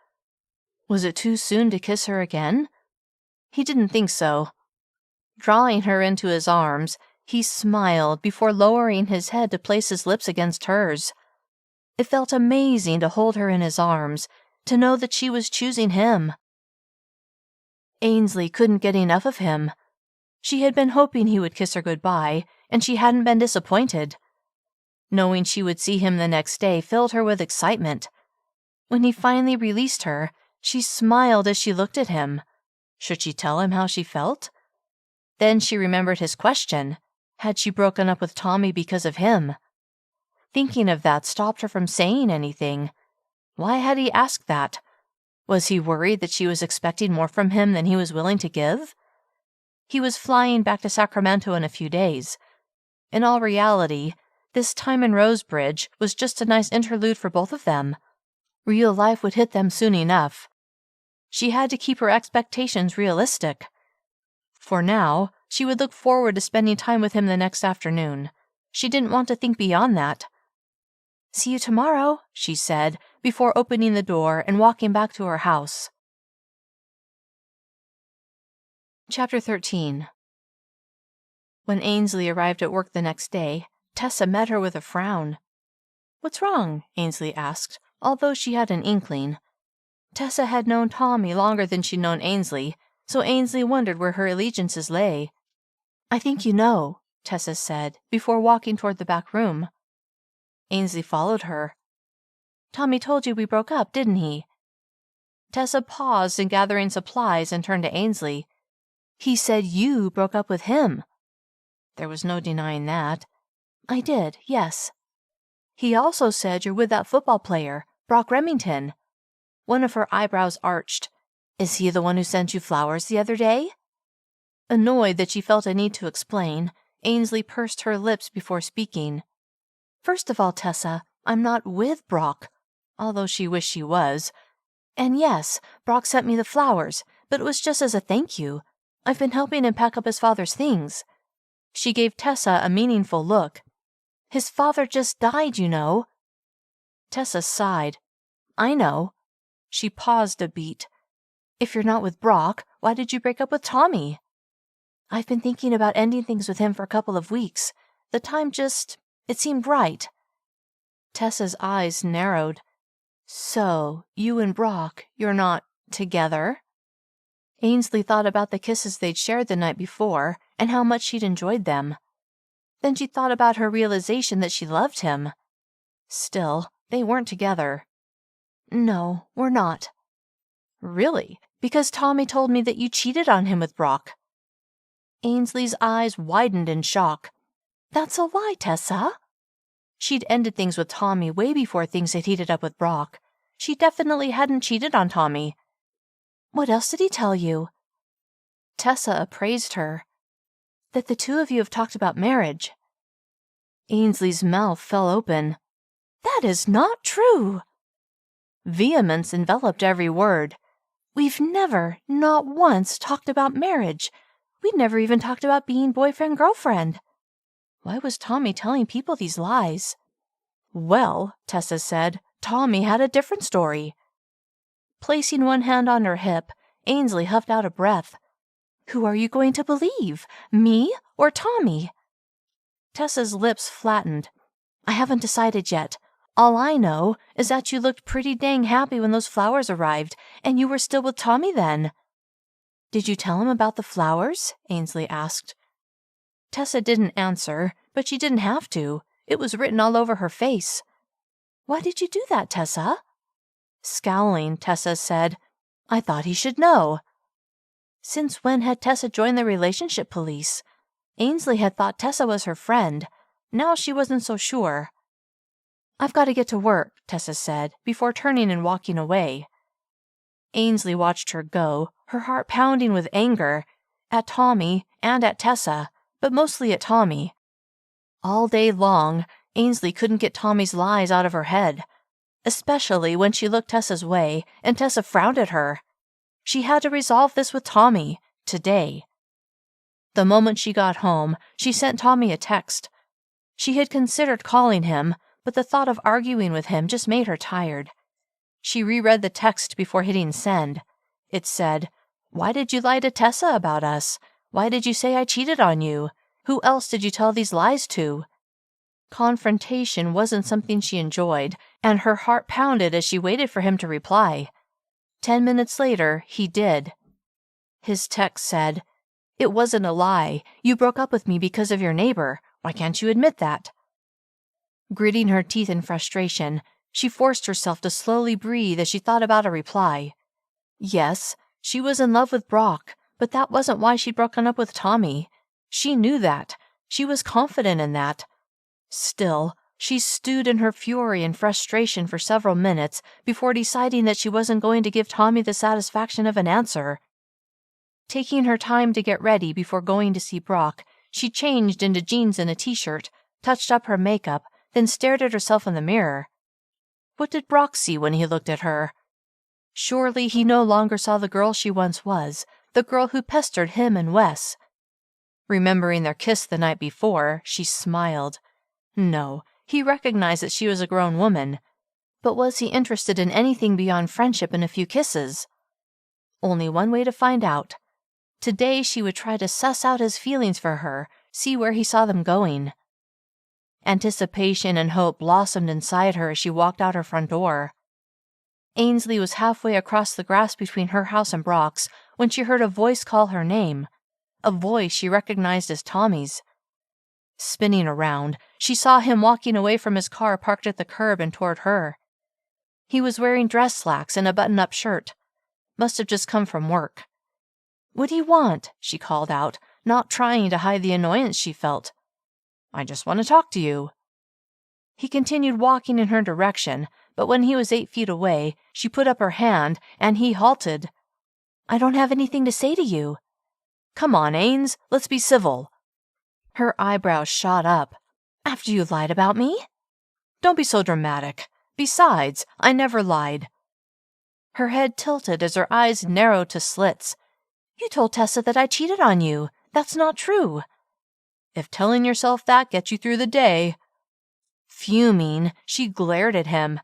Was it too soon to kiss her again? He didn't think so. Drawing her into his arms, he smiled before lowering his head to place his lips against hers. It felt amazing to hold her in his arms, to know that she was choosing him. Ainsley couldn't get enough of him. She had been hoping he would kiss her goodbye, and she hadn't been disappointed. Knowing she would see him the next day filled her with excitement. When he finally released her, she smiled as she looked at him. Should she tell him how she felt? Then she remembered his question. Had she broken up with Tommy because of him? Thinking of that stopped her from saying anything. Why had he asked that? Was he worried that she was expecting more from him than he was willing to give? He was flying back to Sacramento in a few days. In all reality, this time in Rosebridge was just a nice interlude for both of them. Real life would hit them soon enough. She had to keep her expectations realistic. For now, she would look forward to spending time with him the next afternoon. She didn't want to think beyond that. See you tomorrow, she said, before opening the door and walking back to her house. Chapter 13. When Ainsley arrived at work the next day, Tessa met her with a frown. What's wrong? Ainsley asked, although she had an inkling. Tessa had known Tommy longer than she'd known Ainsley, so Ainsley wondered where her allegiances lay. I think you know, Tessa said, before walking toward the back room. Ainsley followed her. Tommy told you we broke up, didn't he? Tessa paused in gathering supplies and turned to Ainsley. He said you broke up with him. There was no denying that. I did, yes. He also said you're with that football player, Brock Remington. One of her eyebrows arched. Is he the one who sent you flowers the other day? Annoyed that she felt a need to explain, Ainsley pursed her lips before speaking. First of all, Tessa, I'm not with Brock, although she wished she was. And yes, Brock sent me the flowers, but it was just as a thank you. I've been helping him pack up his father's things. She gave Tessa a meaningful look. His father just died, you know. Tessa sighed. I know. She paused a beat. If you're not with Brock, why did you break up with Tommy? I've been thinking about ending things with him for a couple of weeks. The time it seemed right. Tessa's eyes narrowed. So, you and Brock, you're not together? Ainsley thought about the kisses they'd shared the night before, and how much she'd enjoyed them. Then she thought about her realization that she loved him. Still, they weren't together. No, we're not. Really? Because Tommy told me that you cheated on him with Brock. Ainsley's eyes widened in shock. That's a lie, Tessa. She'd ended things with Tommy way before things had heated up with Brock. She definitely hadn't cheated on Tommy. What else did he tell you? Tessa appraised her. That the two of you have talked about marriage. Ainsley's mouth fell open. That is not true. Vehemence enveloped every word. We've never, not once, talked about marriage. We'd never even talked about being boyfriend-girlfriend. Why was Tommy telling people these lies? Well, Tessa said, Tommy had a different story. Placing one hand on her hip, Ainsley huffed out a breath. Who are you going to believe, me or Tommy? Tessa's lips flattened. I haven't decided yet. All I know is that you looked pretty dang happy when those flowers arrived, and you were still with Tommy then." "Did you tell him about the flowers?" Ainsley asked. Tessa didn't answer, but she didn't have to. It was written all over her face. "Why did you do that, Tessa?" Scowling, Tessa said, "I thought he should know." Since when had Tessa joined the relationship police? Ainsley had thought Tessa was her friend. Now she wasn't so sure. "I've got to get to work," Tessa said, before turning and walking away. Ainsley watched her go, her heart pounding with anger, at Tommy and at Tessa, but mostly at Tommy. All day long, Ainsley couldn't get Tommy's lies out of her head, especially when she looked Tessa's way and Tessa frowned at her. She had to resolve this with Tommy, today. The moment she got home, she sent Tommy a text. She had considered calling him, but the thought of arguing with him just made her tired. She reread the text before hitting send. It said, "Why did you lie to Tessa about us? Why did you say I cheated on you? Who else did you tell these lies to?" Confrontation wasn't something she enjoyed, and her heart pounded as she waited for him to reply. 10 minutes later, he did. His text said, "It wasn't a lie. You broke up with me because of your neighbor. Why can't you admit that?" Gritting her teeth in frustration, she forced herself to slowly breathe as she thought about a reply. Yes, she was in love with Brock, but that wasn't why she'd broken up with Tommy. She knew that. She was confident in that. Still, she stewed in her fury and frustration for several minutes before deciding that she wasn't going to give Tommy the satisfaction of an answer. Taking her time to get ready before going to see Brock, she changed into jeans and a t-shirt, touched up her makeup, then stared at herself in the mirror. What did Brock see when he looked at her? Surely he no longer saw the girl she once was, the girl who pestered him and Wes. Remembering their kiss the night before, she smiled. No, he recognized that she was a grown woman. But was he interested in anything beyond friendship and a few kisses? Only one way to find out. Today she would try to suss out his feelings for her, see where he saw them going. Anticipation and hope blossomed inside her as she walked out her front door. Ainsley was halfway across the grass between her house and Brock's when she heard a voice call her name, a voice she recognized as Tommy's. Spinning around, she saw him walking away from his car parked at the curb and toward her. He was wearing dress slacks and a button-up shirt. Must have just come from work. "What do you want?" she called out, not trying to hide the annoyance she felt. "I just want to talk to you." He continued walking in her direction, but when he was 8 feet away, she put up her hand, and he halted. "I don't have anything to say to you." "Come on, Ains, let's be civil." Her eyebrows shot up. "After you lied about me?" "Don't be so dramatic. Besides, I never lied." Her head tilted as her eyes narrowed to slits. "You told Tessa that I cheated on you. That's not true." "If telling yourself that gets you through the day." Fuming, she glared at him.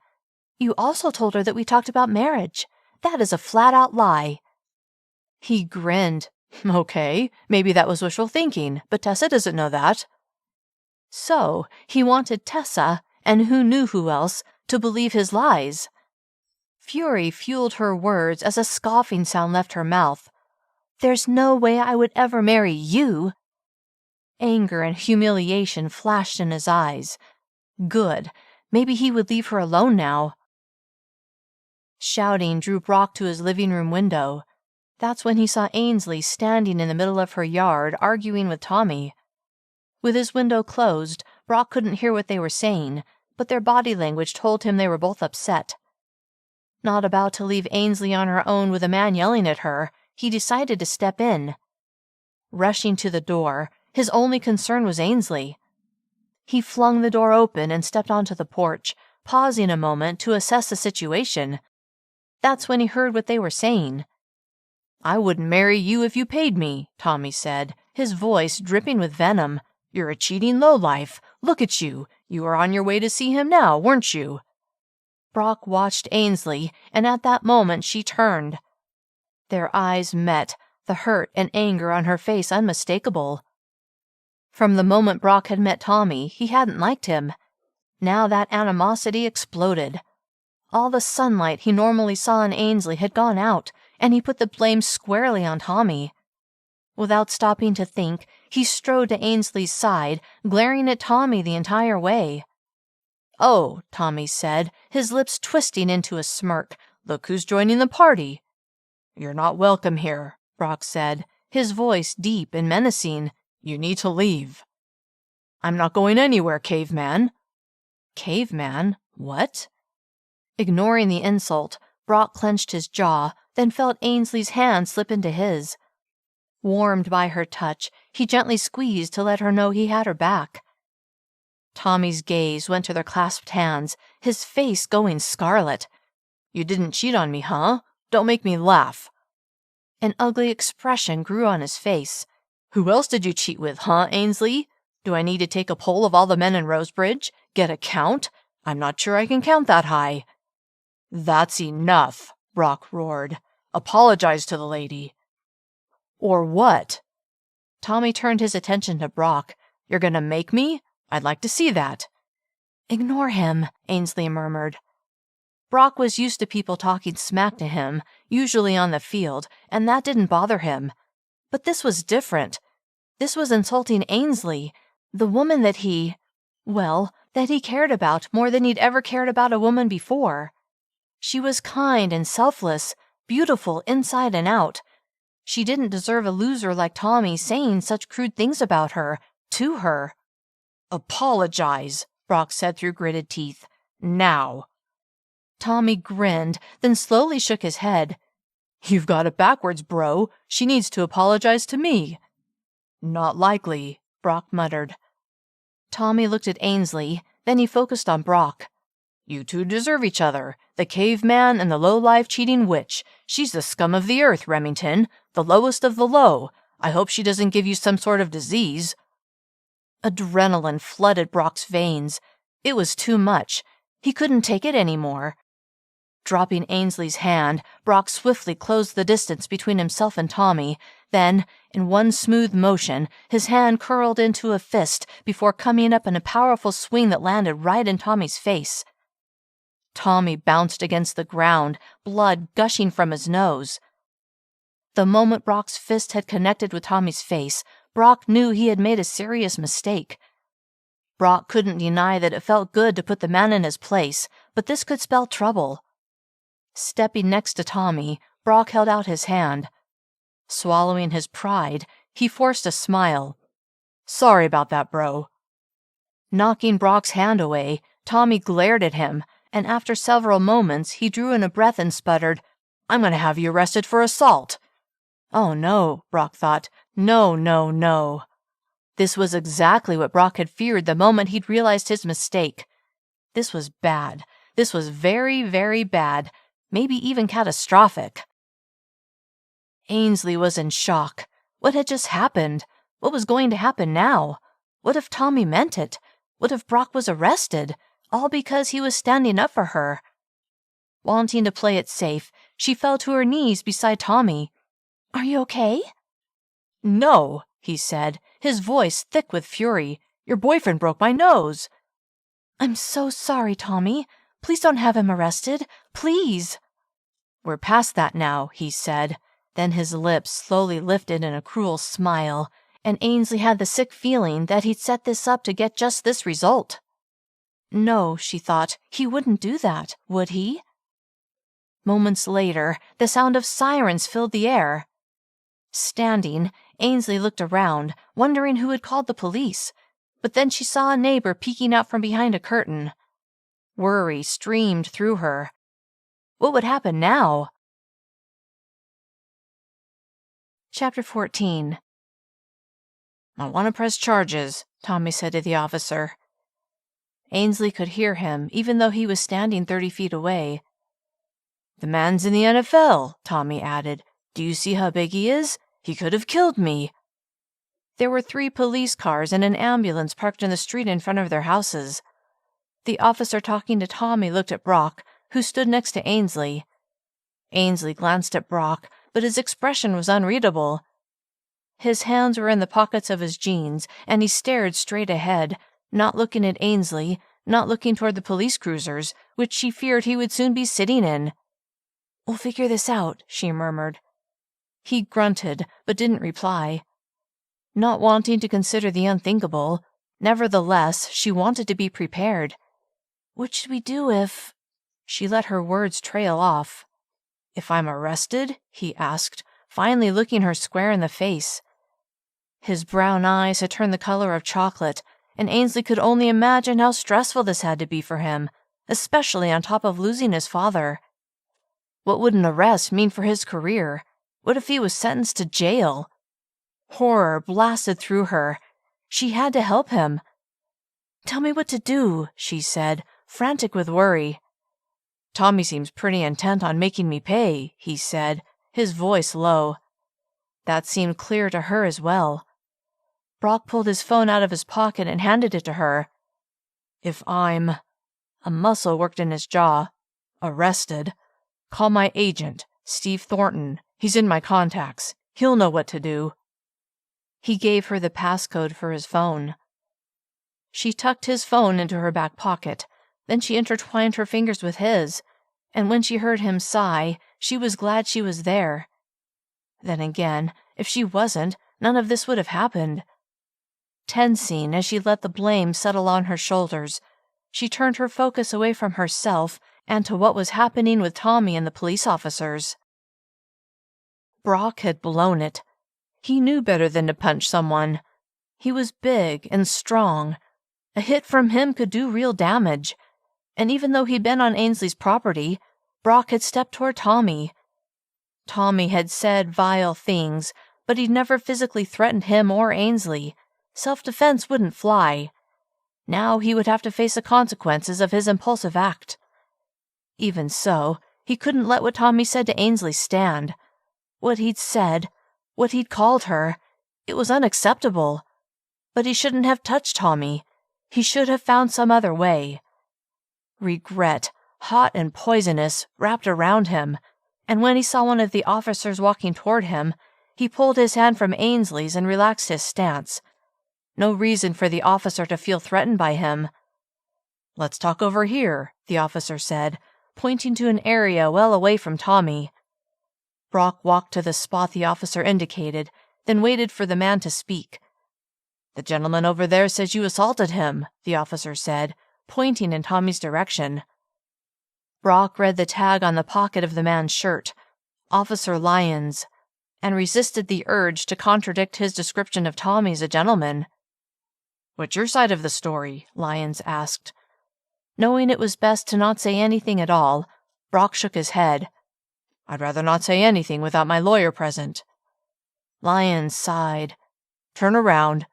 "You also told her that we talked about marriage. That is a flat-out lie." He grinned. "Okay, maybe that was wishful thinking, but Tessa doesn't know that." So, he wanted Tessa, and who knew who else, to believe his lies. Fury fueled her words as a scoffing sound left her mouth. "There's no way I would ever marry you." Anger and humiliation flashed in his eyes. Good. Maybe he would leave her alone now. Shouting drew Brock to his living room window. That's when he saw Ainsley standing in the middle of her yard, arguing with Tommy. With his window closed, Brock couldn't hear what they were saying, but their body language told him they were both upset. Not about to leave Ainsley on her own with a man yelling at her, he decided to step in. Rushing to the door, his only concern was Ainsley. He flung the door open and stepped onto the porch, pausing a moment to assess the situation. That's when he heard what they were saying. "I wouldn't marry you if you paid me," Tommy said, his voice dripping with venom. "You're a cheating lowlife. Look at you. You were on your way to see him now, weren't you?" Brock watched Ainsley, and at that moment she turned. Their eyes met, the hurt and anger on her face unmistakable. From the moment Brock had met Tommy, he hadn't liked him. Now that animosity exploded. All the sunlight he normally saw in Ainsley had gone out, and he put the blame squarely on Tommy. Without stopping to think, he strode to Ainsley's side, glaring at Tommy the entire way. "Oh," Tommy said, his lips twisting into a smirk. "Look who's joining the party." "You're not welcome here," Brock said, his voice deep and menacing. "You need to leave." "I'm not going anywhere, caveman." Caveman? What? Ignoring the insult, Brock clenched his jaw, then felt Ainsley's hand slip into his. Warmed by her touch, he gently squeezed to let her know he had her back. Tommy's gaze went to their clasped hands, his face going scarlet. "You didn't cheat on me, huh? Don't make me laugh." An ugly expression grew on his face. "Who else did you cheat with, huh, Ainsley? Do I need to take a poll of all the men in Rosebridge? Get a count? I'm not sure I can count that high." "That's enough," Brock roared. "Apologize to the lady." "Or what?" Tommy turned his attention to Brock. "You're gonna make me? I'd like to see that." "Ignore him," Ainsley murmured. Brock was used to people talking smack to him, usually on the field, and that didn't bother him. But this was different. This was insulting Ainsley, the woman that he cared about more than he'd ever cared about a woman before. She was kind and selfless, beautiful inside and out. She didn't deserve a loser like Tommy saying such crude things about her, to her. "Apologize," Brock said through gritted teeth. "Now." Tommy grinned, then slowly shook his head. "You've got it backwards, bro. She needs to apologize to me." "Not likely," Brock muttered. Tommy looked at Ainsley, then he focused on Brock. "You two deserve each other, the caveman and the low-life cheating witch. She's the scum of the earth, Remington, the lowest of the low. I hope she doesn't give you some sort of disease." Adrenaline flooded Brock's veins. It was too much. He couldn't take it anymore. Dropping Ainsley's hand, Brock swiftly closed the distance between himself and Tommy. Then, in one smooth motion, his hand curled into a fist before coming up in a powerful swing that landed right in Tommy's face. Tommy bounced against the ground, blood gushing from his nose. The moment Brock's fist had connected with Tommy's face, Brock knew he had made a serious mistake. Brock couldn't deny that it felt good to put the man in his place, but this could spell trouble. Stepping next to Tommy, Brock held out his hand. Swallowing his pride, he forced a smile. "Sorry about that, bro." Knocking Brock's hand away, Tommy glared at him, and after several moments, he drew in a breath and sputtered, "I'm going to have you arrested for assault." Oh no, Brock thought. No, no, no. This was exactly what Brock had feared the moment he'd realized his mistake. This was bad. This was very, very bad. Maybe even catastrophic. Ainsley was in shock. What had just happened? What was going to happen now? What if Tommy meant it? What if Brock was arrested? All because he was standing up for her. Wanting to play it safe, she fell to her knees beside Tommy. "Are you okay?" "No," he said, his voice thick with fury. "Your boyfriend broke my nose." "I'm so sorry, Tommy. Please don't have him arrested. Please." "We're past that now," he said. Then his lips slowly lifted in a cruel smile, and Ainsley had the sick feeling that he'd set this up to get just this result. No, she thought, he wouldn't do that, would he? Moments later, the sound of sirens filled the air. Standing, Ainsley looked around, wondering who had called the police, but then she saw a neighbor peeking out from behind a curtain. Worry streamed through her. What would happen now? Chapter 14. "I want to press charges," Tommy said to the officer. Ainsley could hear him, even though he was standing 30 feet away. "The man's in the NFL," Tommy added. "Do you see how big he is? He could have killed me." There were 3 police cars and an ambulance parked in the street in front of their houses. The officer talking to Tommy looked at Brock, who stood next to Ainsley. Ainsley glanced at Brock, but his expression was unreadable. His hands were in the pockets of his jeans, and he stared straight ahead, not looking at Ainsley, not looking toward the police cruisers, which she feared he would soon be sitting in. "We'll figure this out," she murmured. He grunted, but didn't reply. Not wanting to consider the unthinkable, nevertheless, she wanted to be prepared. "What should we do if—" She let her words trail off. "If I'm arrested?" he asked, finally looking her square in the face. His brown eyes had turned the color of chocolate, and Ainsley could only imagine how stressful this had to be for him, especially on top of losing his father. What would an arrest mean for his career? What if he was sentenced to jail? Horror blasted through her. She had to help him. "Tell me what to do," she said, frantic with worry. "Tommy seems pretty intent on making me pay," he said, his voice low. That seemed clear to her as well. Brock pulled his phone out of his pocket and handed it to her. "If I'm—" A muscle worked in his jaw. "Arrested? Call my agent, Steve Thornton. He's in my contacts. He'll know what to do." He gave her the passcode for his phone. She tucked his phone into her back pocket. Then she intertwined her fingers with his, and when she heard him sigh, she was glad she was there. Then again, if she wasn't, none of this would have happened. Tensing as she let the blame settle on her shoulders, she turned her focus away from herself and to what was happening with Tommy and the police officers. Brock had blown it. He knew better than to punch someone. He was big and strong. A hit from him could do real damage. And even though he'd been on Ainsley's property, Brock had stepped toward Tommy. Tommy had said vile things, but he'd never physically threatened him or Ainsley. Self-defense wouldn't fly. Now he would have to face the consequences of his impulsive act. Even so, he couldn't let what Tommy said to Ainsley stand. What he'd said, what he'd called her, it was unacceptable. But he shouldn't have touched Tommy. He should have found some other way. Regret, hot and poisonous, wrapped around him, and when he saw one of the officers walking toward him, he pulled his hand from Ainsley's and relaxed his stance. No reason for the officer to feel threatened by him. "Let's talk over here," the officer said, pointing to an area well away from Tommy. Brock walked to the spot the officer indicated, then waited for the man to speak. "The gentleman over there says you assaulted him," the officer said, pointing in Tommy's direction. Brock read the tag on the pocket of the man's shirt, Officer Lyons, and resisted the urge to contradict his description of Tommy as a gentleman. "What's your side of the story?" Lyons asked. Knowing it was best to not say anything at all, Brock shook his head. "I'd rather not say anything without my lawyer present." Lyons sighed. "Turn around."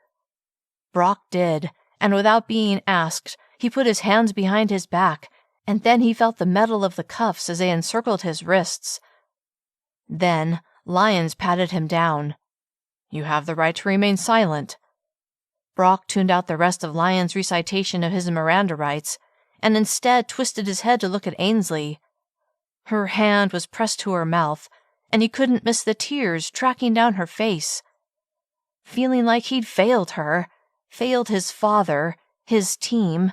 Brock did, and without being asked, he put his hands behind his back, and then he felt the metal of the cuffs as they encircled his wrists. Then Lyons patted him down. "You have the right to remain silent." Brock tuned out the rest of Lyons' recitation of his Miranda rights, and instead twisted his head to look at Ainsley. Her hand was pressed to her mouth, and he couldn't miss the tears tracking down her face. Feeling like he'd failed her, failed his father, his team,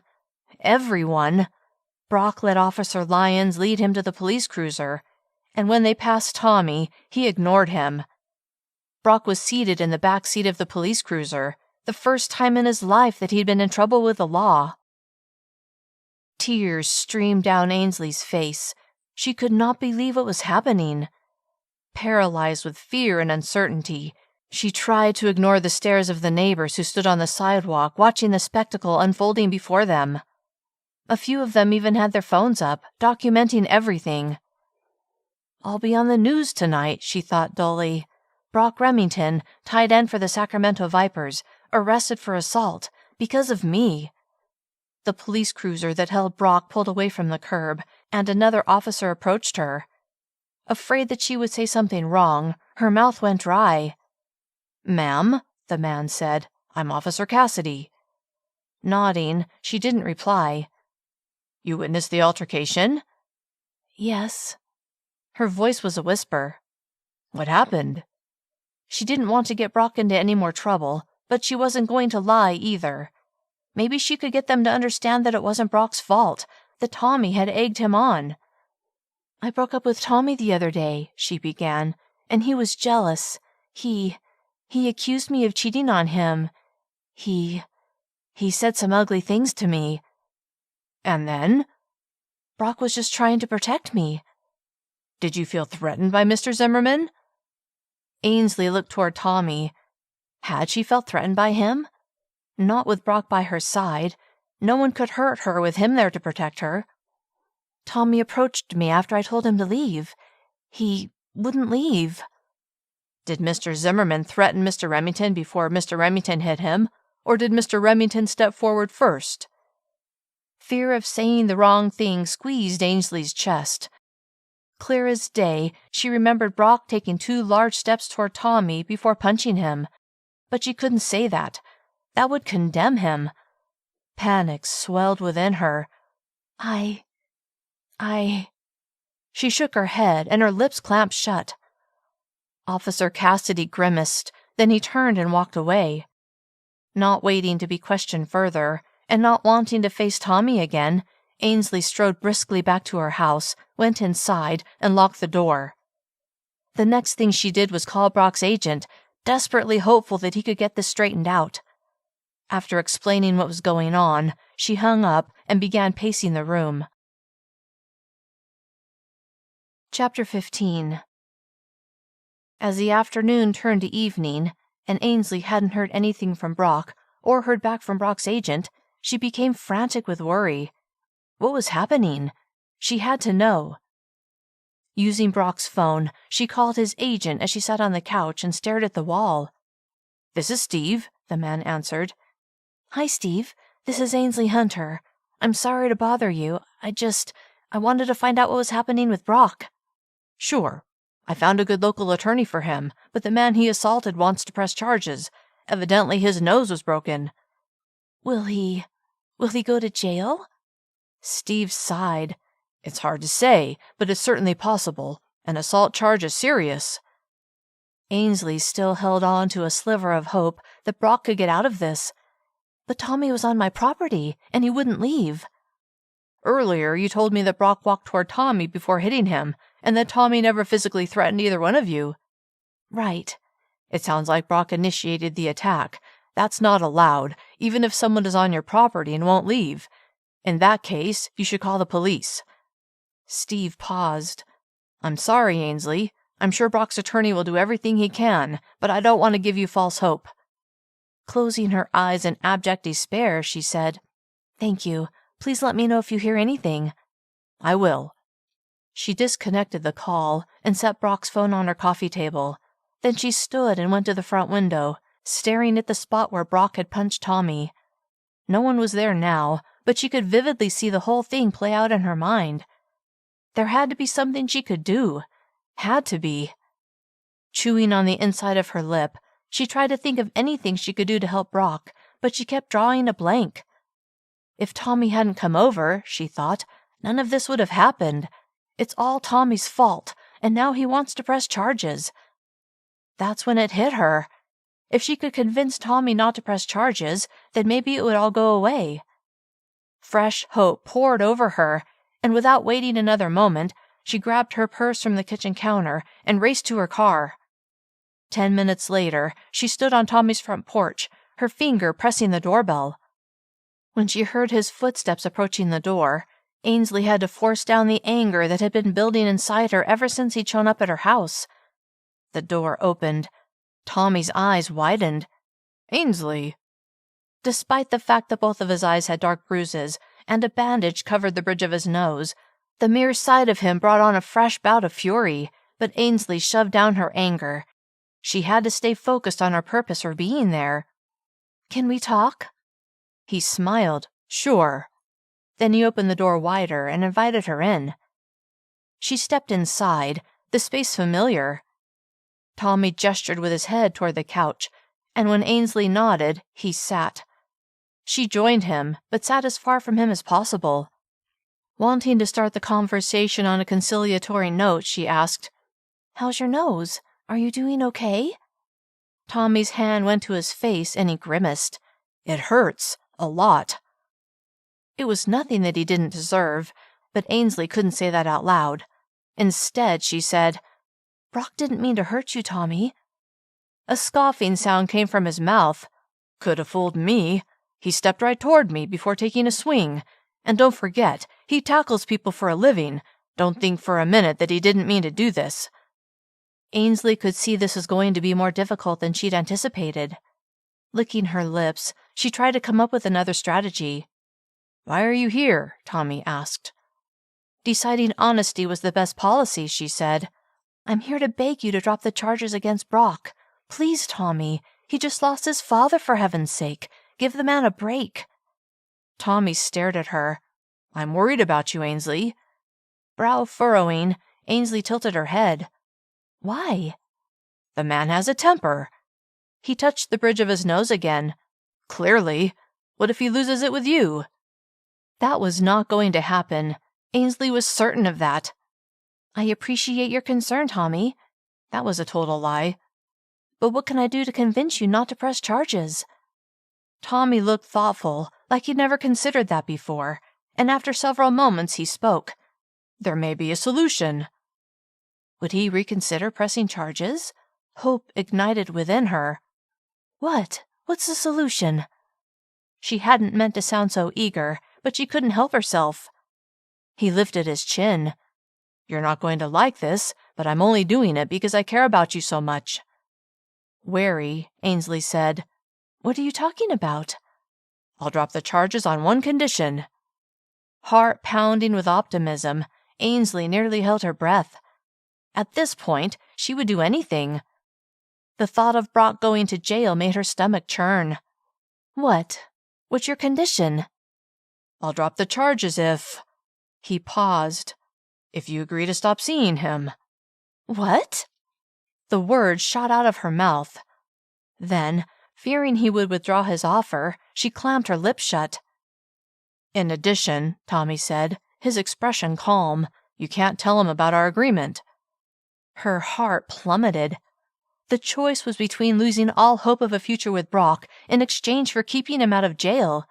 everyone, Brock let Officer Lyons lead him to the police cruiser, and when they passed Tommy, he ignored him. Brock was seated in the back seat of the police cruiser, the first time in his life that he'd been in trouble with the law. Tears streamed down Ainsley's face. She could not believe what was happening. Paralyzed with fear and uncertainty, she tried to ignore the stares of the neighbors who stood on the sidewalk watching the spectacle unfolding before them. A few of them even had their phones up, documenting everything. "I'll be on the news tonight," she thought dully. "Brock Remington, tight end for the Sacramento Vipers, arrested for assault, because of me." The police cruiser that held Brock pulled away from the curb, and another officer approached her. Afraid that she would say something wrong, her mouth went dry. "Ma'am," the man said, "I'm Officer Cassidy." Nodding, she didn't reply. "You witnessed the altercation?" "Yes." Her voice was a whisper. "What happened?" She didn't want to get Brock into any more trouble, but she wasn't going to lie either. Maybe she could get them to understand that it wasn't Brock's fault, that Tommy had egged him on. "I broke up with Tommy the other day," she began, "and he was jealous. He accused me of cheating on him. He said some ugly things to me." "And then?" "Brock was just trying to protect me." "Did you feel threatened by Mr. Zimmerman?" Ainsley looked toward Tommy. Had she felt threatened by him? Not with Brock by her side. No one could hurt her with him there to protect her. "Tommy approached me after I told him to leave. He wouldn't leave." "Did Mr. Zimmerman threaten Mr. Remington before Mr. Remington hit him, or did Mr. Remington step forward first?" Fear of saying the wrong thing squeezed Ainsley's chest. Clear as day, she remembered Brock taking 2 large steps toward Tommy before punching him. But she couldn't say that. That would condemn him. Panic swelled within her. I... She shook her head, and her lips clamped shut. Officer Cassidy grimaced, then he turned and walked away. Not waiting to be questioned further, and not wanting to face Tommy again, Ainsley strode briskly back to her house, went inside, and locked the door. The next thing she did was call Brock's agent, desperately hopeful that he could get this straightened out. After explaining what was going on, she hung up and began pacing the room. Chapter 15. As the afternoon turned to evening, and Ainsley hadn't heard anything from Brock or heard back from Brock's agent, she became frantic with worry. What was happening? She had to know. Using Brock's phone, she called his agent as she sat on the couch and stared at the wall. "This is Steve," the man answered. "Hi, Steve. This is Ainsley Hunter. I'm sorry to bother you. I wanted to find out what was happening with Brock." "Sure. I found a good local attorney for him, but the man he assaulted wants to press charges. Evidently his nose was broken." Will he go to jail?" Steve sighed. "It's hard to say, but it's certainly possible. An assault charge is serious." Ainsley still held on to a sliver of hope that Brock could get out of this. "But Tommy was on my property, and he wouldn't leave." "Earlier you told me that Brock walked toward Tommy before hitting him, and that Tommy never physically threatened either one of you." "Right." "It sounds like Brock initiated the attack. That's not allowed, even if someone is on your property and won't leave. In that case, you should call the police." Steve paused. "I'm sorry, Ainsley. I'm sure Brock's attorney will do everything he can, but I don't want to give you false hope." Closing her eyes in abject despair, she said, "Thank you. Please let me know if you hear anything." "I will." She disconnected the call and set Brock's phone on her coffee table. Then she stood and went to the front window, staring at the spot where Brock had punched Tommy. No one was there now, but she could vividly see the whole thing play out in her mind. There had to be something she could do. Had to be. Chewing on the inside of her lip, she tried to think of anything she could do to help Brock, but she kept drawing a blank. If Tommy hadn't come over, she thought, none of this would have happened. It's all Tommy's fault, and now he wants to press charges. That's when it hit her. If she could convince Tommy not to press charges, then maybe it would all go away. Fresh hope poured over her, and without waiting another moment, she grabbed her purse from the kitchen counter and raced to her car. 10 minutes later, she stood on Tommy's front porch, her finger pressing the doorbell. When she heard his footsteps approaching the door, Ainsley had to force down the anger that had been building inside her ever since he'd shown up at her house. The door opened. Tommy's eyes widened. "Ainsley." Despite the fact that both of his eyes had dark bruises and a bandage covered the bridge of his nose, the mere sight of him brought on a fresh bout of fury, but Ainsley shoved down her anger. She had to stay focused on her purpose for being there. "Can we talk?" He smiled. "Sure." Then he opened the door wider and invited her in. She stepped inside, the space familiar. Tommy gestured with his head toward the couch, and when Ainsley nodded, he sat. She joined him, but sat as far from him as possible. Wanting to start the conversation on a conciliatory note, she asked, "How's your nose? Are you doing okay?" Tommy's hand went to his face and he grimaced. "It hurts. A lot. It was nothing that he didn't deserve, but Ainsley couldn't say that out loud. Instead, she said, "Brock didn't mean to hurt you, Tommy." A scoffing sound came from his mouth. "Could have fooled me. He stepped right toward me before taking a swing. And don't forget, he tackles people for a living. Don't think for a minute that he didn't mean to do this." Ainsley could see this was going to be more difficult than she'd anticipated. Licking her lips, she tried to come up with another strategy. "Why are you here?" Tommy asked. Deciding honesty was the best policy, she said. "I'm here to beg you to drop the charges against Brock. Please, Tommy. He just lost his father, for heaven's sake. Give the man a break." Tommy stared at her. "I'm worried about you, Ainsley." Brow furrowing, Ainsley tilted her head. "Why?" "The man has a temper." He touched the bridge of his nose again. "Clearly. What if he loses it with you?" That was not going to happen. Ainsley was certain of that. "I appreciate your concern, Tommy." That was a total lie. "But what can I do to convince you not to press charges?" Tommy looked thoughtful, like he'd never considered that before, and after several moments he spoke. "There may be a solution." Would he reconsider pressing charges? Hope ignited within her. "What? What's the solution?" She hadn't meant to sound so eager, but she couldn't help herself. He lifted his chin. "You're not going to like this, but I'm only doing it because I care about you so much." Wary, Ainsley said, "What are you talking about?" "I'll drop the charges on one condition." Heart pounding with optimism, Ainsley nearly held her breath. At this point, she would do anything. The thought of Brock going to jail made her stomach churn. "What? What's your condition?" "I'll drop the charges if—" He paused. "If you agree to stop seeing him." "What?" The words shot out of her mouth. Then, fearing he would withdraw his offer, she clamped her lips shut. "In addition," Tommy said, his expression calm, "you can't tell him about our agreement." Her heart plummeted. The choice was between losing all hope of a future with Brock in exchange for keeping him out of jail.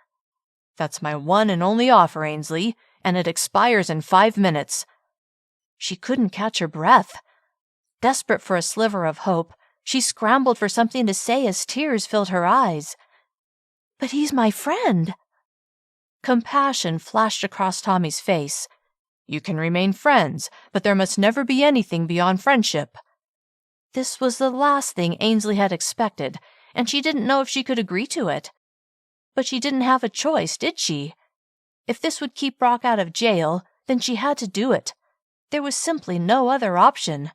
"That's my one and only offer, Ainsley, and it expires in 5 minutes." She couldn't catch her breath. Desperate for a sliver of hope, she scrambled for something to say as tears filled her eyes. "But he's my friend." Compassion flashed across Tommy's face. "You can remain friends, but there must never be anything beyond friendship." This was the last thing Ainsley had expected, and she didn't know if she could agree to it. But she didn't have a choice, did she? If this would keep Brock out of jail, then she had to do it. There was simply no other option.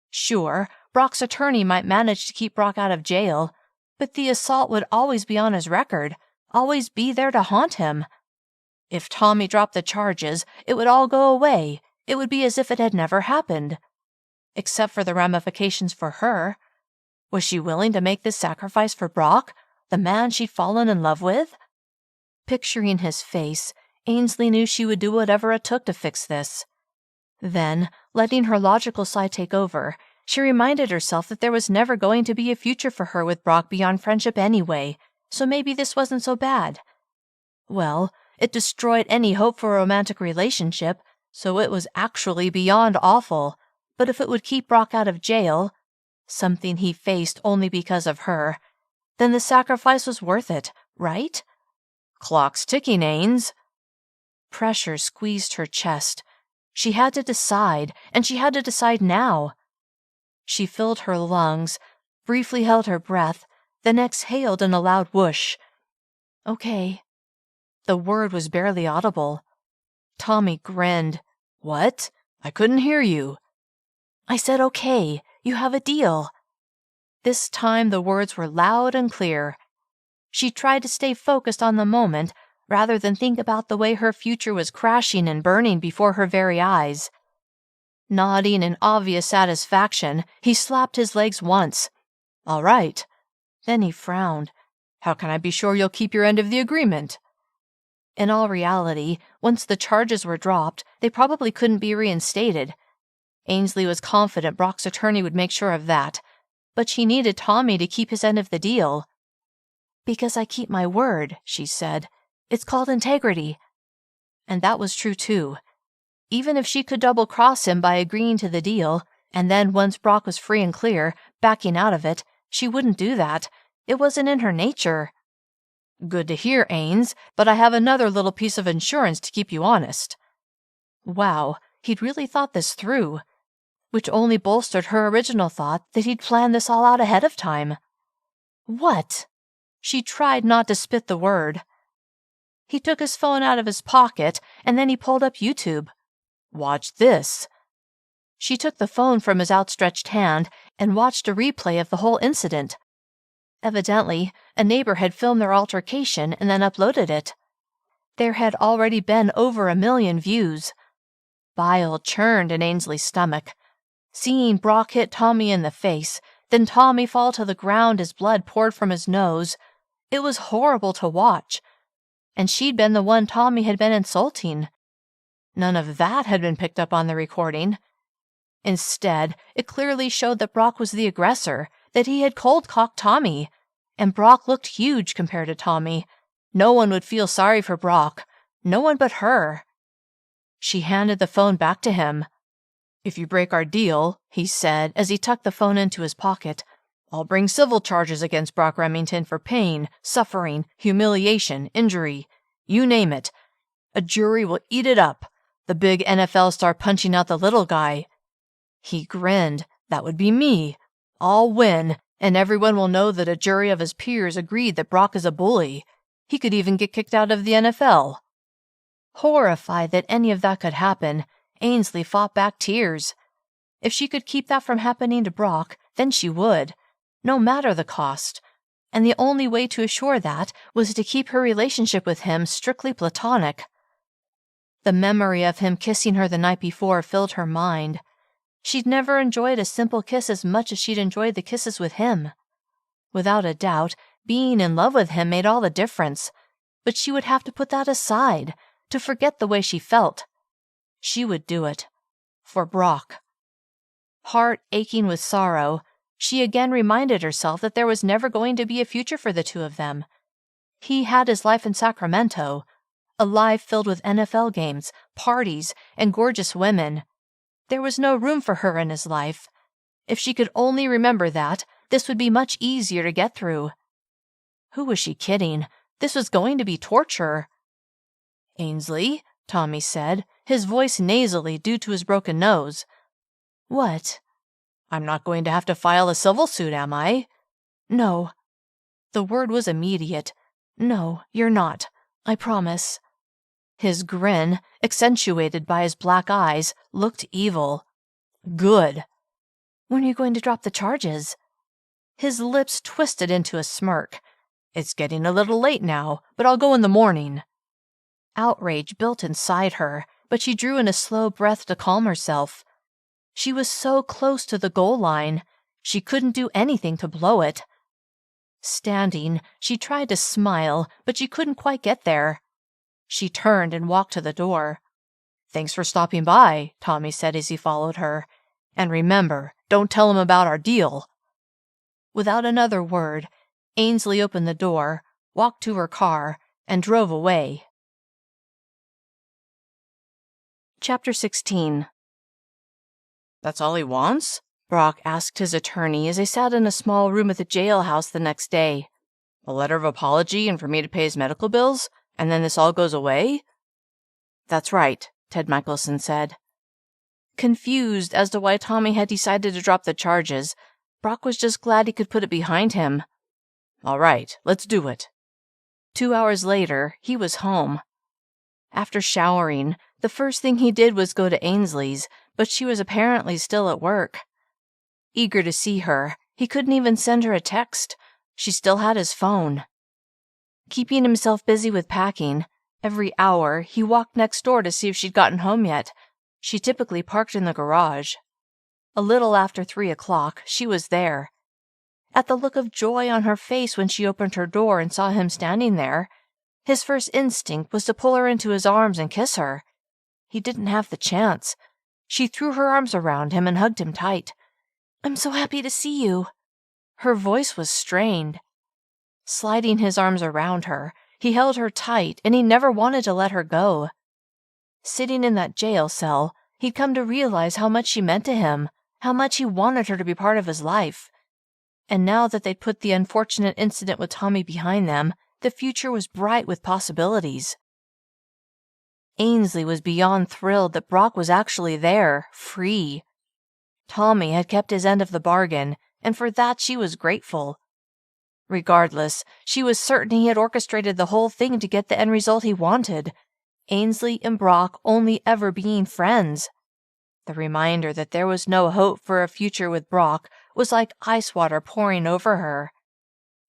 Sure, Brock's attorney might manage to keep Brock out of jail, but the assault would always be on his record, always be there to haunt him. If Tommy dropped the charges, it would all go away. It would be as if it had never happened. Except for the ramifications for her. Was she willing to make this sacrifice for Brock, the man she'd fallen in love with? Picturing his face, Ainsley knew she would do whatever it took to fix this. Then, letting her logical side take over, she reminded herself that there was never going to be a future for her with Brock beyond friendship anyway, so maybe this wasn't so bad. Well, it destroyed any hope for a romantic relationship, so it was actually beyond awful. But if it would keep Brock out of jail, something he faced only because of her, then the sacrifice was worth it, right? "Clock's ticking, Ains." Pressure squeezed her chest. She had to decide, and she had to decide now. She filled her lungs, briefly held her breath, then exhaled in a loud whoosh. "Okay." The word was barely audible. Tommy grinned. "What? I couldn't hear you." "I said okay. You have a deal." This time the words were loud and clear. She tried to stay focused on the moment, rather than think about the way her future was crashing and burning before her very eyes. Nodding in obvious satisfaction, he slapped his legs once. "All right." Then he frowned. "How can I be sure you'll keep your end of the agreement?" In all reality, once the charges were dropped, they probably couldn't be reinstated. Ainsley was confident Brock's attorney would make sure of that, but she needed Tommy to keep his end of the deal. Because I keep my word, she said. It's called integrity. And that was true too. Even if she could double-cross him by agreeing to the deal, and then once Brock was free and clear, backing out of it, she wouldn't do that. It wasn't in her nature. Good to hear, Ains, but I have another little piece of insurance to keep you honest. Wow, he'd really thought this through, which only bolstered her original thought that he'd planned this all out ahead of time. What? She tried not to spit the word. He took his phone out of his pocket, and then he pulled up YouTube. Watch this. She took the phone from his outstretched hand and watched a replay of the whole incident. Evidently, a neighbor had filmed their altercation and then uploaded it. There had already been over 1 million views. Bile churned in Ainsley's stomach. Seeing Brock hit Tommy in the face, then Tommy fall to the ground as blood poured from his nose, it was horrible to watch. And she'd been the one Tommy had been insulting. None of that had been picked up on the recording. Instead, it clearly showed that Brock was the aggressor, that he had cold-cocked Tommy. And Brock looked huge compared to Tommy. No one would feel sorry for Brock. No one but her. She handed the phone back to him. If you break our deal, he said as he tucked the phone into his pocket, I'll bring civil charges against Brock Remington for pain, suffering, humiliation, injury. You name it. A jury will eat it up. The big NFL star punching out the little guy. He grinned. That would be me. I'll win, and everyone will know that a jury of his peers agreed that Brock is a bully. He could even get kicked out of the NFL. Horrified that any of that could happen, Ainsley fought back tears. If she could keep that from happening to Brock, then she would, no matter the cost. And the only way to assure that was to keep her relationship with him strictly platonic. The memory of him kissing her the night before filled her mind. She'd never enjoyed a simple kiss as much as she'd enjoyed the kisses with him. Without a doubt, being in love with him made all the difference, but she would have to put that aside, to forget the way she felt. She would do it. For Brock. Heart aching with sorrow, she again reminded herself that there was never going to be a future for the two of them. He had his life in Sacramento, a life filled with NFL games, parties, and gorgeous women. There was no room for her in his life. If she could only remember that, this would be much easier to get through. Who was she kidding? This was going to be torture. Ainsley, Tommy said, his voice nasally due to his broken nose. What? I'm not going to have to file a civil suit, am I? No. The word was immediate. No, you're not. I promise. His grin, accentuated by his black eyes, looked evil. Good. When are you going to drop the charges? His lips twisted into a smirk. It's getting a little late now, but I'll go in the morning. Outrage built inside her, but she drew in a slow breath to calm herself. She was so close to the goal line, she couldn't do anything to blow it. Standing, she tried to smile, but she couldn't quite get there. She turned and walked to the door. Thanks for stopping by, Tommy said as he followed her. And remember, don't tell him about our deal. Without another word, Ainsley opened the door, walked to her car, and drove away. Chapter 16. That's all he wants? Brock asked his attorney as they sat in a small room at the jailhouse the next day. A letter of apology and for me to pay his medical bills? And then this all goes away? That's right, Ted Michelson said. Confused as to why Tommy had decided to drop the charges, Brock was just glad he could put it behind him. All right, let's do it. 2 hours later, he was home. After showering, the first thing he did was go to Ainsley's, but she was apparently still at work. Eager to see her, he couldn't even send her a text. She still had his phone. Keeping himself busy with packing, every hour he walked next door to see if she'd gotten home yet. She typically parked in the garage. A little after 3 o'clock, she was there. At the look of joy on her face when she opened her door and saw him standing there, his first instinct was to pull her into his arms and kiss her. He didn't have the chance. She threw her arms around him and hugged him tight. I'm so happy to see you. Her voice was strained. Sliding his arms around her, he held her tight and he never wanted to let her go. Sitting in that jail cell, he'd come to realize how much she meant to him, how much he wanted her to be part of his life. And now that they'd put the unfortunate incident with Tommy behind them, the future was bright with possibilities. Ainsley was beyond thrilled that Brock was actually there, free. Tommy had kept his end of the bargain, and for that she was grateful. Regardless, she was certain he had orchestrated the whole thing to get the end result he wanted, Ainsley and Brock only ever being friends. The reminder that there was no hope for a future with Brock was like ice water pouring over her.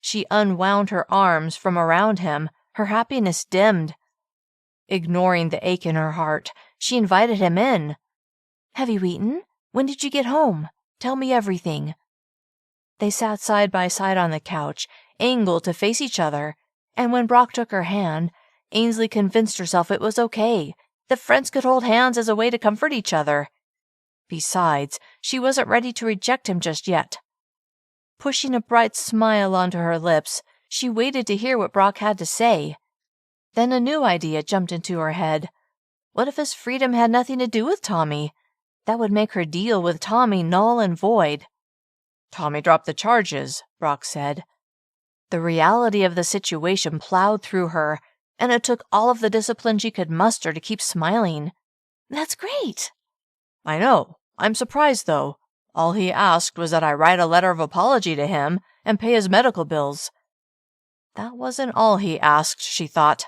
She unwound her arms from around him, her happiness dimmed. Ignoring the ache in her heart, she invited him in. "Have you eaten? When did you get home? Tell me everything." They sat side by side on the couch, angled to face each other, and when Brock took her hand, Ainsley convinced herself it was okay, that friends could hold hands as a way to comfort each other. Besides, she wasn't ready to reject him just yet. Pushing a bright smile onto her lips, she waited to hear what Brock had to say. Then a new idea jumped into her head. What if his freedom had nothing to do with Tommy? That would make her deal with Tommy null and void. "Tommy dropped the charges," Brock said. The reality of the situation plowed through her, and it took all of the discipline she could muster to keep smiling. "That's great." "I know. I'm surprised, though. All he asked was that I write a letter of apology to him and pay his medical bills." That wasn't all he asked, she thought.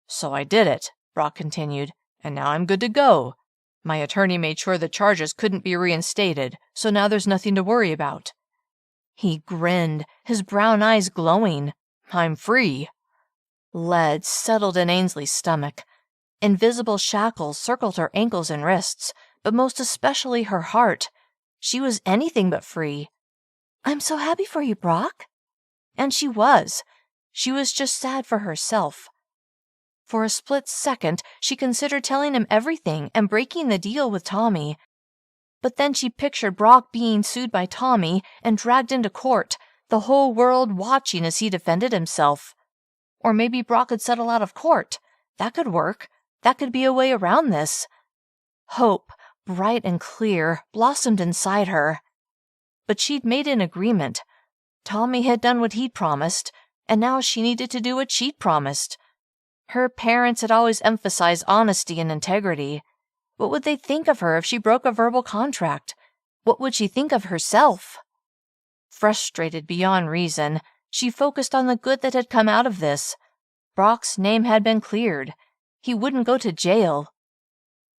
"So I did it," Brock continued, "and now I'm good to go. My attorney made sure the charges couldn't be reinstated, so now there's nothing to worry about." He grinned, his brown eyes glowing. "I'm free." Lead settled in Ainsley's stomach. Invisible shackles circled her ankles and wrists, but most especially her heart. She was anything but free. "I'm so happy for you, Brock." And she was. She was just sad for herself. For a split second, she considered telling him everything and breaking the deal with Tommy. But then she pictured Brock being sued by Tommy and dragged into court, the whole world watching as he defended himself. Or maybe Brock could settle out of court. That could work. That could be a way around this. Hope, bright and clear, blossomed inside her. But she'd made an agreement. Tommy had done what he'd promised, and now she needed to do what she'd promised. Her parents had always emphasized honesty and integrity. What would they think of her if she broke a verbal contract? What would she think of herself? Frustrated beyond reason, she focused on the good that had come out of this. Brock's name had been cleared. He wouldn't go to jail.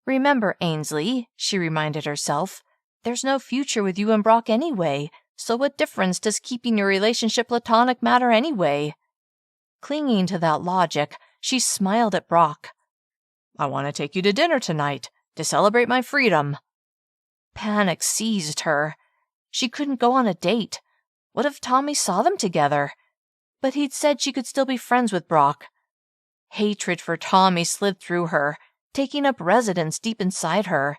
"Remember, Ainsley," she reminded herself, "there's no future with you and Brock anyway, so what difference does keeping your relationship platonic matter anyway?" Clinging to that logic, she smiled at Brock. "I want to take you to dinner tonight, to celebrate my freedom." Panic seized her. She couldn't go on a date. What if Tommy saw them together? But he'd said she could still be friends with Brock. Hatred for Tommy slid through her, taking up residence deep inside her.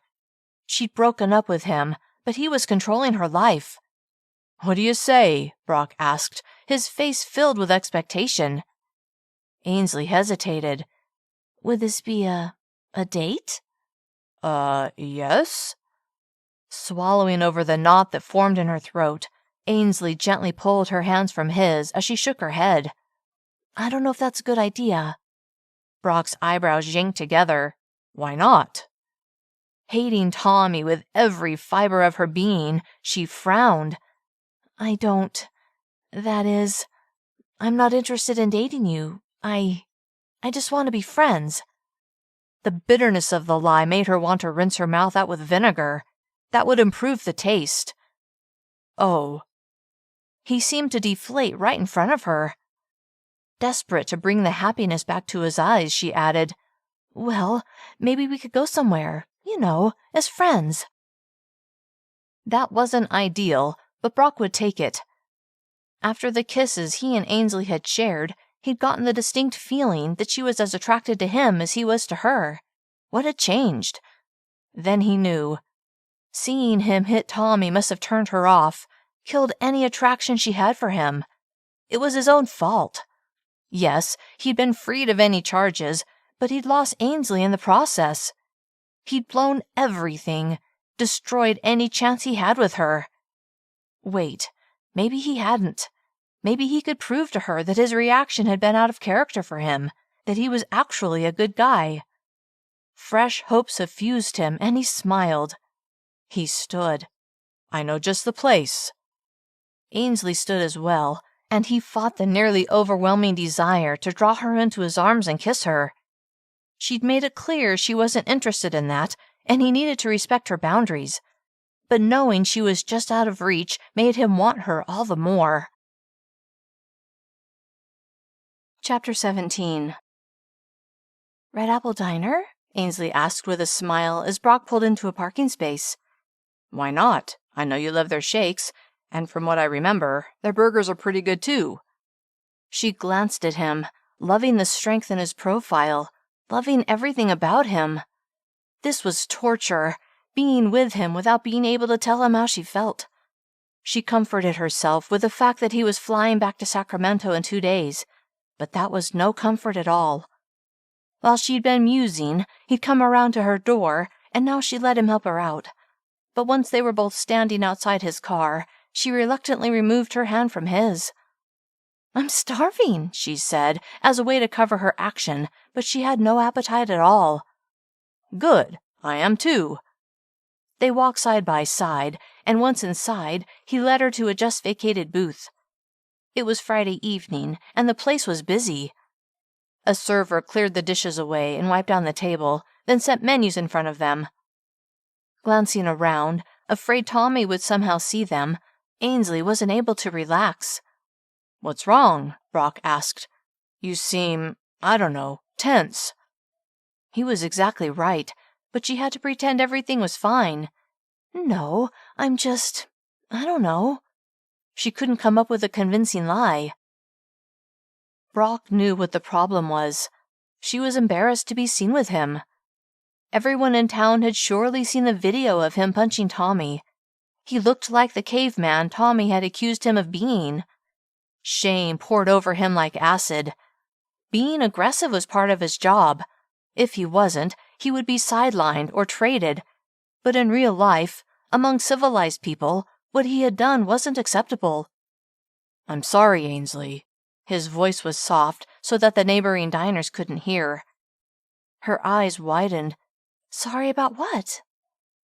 She'd broken up with him, but he was controlling her life. "What do you say?" Brock asked, his face filled with expectation. Ainsley hesitated. "Would this be a date?" Yes." Swallowing over the knot that formed in her throat, Ainsley gently pulled her hands from his as she shook her head. "I don't know if that's a good idea." Brock's eyebrows yanked together. "Why not?" Hating Tommy with every fiber of her being, she frowned. That is, I'm not interested in dating you. I just want to be friends." The bitterness of the lie made her want to rinse her mouth out with vinegar. That would improve the taste. "Oh." He seemed to deflate right in front of her. Desperate to bring the happiness back to his eyes, she added, "Well, maybe we could go somewhere, as friends." That wasn't ideal, but Brock would take it. After the kisses he and Ainsley had shared, he'd gotten the distinct feeling that she was as attracted to him as he was to her. What had changed? Then he knew. Seeing him hit Tommy must have turned her off, killed any attraction she had for him. It was his own fault. Yes, he'd been freed of any charges, but he'd lost Ainsley in the process. He'd blown everything, destroyed any chance he had with her. Wait, maybe he hadn't. Maybe he could prove to her that his reaction had been out of character for him, that he was actually a good guy. Fresh hope suffused him, and he smiled. He stood. I know just the place. Ainsley stood as well, and he fought the nearly overwhelming desire to draw her into his arms and kiss her. She'd made it clear she wasn't interested in that, and he needed to respect her boundaries. But knowing she was just out of reach made him want her all the more. Chapter 17. Red Apple Diner? Ainsley asked with a smile as Brock pulled into a parking space. Why not? I know you love their shakes, and from what I remember, their burgers are pretty good too. She glanced at him, loving the strength in his profile, loving everything about him. This was torture, being with him without being able to tell him how she felt. She comforted herself with the fact that he was flying back to Sacramento in 2 days, but that was no comfort at all. While she'd been musing, he'd come around to her door, and now she let him help her out. But once they were both standing outside his car, she reluctantly removed her hand from his. I'm starving, she said, as a way to cover her action, but she had no appetite at all. Good, I am too. They walked side by side, and once inside, he led her to a just-vacated booth. It was Friday evening, and the place was busy. A server cleared the dishes away and wiped down the table, then set menus in front of them. Glancing around, afraid Tommy would somehow see them, Ainsley wasn't able to relax. What's wrong? Brock asked. You seem, I don't know, tense. He was exactly right, but she had to pretend everything was fine. No, I'm just, I don't know. She couldn't come up with a convincing lie. Brock knew what the problem was. She was embarrassed to be seen with him. Everyone in town had surely seen the video of him punching Tommy. He looked like the caveman Tommy had accused him of being. Shame poured over him like acid. Being aggressive was part of his job. If he wasn't, he would be sidelined or traded. But in real life, among civilized people, what he had done wasn't acceptable. I'm sorry, Ainsley. His voice was soft so that the neighboring diners couldn't hear. Her eyes widened. Sorry about what?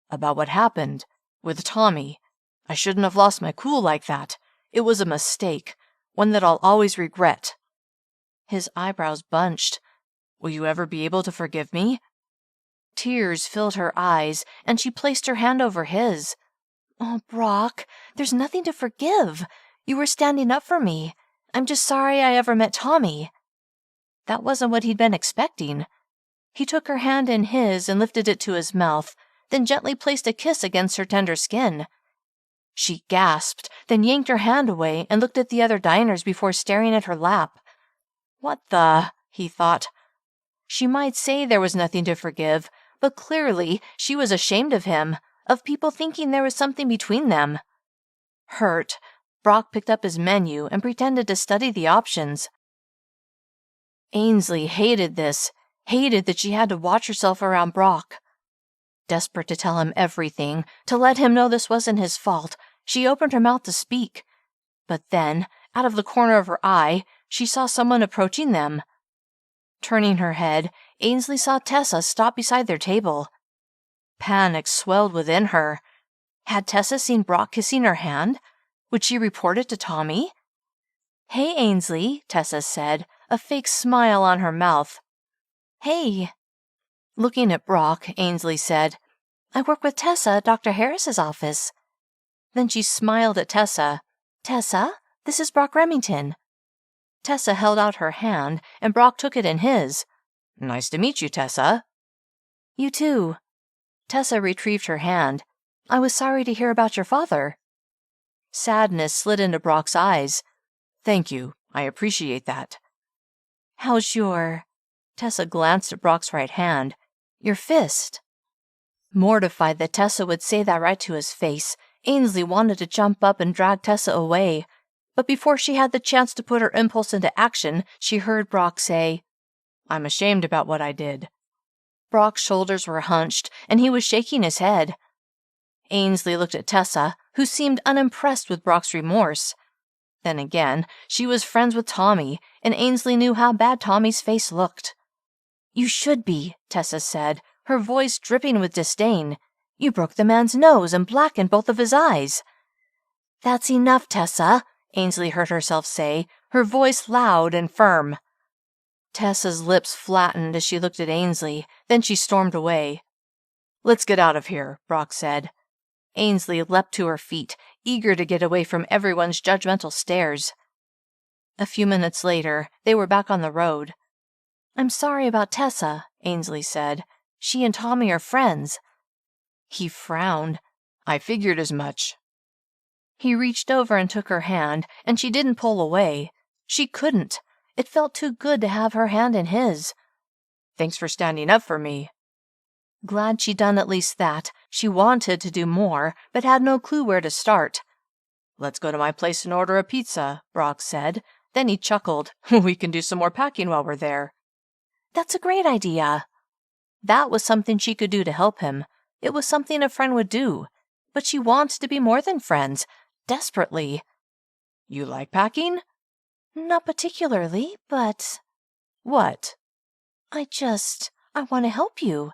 About what happened. With Tommy. I shouldn't have lost my cool like that. It was a mistake. One that I'll always regret. His eyebrows bunched. Will you ever be able to forgive me? Tears filled her eyes, and she placed her hand over his. Oh, Brock, there's nothing to forgive. You were standing up for me. I'm just sorry I ever met Tommy. That wasn't what he'd been expecting. He took her hand in his and lifted it to his mouth, then gently placed a kiss against her tender skin. She gasped, then yanked her hand away and looked at the other diners before staring at her lap. What the? He thought. She might say there was nothing to forgive, but clearly she was ashamed of him, of people thinking there was something between them. Hurt, Brock picked up his menu and pretended to study the options. Ainsley hated this, hated that she had to watch herself around Brock. Desperate to tell him everything, to let him know this wasn't his fault, she opened her mouth to speak. But then, out of the corner of her eye, she saw someone approaching them. Turning her head, Ainsley saw Tessa stop beside their table. Panic swelled within her. Had Tessa seen Brock kissing her hand? Would she report it to Tommy? Hey, Ainsley, Tessa said, a fake smile on her mouth. Hey. Looking at Brock, Ainsley said, I work with Tessa at Dr. Harris's office. Then she smiled at Tessa. Tessa, this is Brock Remington. Tessa held out her hand, and Brock took it in his. Nice to meet you, Tessa. You too. Tessa retrieved her hand. I was sorry to hear about your father. Sadness slid into Brock's eyes. Thank you. I appreciate that. How's your... Tessa glanced at Brock's right hand. Your fist. Mortified that Tessa would say that right to his face, Ainsley wanted to jump up and drag Tessa away. But before she had the chance to put her impulse into action, she heard Brock say, "I'm ashamed about what I did." Brock's shoulders were hunched, and he was shaking his head. Ainsley looked at Tessa, who seemed unimpressed with Brock's remorse. Then again, she was friends with Tommy, and Ainsley knew how bad Tommy's face looked. "You should be," Tessa said, her voice dripping with disdain. "You broke the man's nose and blackened both of his eyes." "That's enough, Tessa," Ainsley heard herself say, her voice loud and firm. Tessa's lips flattened as she looked at Ainsley, then she stormed away. "Let's get out of here," Brock said. Ainsley leapt to her feet, eager to get away from everyone's judgmental stares. A few minutes later, they were back on the road. "I'm sorry about Tessa," Ainsley said. "She and Tommy are friends." He frowned. "I figured as much." He reached over and took her hand, and she didn't pull away. She couldn't. It felt too good to have her hand in his. "Thanks for standing up for me." Glad she'd done at least that. She wanted to do more, but had no clue where to start. "Let's go to my place and order a pizza," Brock said. Then he chuckled. "We can do some more packing while we're there." "That's a great idea." That was something she could do to help him. It was something a friend would do. But she wanted to be more than friends. Desperately. "You like packing?" "Not particularly, but—" "What?" I want to help you.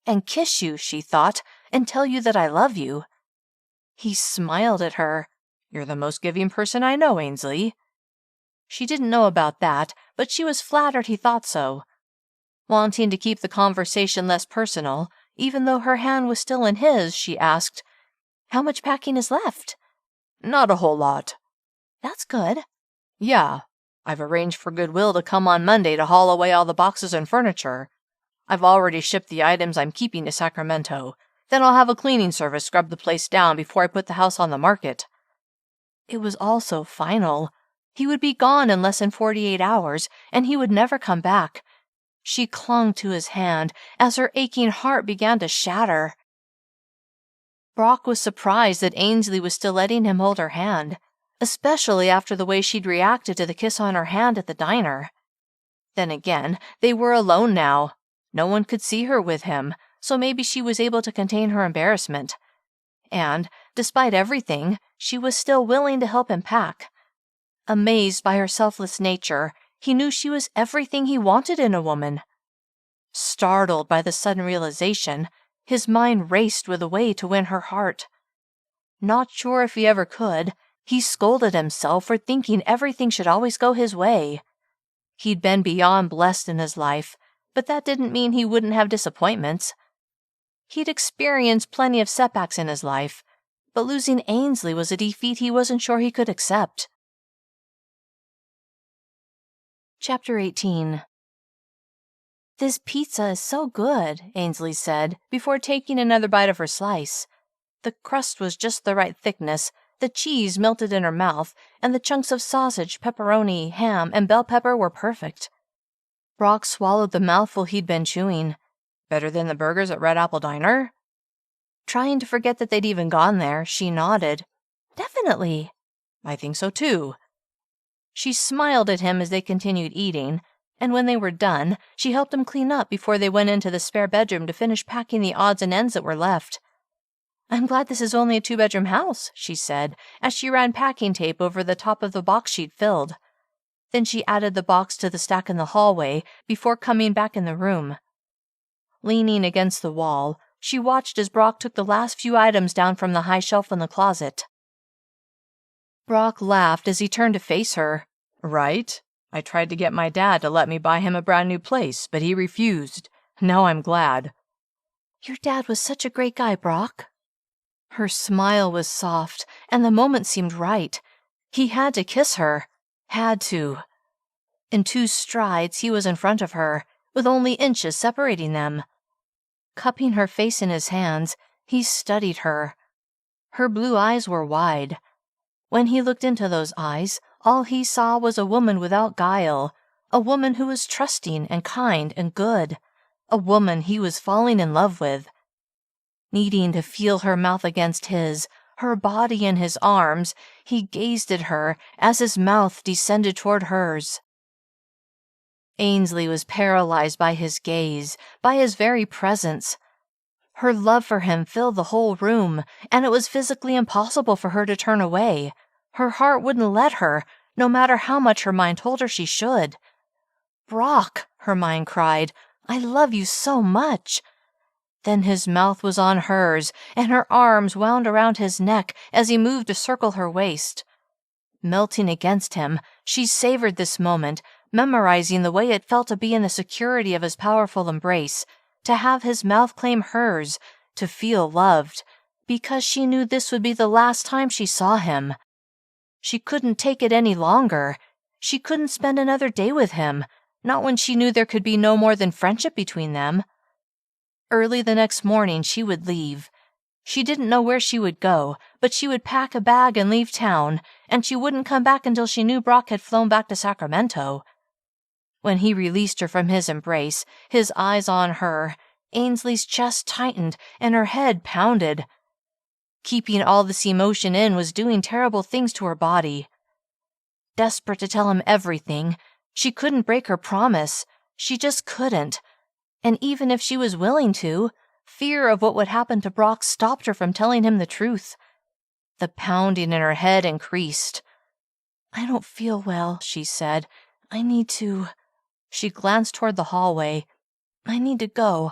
And kiss you," she thought, "and tell you that I love you." He smiled at her. "You're the most giving person I know, Ainsley." She didn't know about that, but she was flattered he thought so. Wanting to keep the conversation less personal, even though her hand was still in his, she asked, "How much packing is left?" "Not a whole lot." "That's good." "Yeah. I've arranged for Goodwill to come on Monday to haul away all the boxes and furniture. I've already shipped the items I'm keeping to Sacramento. Then I'll have a cleaning service scrub the place down before I put the house on the market." It was all so final. He would be gone in less than 48 hours, and he would never come back. She clung to his hand as her aching heart began to shatter. Brock was surprised that Ainsley was still letting him hold her hand, especially after the way she'd reacted to the kiss on her hand at the diner. Then again, they were alone now. No one could see her with him, so maybe she was able to contain her embarrassment. And, despite everything, she was still willing to help him pack. Amazed by her selfless nature, he knew she was everything he wanted in a woman. Startled by the sudden realization, his mind raced with a way to win her heart. Not sure if he ever could, he scolded himself for thinking everything should always go his way. He'd been beyond blessed in his life, but that didn't mean he wouldn't have disappointments. He'd experienced plenty of setbacks in his life, but losing Ainsley was a defeat he wasn't sure he could accept. Chapter 18. "This pizza is so good," Ainsley said, before taking another bite of her slice. The crust was just the right thickness, the cheese melted in her mouth, and the chunks of sausage, pepperoni, ham, and bell pepper were perfect. Brock swallowed the mouthful he'd been chewing. "Better than the burgers at Red Apple Diner?" Trying to forget that they'd even gone there, she nodded. "Definitely." "I think so too." She smiled at him as they continued eating, and when they were done, she helped him clean up before they went into the spare bedroom to finish packing the odds and ends that were left. "I'm glad this is only a 2-bedroom house," she said, as she ran packing tape over the top of the box she'd filled. Then she added the box to the stack in the hallway before coming back in the room. Leaning against the wall, she watched as Brock took the last few items down from the high shelf in the closet. Brock laughed as he turned to face her. "Right? I tried to get my dad to let me buy him a brand new place, but he refused. Now I'm glad." "Your dad was such a great guy, Brock." Her smile was soft, and the moment seemed right. He had to kiss her. Had to. In 2 strides, he was in front of her, with only inches separating them. Cupping her face in his hands, he studied her. Her blue eyes were wide. When he looked into those eyes, all he saw was a woman without guile, a woman who was trusting and kind and good, a woman he was falling in love with. Needing to feel her mouth against his, her body in his arms, he gazed at her as his mouth descended toward hers. Ainsley was paralyzed by his gaze, by his very presence. Her love for him filled the whole room, and it was physically impossible for her to turn away. Her heart wouldn't let her, no matter how much her mind told her she should. "Brock," her mind cried, "I love you so much." Then his mouth was on hers, and her arms wound around his neck as he moved to circle her waist. Melting against him, she savored this moment, memorizing the way it felt to be in the security of his powerful embrace, to have his mouth claim hers, to feel loved, because she knew this would be the last time she saw him. She couldn't take it any longer. She couldn't spend another day with him, not when she knew there could be no more than friendship between them. Early the next morning she would leave. She didn't know where she would go, but she would pack a bag and leave town, and she wouldn't come back until she knew Brock had flown back to Sacramento. When he released her from his embrace, his eyes on her, Ainsley's chest tightened and her head pounded. Keeping all this emotion in was doing terrible things to her body. Desperate to tell him everything, she couldn't break her promise. She just couldn't. And even if she was willing to, fear of what would happen to Brock stopped her from telling him the truth. The pounding in her head increased. "I don't feel well," she said. "I need to." She glanced toward the hallway. "I need to go."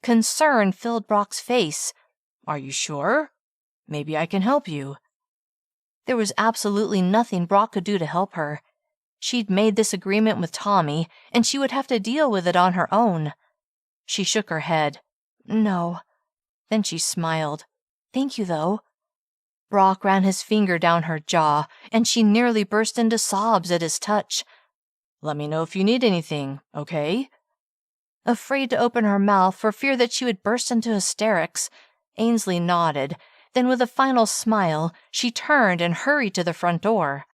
Concern filled Brock's face. "Are you sure? Maybe I can help you." There was absolutely nothing Brock could do to help her. She'd made this agreement with Tommy, and she would have to deal with it on her own. She shook her head. "No." Then she smiled. "Thank you, though." Brock ran his finger down her jaw, and she nearly burst into sobs at his touch. "Let me know if you need anything, okay?" Afraid to open her mouth for fear that she would burst into hysterics, Ainsley nodded. Then with a final smile, she turned and hurried to the front door.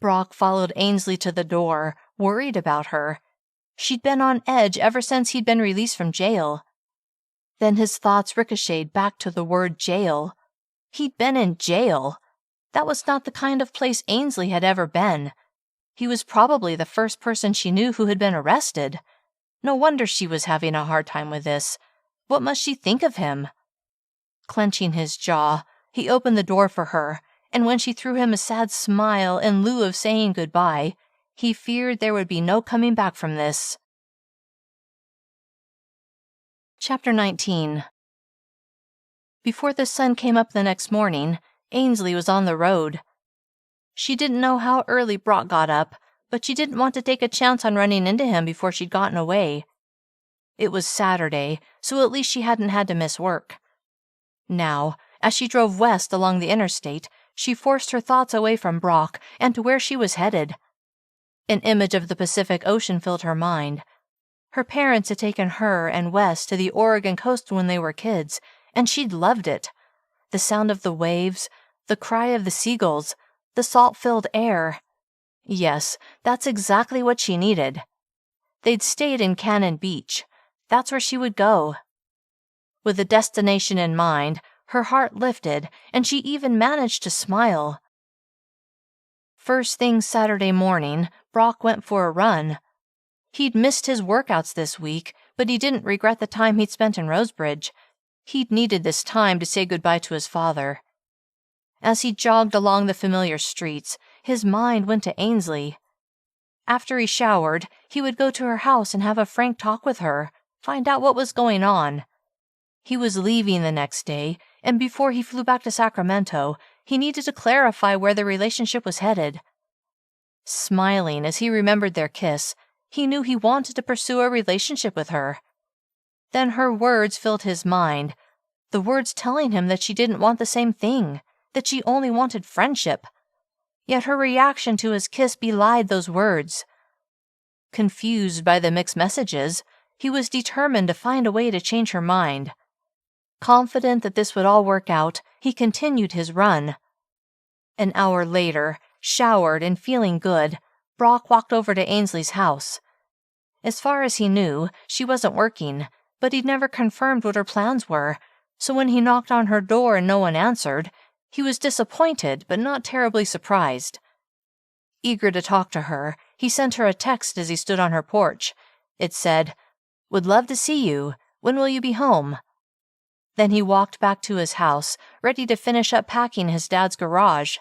Brock followed Ainsley to the door, worried about her. She'd been on edge ever since he'd been released from jail. Then his thoughts ricocheted back to the word jail. He'd been in jail. That was not the kind of place Ainsley had ever been. He was probably the first person she knew who had been arrested. No wonder she was having a hard time with this. What must she think of him? Clenching his jaw, he opened the door for her, and when she threw him a sad smile in lieu of saying goodbye, he feared there would be no coming back from this. Chapter 19. Before the sun came up the next morning, Ainsley was on the road. She didn't know how early Brock got up, but she didn't want to take a chance on running into him before she'd gotten away. It was Saturday, so at least she hadn't had to miss work. Now, as she drove west along the interstate, she forced her thoughts away from Brock and to where she was headed. An image of the Pacific Ocean filled her mind. Her parents had taken her and Wes to the Oregon coast when they were kids, and she'd loved it. The sound of the waves, the cry of the seagulls, the salt-filled air. Yes, that's exactly what she needed. They'd stayed in Cannon Beach. That's where she would go. With a destination in mind, her heart lifted, and she even managed to smile. First thing Saturday morning, Brock went for a run. He'd missed his workouts this week, but he didn't regret the time he'd spent in Rosebridge. He'd needed this time to say goodbye to his father. As he jogged along the familiar streets, his mind went to Ainsley. After he showered, he would go to her house and have a frank talk with her, find out what was going on. He was leaving the next day, and before he flew back to Sacramento, he needed to clarify where the relationship was headed. Smiling as he remembered their kiss, he knew he wanted to pursue a relationship with her. Then her words filled his mind, the words telling him that she didn't want the same thing, that she only wanted friendship. Yet her reaction to his kiss belied those words. Confused by the mixed messages, he was determined to find a way to change her mind. Confident that this would all work out, he continued his run. An hour later, showered and feeling good, Brock walked over to Ainsley's house. As far as he knew, she wasn't working, but he'd never confirmed what her plans were, So when he knocked on her door and no one answered, he was disappointed but not terribly surprised. Eager to talk to her, he sent her a text as he stood on her porch. It said, "Would love to see you. When will you be home?" Then he walked back to his house, ready to finish up packing his dad's garage.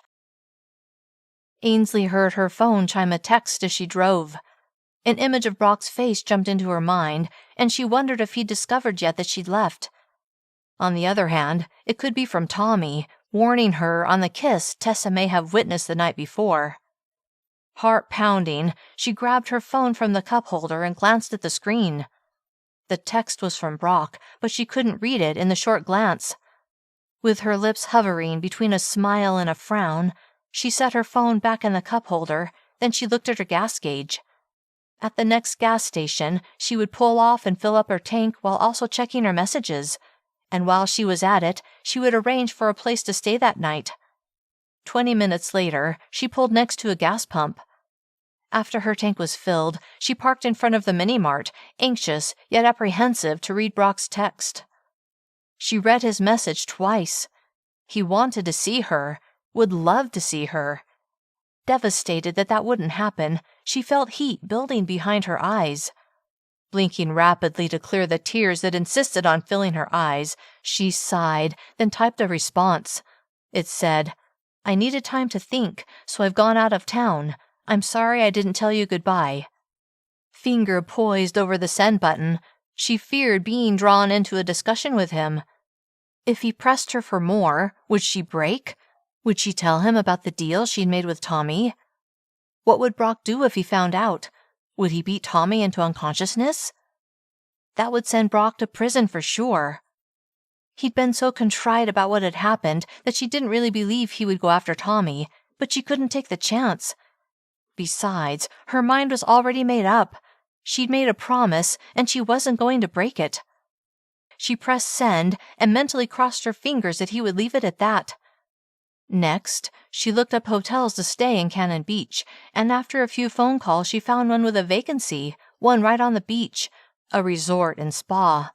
Ainsley heard her phone chime a text as she drove. An image of Brock's face jumped into her mind, and she wondered if he'd discovered yet that she'd left. On the other hand, it could be from Tommy, warning her on the kiss Tessa may have witnessed the night before. Heart pounding, she grabbed her phone from the cup holder and glanced at the screen. The text was from Brock, but she couldn't read it in the short glance. With her lips hovering between a smile and a frown, she set her phone back in the cup holder, then she looked at her gas gauge. At the next gas station, she would pull off and fill up her tank while also checking her messages, and while she was at it, she would arrange for a place to stay that night. 20 minutes later, she pulled next to a gas pump. After her tank was filled, she parked in front of the mini-mart, anxious yet apprehensive to read Brock's text. She read his message twice. He wanted to see her, would love to see her. Devastated that that wouldn't happen, she felt heat building behind her eyes. Blinking rapidly to clear the tears that insisted on filling her eyes, she sighed, then typed a response. It said, "I needed time to think, so I've gone out of town. I'm sorry I didn't tell you goodbye." Finger poised over the send button, she feared being drawn into a discussion with him. If he pressed her for more, would she break? Would she tell him about the deal she'd made with Tommy? What would Brock do if he found out? Would he beat Tommy into unconsciousness? That would send Brock to prison for sure. He'd been so contrite about what had happened that she didn't really believe he would go after Tommy, but she couldn't take the chance. Besides, her mind was already made up. She'd made a promise, and she wasn't going to break it. She pressed send and mentally crossed her fingers that he would leave it at that. Next, she looked up hotels to stay in Cannon Beach, and after a few phone calls she found one with a vacancy, one right on the beach, a resort and spa.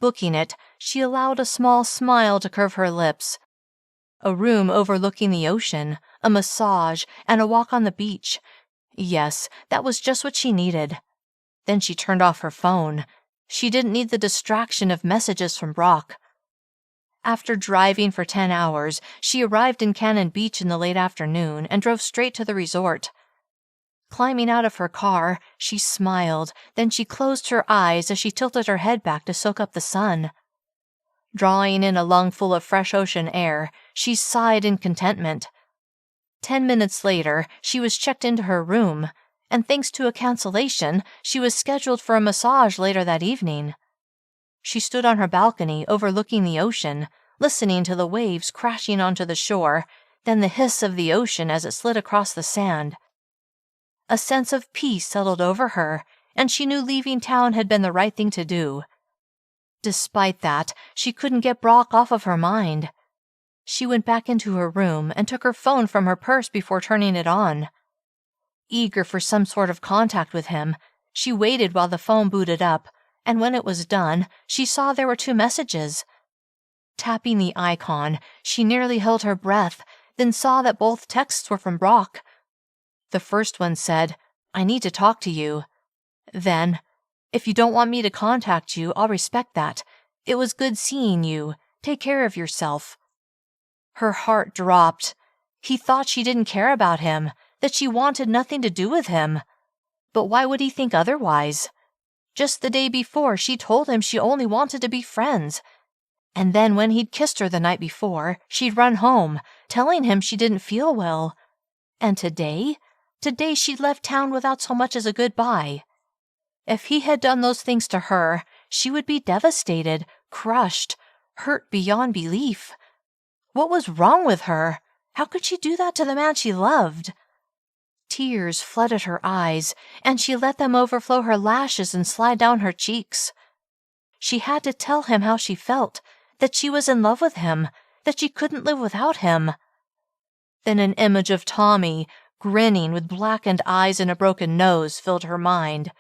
Booking it, she allowed a small smile to curve her lips. A room overlooking the ocean, a massage, and a walk on the beach. Yes, that was just what she needed. Then she turned off her phone. She didn't need the distraction of messages from Brock. After driving for 10 hours, she arrived in Cannon Beach in the late afternoon and drove straight to the resort. Climbing out of her car, she smiled, then she closed her eyes as she tilted her head back to soak up the sun. Drawing in a lungful of fresh ocean air, she sighed in contentment. 10 minutes later, she was checked into her room, and thanks to a cancellation, she was scheduled for a massage later that evening. She stood on her balcony overlooking the ocean, listening to the waves crashing onto the shore, then the hiss of the ocean as it slid across the sand. A sense of peace settled over her, and she knew leaving town had been the right thing to do. Despite that, she couldn't get Brock off of her mind. She went back into her room and took her phone from her purse before turning it on. Eager for some sort of contact with him, she waited while the phone booted up, and when it was done, she saw there were 2 messages. Tapping the icon, she nearly held her breath, then saw that both texts were from Brock. The first one said, "I need to talk to you." Then, "If you don't want me to contact you, I'll respect that. It was good seeing you. Take care of yourself." Her heart dropped. He thought she didn't care about him, that she wanted nothing to do with him. But why would he think otherwise? Just the day before, she told him she only wanted to be friends. And then when he'd kissed her the night before, she'd run home, telling him she didn't feel well. And today? Today she'd left town without so much as a goodbye. If he had done those things to her, she would be devastated, crushed, hurt beyond belief. What was wrong with her? How could she do that to the man she loved? Tears flooded her eyes, and she let them overflow her lashes and slide down her cheeks. She had to tell him how she felt, that she was in love with him, that she couldn't live without him. Then an image of Tommy, grinning with blackened eyes and a broken nose, filled her mind.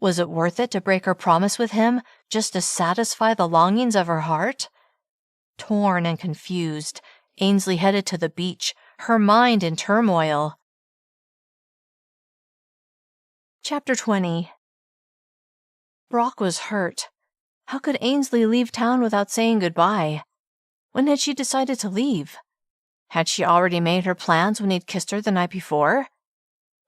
Was it worth it to break her promise with him, just to satisfy the longings of her heart? Torn and confused, Ainsley headed to the beach, her mind in turmoil. Chapter 20. Brock was hurt. How could Ainsley leave town without saying goodbye? When had she decided to leave? Had she already made her plans when he'd kissed her the night before?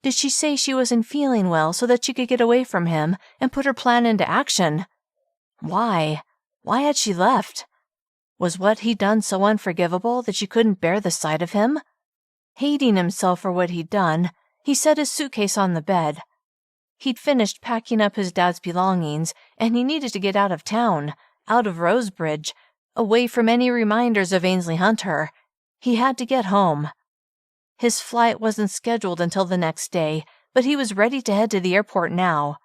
Did she say she wasn't feeling well so that she could get away from him and put her plan into action? Why? Why had she left? Was what he'd done so unforgivable that she couldn't bear the sight of him? Hating himself for what he'd done, he set his suitcase on the bed. He'd finished packing up his dad's belongings, and he needed to get out of town, out of Rosebridge, away from any reminders of Ainsley Hunter. He had to get home. His flight wasn't scheduled until the next day, but he was ready to head to the airport now.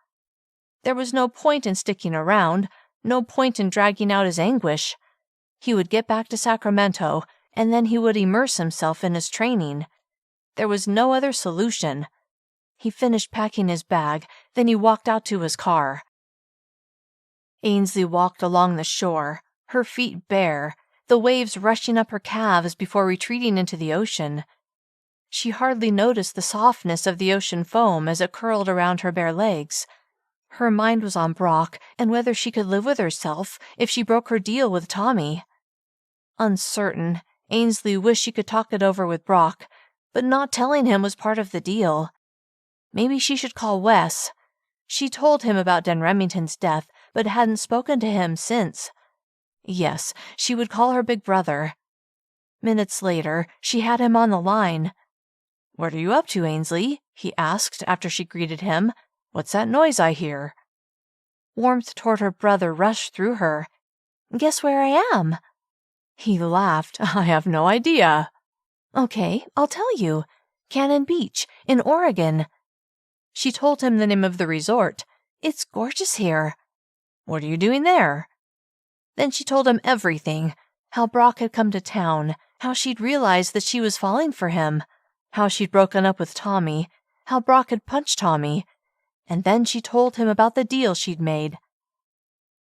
There was no point in sticking around, no point in dragging out his anguish. He would get back to Sacramento, and then he would immerse himself in his training. There was no other solution. He finished packing his bag, then he walked out to his car. Ainsley walked along the shore, her feet bare, the waves rushing up her calves before retreating into the ocean. She hardly noticed the softness of the ocean foam as it curled around her bare legs. Her mind was on Brock and whether she could live with herself if she broke her deal with Tommy. Uncertain, Ainsley wished she could talk it over with Brock, but not telling him was part of the deal. Maybe she should call Wes. She told him about Dan Remington's death, but hadn't spoken to him since. Yes, she would call her big brother. Minutes later, she had him on the line. "What are you up to, Ainsley?" he asked after she greeted him. "What's that noise I hear?" Warmth toward her brother rushed through her. "Guess where I am?" He laughed. "I have no idea." "Okay, I'll tell you. Cannon Beach, in Oregon." She told him the name of the resort. "It's gorgeous here." "What are you doing there?" Then she told him everything. How Brock had come to town, how she'd realized that she was falling for him, how she'd broken up with Tommy, how Brock had punched Tommy. And then she told him about the deal she'd made.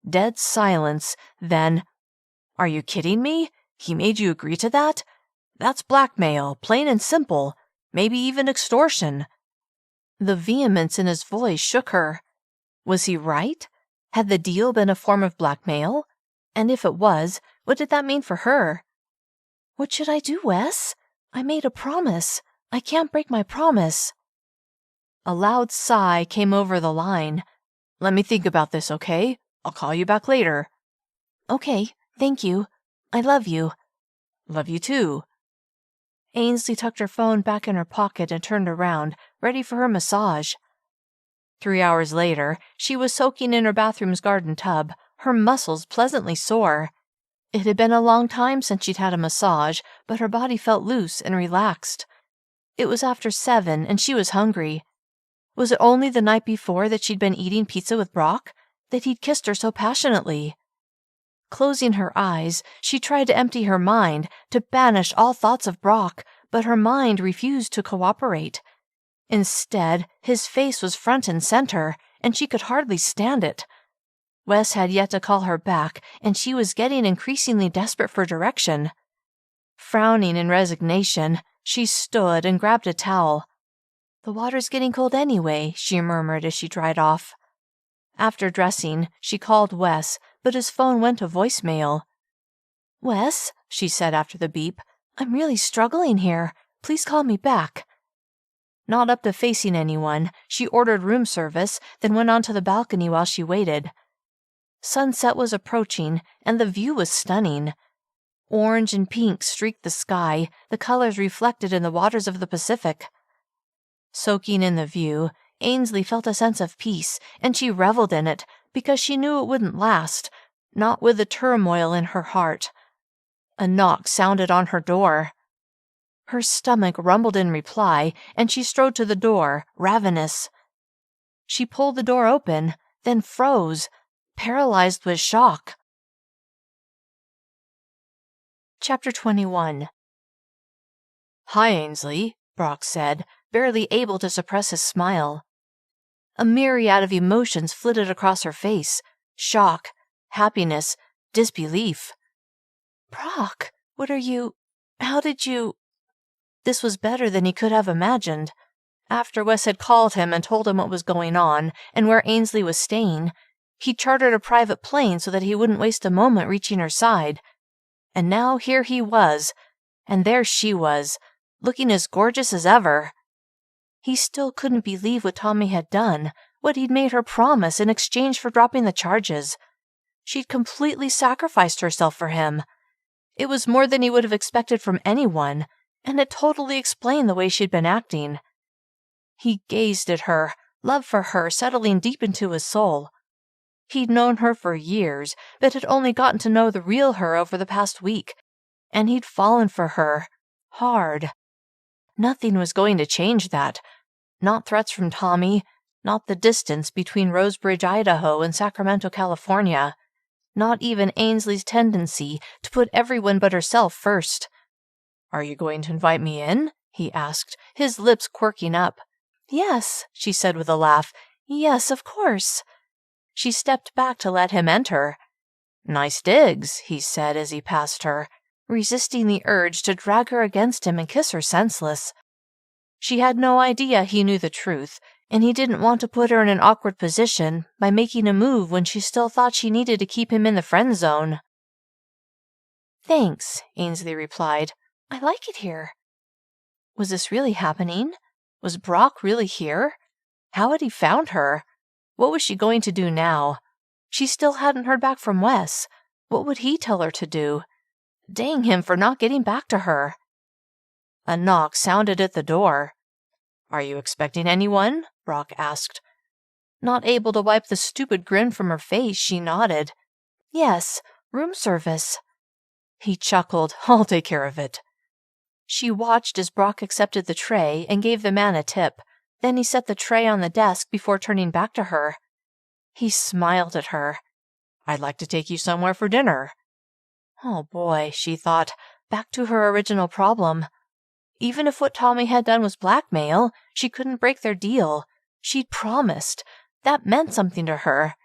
Dead silence, then, "Are you kidding me? He made you agree to that? That's blackmail, plain and simple, maybe even extortion." The vehemence in his voice shook her. Was he right? Had the deal been a form of blackmail? And if it was, what did that mean for her? "What should I do, Wes? I made a promise. I can't break my promise." A loud sigh came over the line. "Let me think about this, okay? I'll call you back later." "Okay, thank you. I love you." "Love you too." Ainsley tucked her phone back in her pocket and turned around, ready for her massage. 3 hours later, she was soaking in her bathroom's garden tub, her muscles pleasantly sore. It had been a long time since she'd had a massage, but her body felt loose and relaxed. It was after 7, and she was hungry. Was it only the night before that she'd been eating pizza with Brock, that he'd kissed her so passionately? Closing her eyes, she tried to empty her mind, to banish all thoughts of Brock, but her mind refused to cooperate. Instead, his face was front and center, and she could hardly stand it. Wes had yet to call her back, and she was getting increasingly desperate for direction. Frowning in resignation, she stood and grabbed a towel. "The water's getting cold anyway," she murmured as she dried off. After dressing, she called Wes, but his phone went to voicemail. "Wes," she said after the beep, "I'm really struggling here. Please call me back." Not up to facing anyone, she ordered room service, then went onto the balcony while she waited. Sunset was approaching, and the view was stunning. Orange and pink streaked the sky, the colors reflected in the waters of the Pacific. Soaking in the view, Ainsley felt a sense of peace, and she reveled in it because she knew it wouldn't last, not with the turmoil in her heart. A knock sounded on her door. Her stomach rumbled in reply, and she strode to the door, ravenous. She pulled the door open, then froze, paralyzed with shock. Chapter 21. "Hi, Ainsley," Brock said, barely able to suppress his smile. A myriad of emotions flitted across her face: shock, happiness, disbelief. Brock, how did you... This was better than he could have imagined. After Wes had called him and told him what was going on and where Ainsley was staying, he chartered a private plane so that he wouldn't waste a moment reaching her side. And now here he was, and there she was, looking as gorgeous as ever. He still couldn't believe what Tommy had done, what he'd made her promise in exchange for dropping the charges. She'd completely sacrificed herself for him. It was more than he would have expected from anyone, and it totally explained the way she'd been acting. He gazed at her, love for her settling deep into his soul. He'd known her for years, but had only gotten to know the real her over the past week, and he'd fallen for her, hard. Nothing was going to change that. Not threats from Tommy, not the distance between Rosebridge, Idaho and Sacramento, California, not even Ainsley's tendency to put everyone but herself first. "Are you going to invite me in?" he asked, his lips quirking up. "Yes," she said with a laugh. "Yes, of course." She stepped back to let him enter. "Nice digs," he said as he passed her, resisting the urge to drag her against him and kiss her senseless. She had no idea he knew the truth, and he didn't want to put her in an awkward position by making a move when she still thought she needed to keep him in the friend zone. "Thanks," Ainsley replied. "I like it here." Was this really happening? Was Brock really here? How had he found her? What was she going to do now? She still hadn't heard back from Wes. What would he tell her to do? Dang him for not getting back to her. A knock sounded at the door. "Are you expecting anyone?" Brock asked. Not able to wipe the stupid grin from her face, she nodded. "Yes, room service." He chuckled. "I'll take care of it." She watched as Brock accepted the tray and gave the man a tip. Then he set the tray on the desk before turning back to her. He smiled at her. "I'd like to take you somewhere for dinner." Oh boy, she thought, back to her original problem. Even if what Tommy had done was blackmail, she couldn't break their deal. She'd promised. That meant something to her.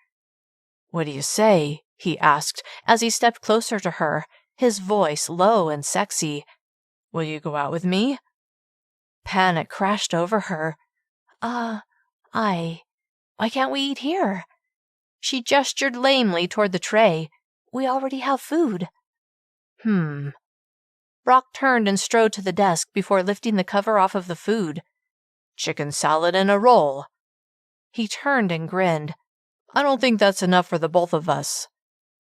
"What do you say?" he asked as he stepped closer to her, his voice low and sexy. "Will you go out with me?" Panic crashed over her. Why can't we eat here?" She gestured lamely toward the tray. "We already have food." Brock turned and strode to the desk before lifting the cover off of the food. "Chicken salad and a roll." He turned and grinned. "I don't think that's enough for the both of us."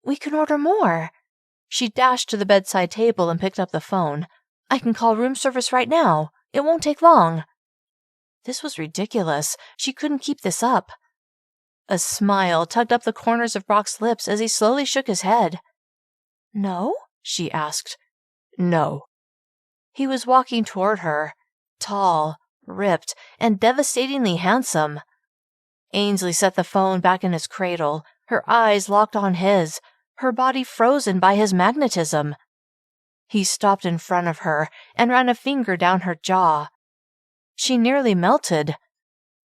"We can order more." She dashed to the bedside table and picked up the phone. "I can call room service right now. It won't take long." This was ridiculous. She couldn't keep this up. A smile tugged up the corners of Brock's lips as he slowly shook his head. "No?" she asked. "No." He was walking toward her, tall, ripped, and devastatingly handsome. Ainsley set the phone back in its cradle, her eyes locked on his, her body frozen by his magnetism. He stopped in front of her and ran a finger down her jaw. She nearly melted.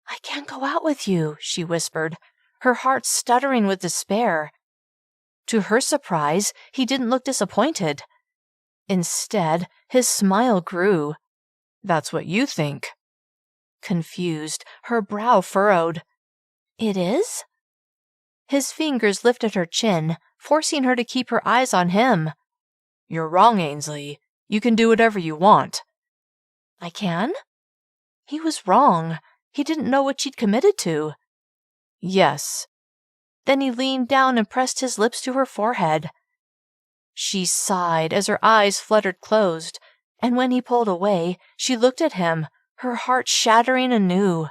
"I can't go out with you," she whispered, her heart stuttering with despair. To her surprise, he didn't look disappointed. Instead, his smile grew. "That's what you think." Confused, her brow furrowed. "It is?" His fingers lifted her chin, forcing her to keep her eyes on him. "You're wrong, Ainsley. You can do whatever you want." "I can?" He was wrong. He didn't know what she'd committed to. "Yes." Then he leaned down and pressed his lips to her forehead. She sighed as her eyes fluttered closed, and when he pulled away, she looked at him, her heart shattering anew.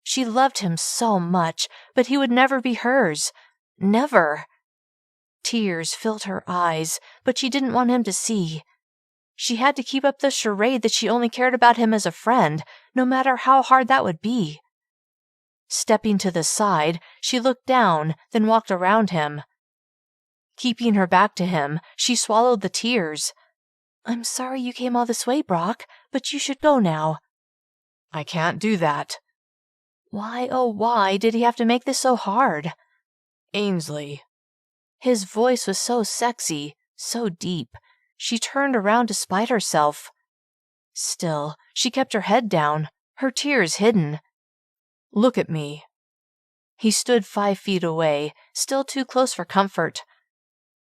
She loved him so much, but he would never be hers. Never. Tears filled her eyes, but she didn't want him to see. She had to keep up the charade that she only cared about him as a friend, no matter how hard that would be. Stepping to the side, she looked down, then walked around him. Keeping her back to him, she swallowed the tears. "I'm sorry you came all this way, Brock, but you should go now." "I can't do that." Why, oh why, did he have to make this so hard? "Ainsley." His voice was so sexy, so deep. She turned around to spite herself. Still, she kept her head down, her tears hidden. "Look at me." He stood 5 feet away, still too close for comfort.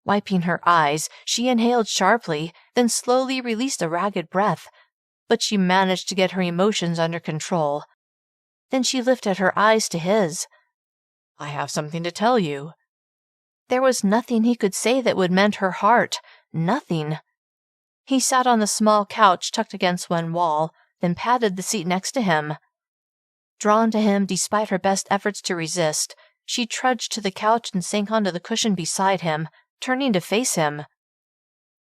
Wiping her eyes, she inhaled sharply, then slowly released a ragged breath, but she managed to get her emotions under control. Then she lifted her eyes to his. "I have something to tell you." There was nothing he could say that would mend her heart, nothing. He sat on the small couch tucked against one wall, then patted the seat next to him. Drawn to him despite her best efforts to resist, she trudged to the couch and sank onto the cushion beside him, turning to face him.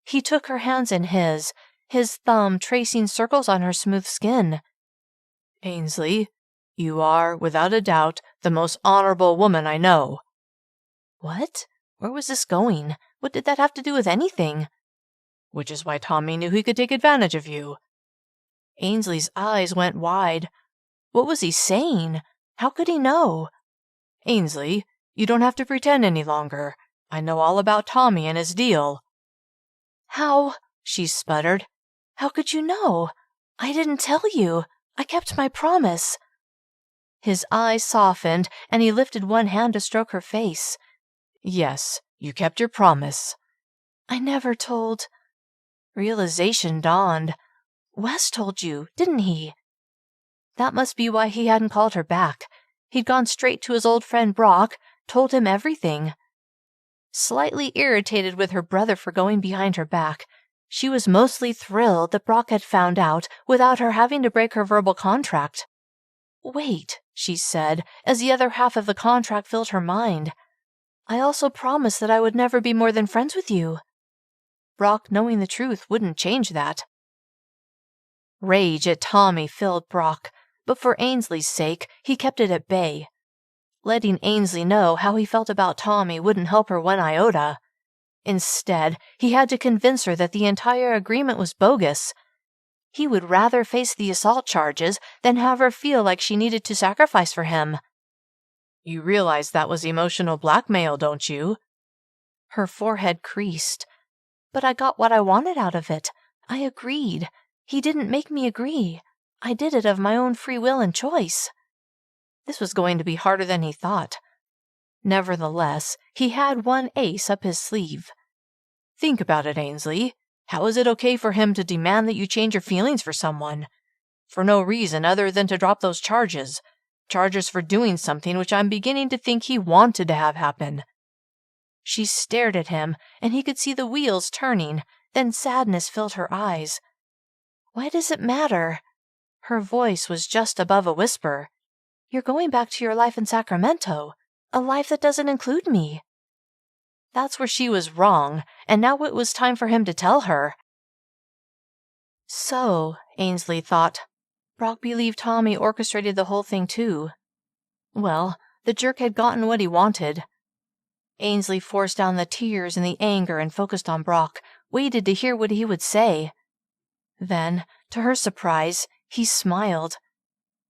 He took her hands in his thumb tracing circles on her smooth skin. "Ainsley, you are, without a doubt, the most honorable woman I know." What? Where was this going? What did that have to do with anything? "Which is why Tommy knew he could take advantage of you." Ainsley's eyes went wide. What was he saying? How could he know? "Ainsley, you don't have to pretend any longer. I know all about Tommy and his deal." "How?" she sputtered. "How could you know? I didn't tell you. I kept my promise." His eyes softened, and he lifted one hand to stroke her face. "Yes, you kept your promise." "I never told." Realization dawned. "Wes told you, didn't he?" That must be why he hadn't called her back. He'd gone straight to his old friend Brock, told him everything. Slightly irritated with her brother for going behind her back, she was mostly thrilled that Brock had found out without her having to break her verbal contract. "Wait," she said, as the other half of the contract filled her mind. "I also promised that I would never be more than friends with you." Brock knowing the truth wouldn't change that. Rage at Tommy filled Brock, but for Ainsley's sake, he kept it at bay. Letting Ainsley know how he felt about Tommy wouldn't help her one iota. Instead, he had to convince her that the entire agreement was bogus. He would rather face the assault charges than have her feel like she needed to sacrifice for him. "You realize that was emotional blackmail, don't you?" Her forehead creased. "But I got what I wanted out of it. I agreed. He didn't make me agree. I did it of my own free will and choice." This was going to be harder than he thought. Nevertheless, he had one ace up his sleeve. "Think about it, Ainsley. How is it okay for him to demand that you change your feelings for someone? For no reason other than to drop those charges. Charges for doing something which I'm beginning to think he wanted to have happen." She stared at him, and he could see the wheels turning, then sadness filled her eyes. "Why does it matter?" Her voice was just above a whisper. "You're going back to your life in Sacramento, a life that doesn't include me." That's where she was wrong, and now it was time for him to tell her. So, Ainsley thought, Brock believed Tommy orchestrated the whole thing too. Well, the jerk had gotten what he wanted. Ainsley forced down the tears and the anger and focused on Brock, waited to hear what he would say. Then, to her surprise, he smiled.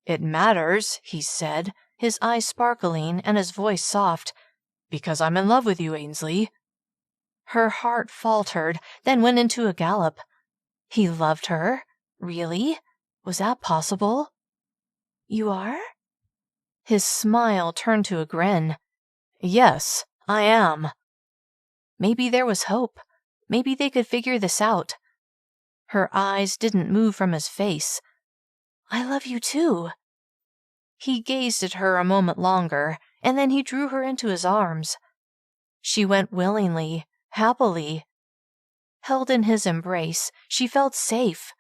"It matters," he said, his eyes sparkling and his voice soft, "because I'm in love with you, Ainsley." Her heart faltered, then went into a gallop. He loved her? Really? Was that possible? "You are?" His smile turned to a grin. "Yes, I am." Maybe there was hope. Maybe they could figure this out. Her eyes didn't move from his face. "I love you too." He gazed at her a moment longer, and then he drew her into his arms. She went willingly, happily. Held in his embrace, she felt safe,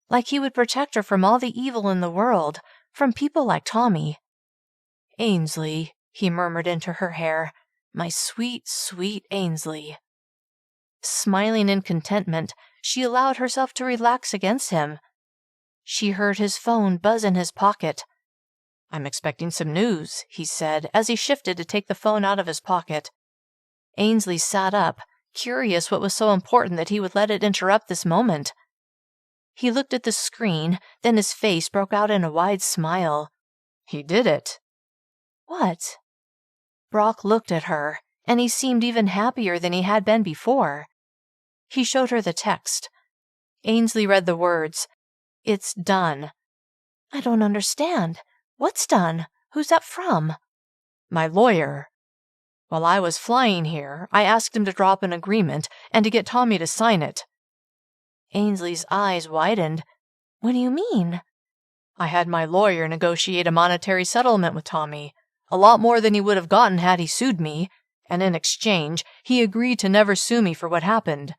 like he would protect her from all the evil in the world, from people like Tommy. "Ainsley," he murmured into her hair, "my sweet, sweet Ainsley." Smiling in contentment, she allowed herself to relax against him. She heard his phone buzz in his pocket. "I'm expecting some news," he said as he shifted to take the phone out of his pocket. Ainsley sat up, curious what was so important that he would let it interrupt this moment. He looked at the screen, then his face broke out in a wide smile. "He did it." "What?" Brock looked at her, and he seemed even happier than he had been before. He showed her the text. Ainsley read the words. "It's done." "I don't understand. What's done? Who's that from?" "My lawyer. While I was flying here, I asked him to draw up an agreement and to get Tommy to sign it." Ainsley's eyes widened. "What do you mean?" "I had my lawyer negotiate a monetary settlement with Tommy, a lot more than he would have gotten had he sued me, and in exchange, he agreed to never sue me for what happened."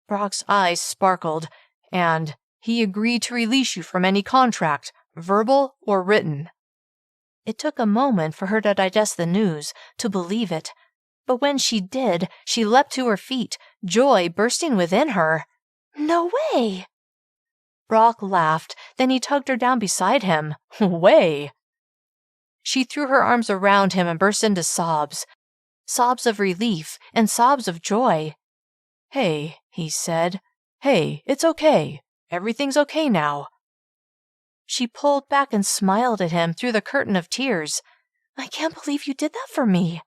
Brock's eyes sparkled, "and he agreed to release you from any contract, verbal or written." It took a moment for her to digest the news, to believe it. But when she did, she leapt to her feet, joy bursting within her. "No way!" Brock laughed, then he tugged her down beside him. "Way!" She threw her arms around him and burst into sobs. Sobs of relief and sobs of joy. "Hey," he said. "Hey, it's okay. Everything's okay now." She pulled back and smiled at him through the curtain of tears. "I can't believe you did that for me."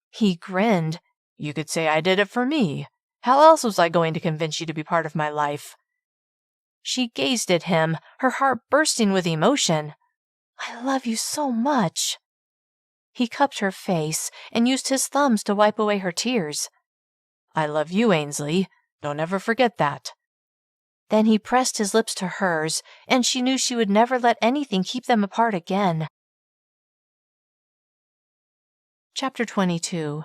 He grinned. "You could say I did it for me. How else was I going to convince you to be part of my life?" She gazed at him, her heart bursting with emotion. "I love you so much." He cupped her face and used his thumbs to wipe away her tears. "I love you, Ainsley. Don't ever forget that." Then he pressed his lips to hers, and she knew she would never let anything keep them apart again. Chapter 22.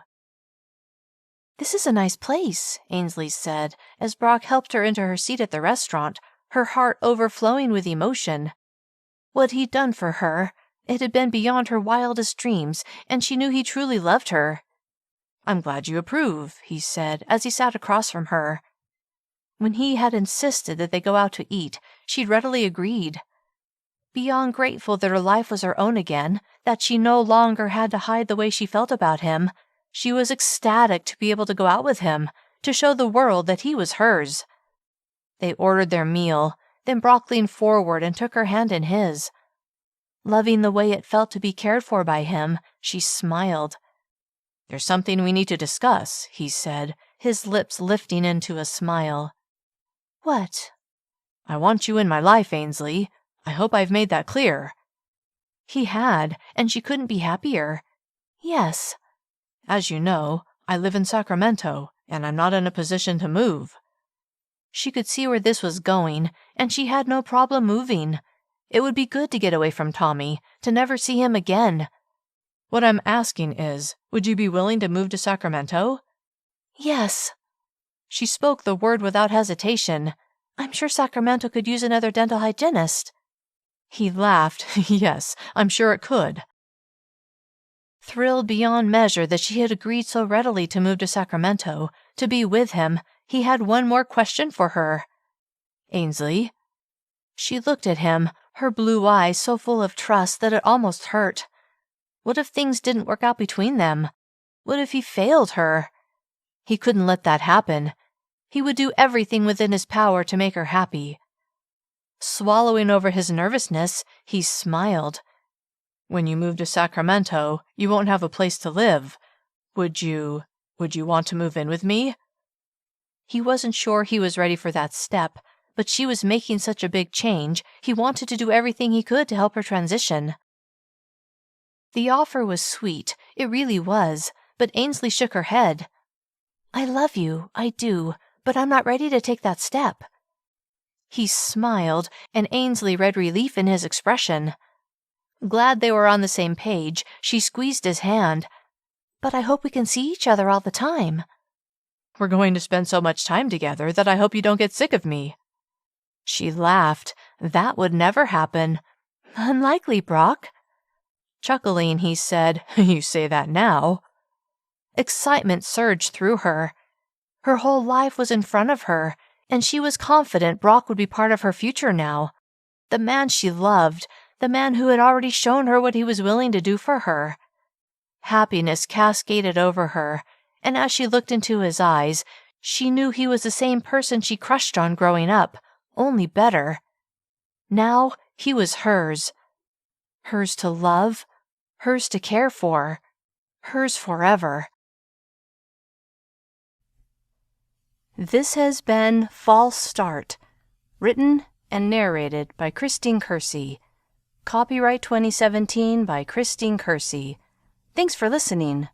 "This is a nice place," Ainsley said, as Brock helped her into her seat at the restaurant, her heart overflowing with emotion. What he'd done for her, it had been beyond her wildest dreams, and she knew he truly loved her. "I'm glad you approve," he said, as he sat across from her. When he had insisted that they go out to eat, she'd readily agreed. Beyond grateful that her life was her own again, that she no longer had to hide the way she felt about him, she was ecstatic to be able to go out with him, to show the world that he was hers. They ordered their meal, then Brock leaned forward and took her hand in his. Loving the way it felt to be cared for by him, she smiled. "There's something we need to discuss," he said, his lips lifting into a smile. "What?" "I want you in my life, Ainsley. I hope I've made that clear." He had, and she couldn't be happier. "Yes." "As you know, I live in Sacramento, and I'm not in a position to move." She could see where this was going, and she had no problem moving. It would be good to get away from Tommy, to never see him again. "What I'm asking is, would you be willing to move to Sacramento?" "Yes." She spoke the word without hesitation. "I'm sure Sacramento could use another dental hygienist." He laughed. "Yes, I'm sure it could." Thrilled beyond measure that she had agreed so readily to move to Sacramento, to be with him, he had one more question for her. "Ainsley?" She looked at him, her blue eyes so full of trust that it almost hurt. What if things didn't work out between them? What if he failed her? He couldn't let that happen. He would do everything within his power to make her happy. Swallowing over his nervousness, he smiled. "When you move to Sacramento, you won't have a place to live. Would you want to move in with me?" He wasn't sure he was ready for that step, but she was making such a big change, he wanted to do everything he could to help her transition. The offer was sweet, it really was, but Ainsley shook her head. "I love you, I do, but I'm not ready to take that step." He smiled, and Ainsley read relief in his expression. Glad they were on the same page, she squeezed his hand. "But I hope we can see each other all the time." "We're going to spend so much time together that I hope you don't get sick of me." She laughed. That would never happen. "Unlikely, Brock." Chuckling, he said, "You say that now." Excitement surged through her. Her whole life was in front of her, and she was confident Brock would be part of her future now. The man she loved, the man who had already shown her what he was willing to do for her. Happiness cascaded over her, and as she looked into his eyes, she knew he was the same person she crushed on growing up, only better. Now he was hers. Hers to love, hers to care for, hers forever. This has been False Start, written and narrated by Christine Kersey. Copyright 2017 by Christine Kersey. Thanks for listening.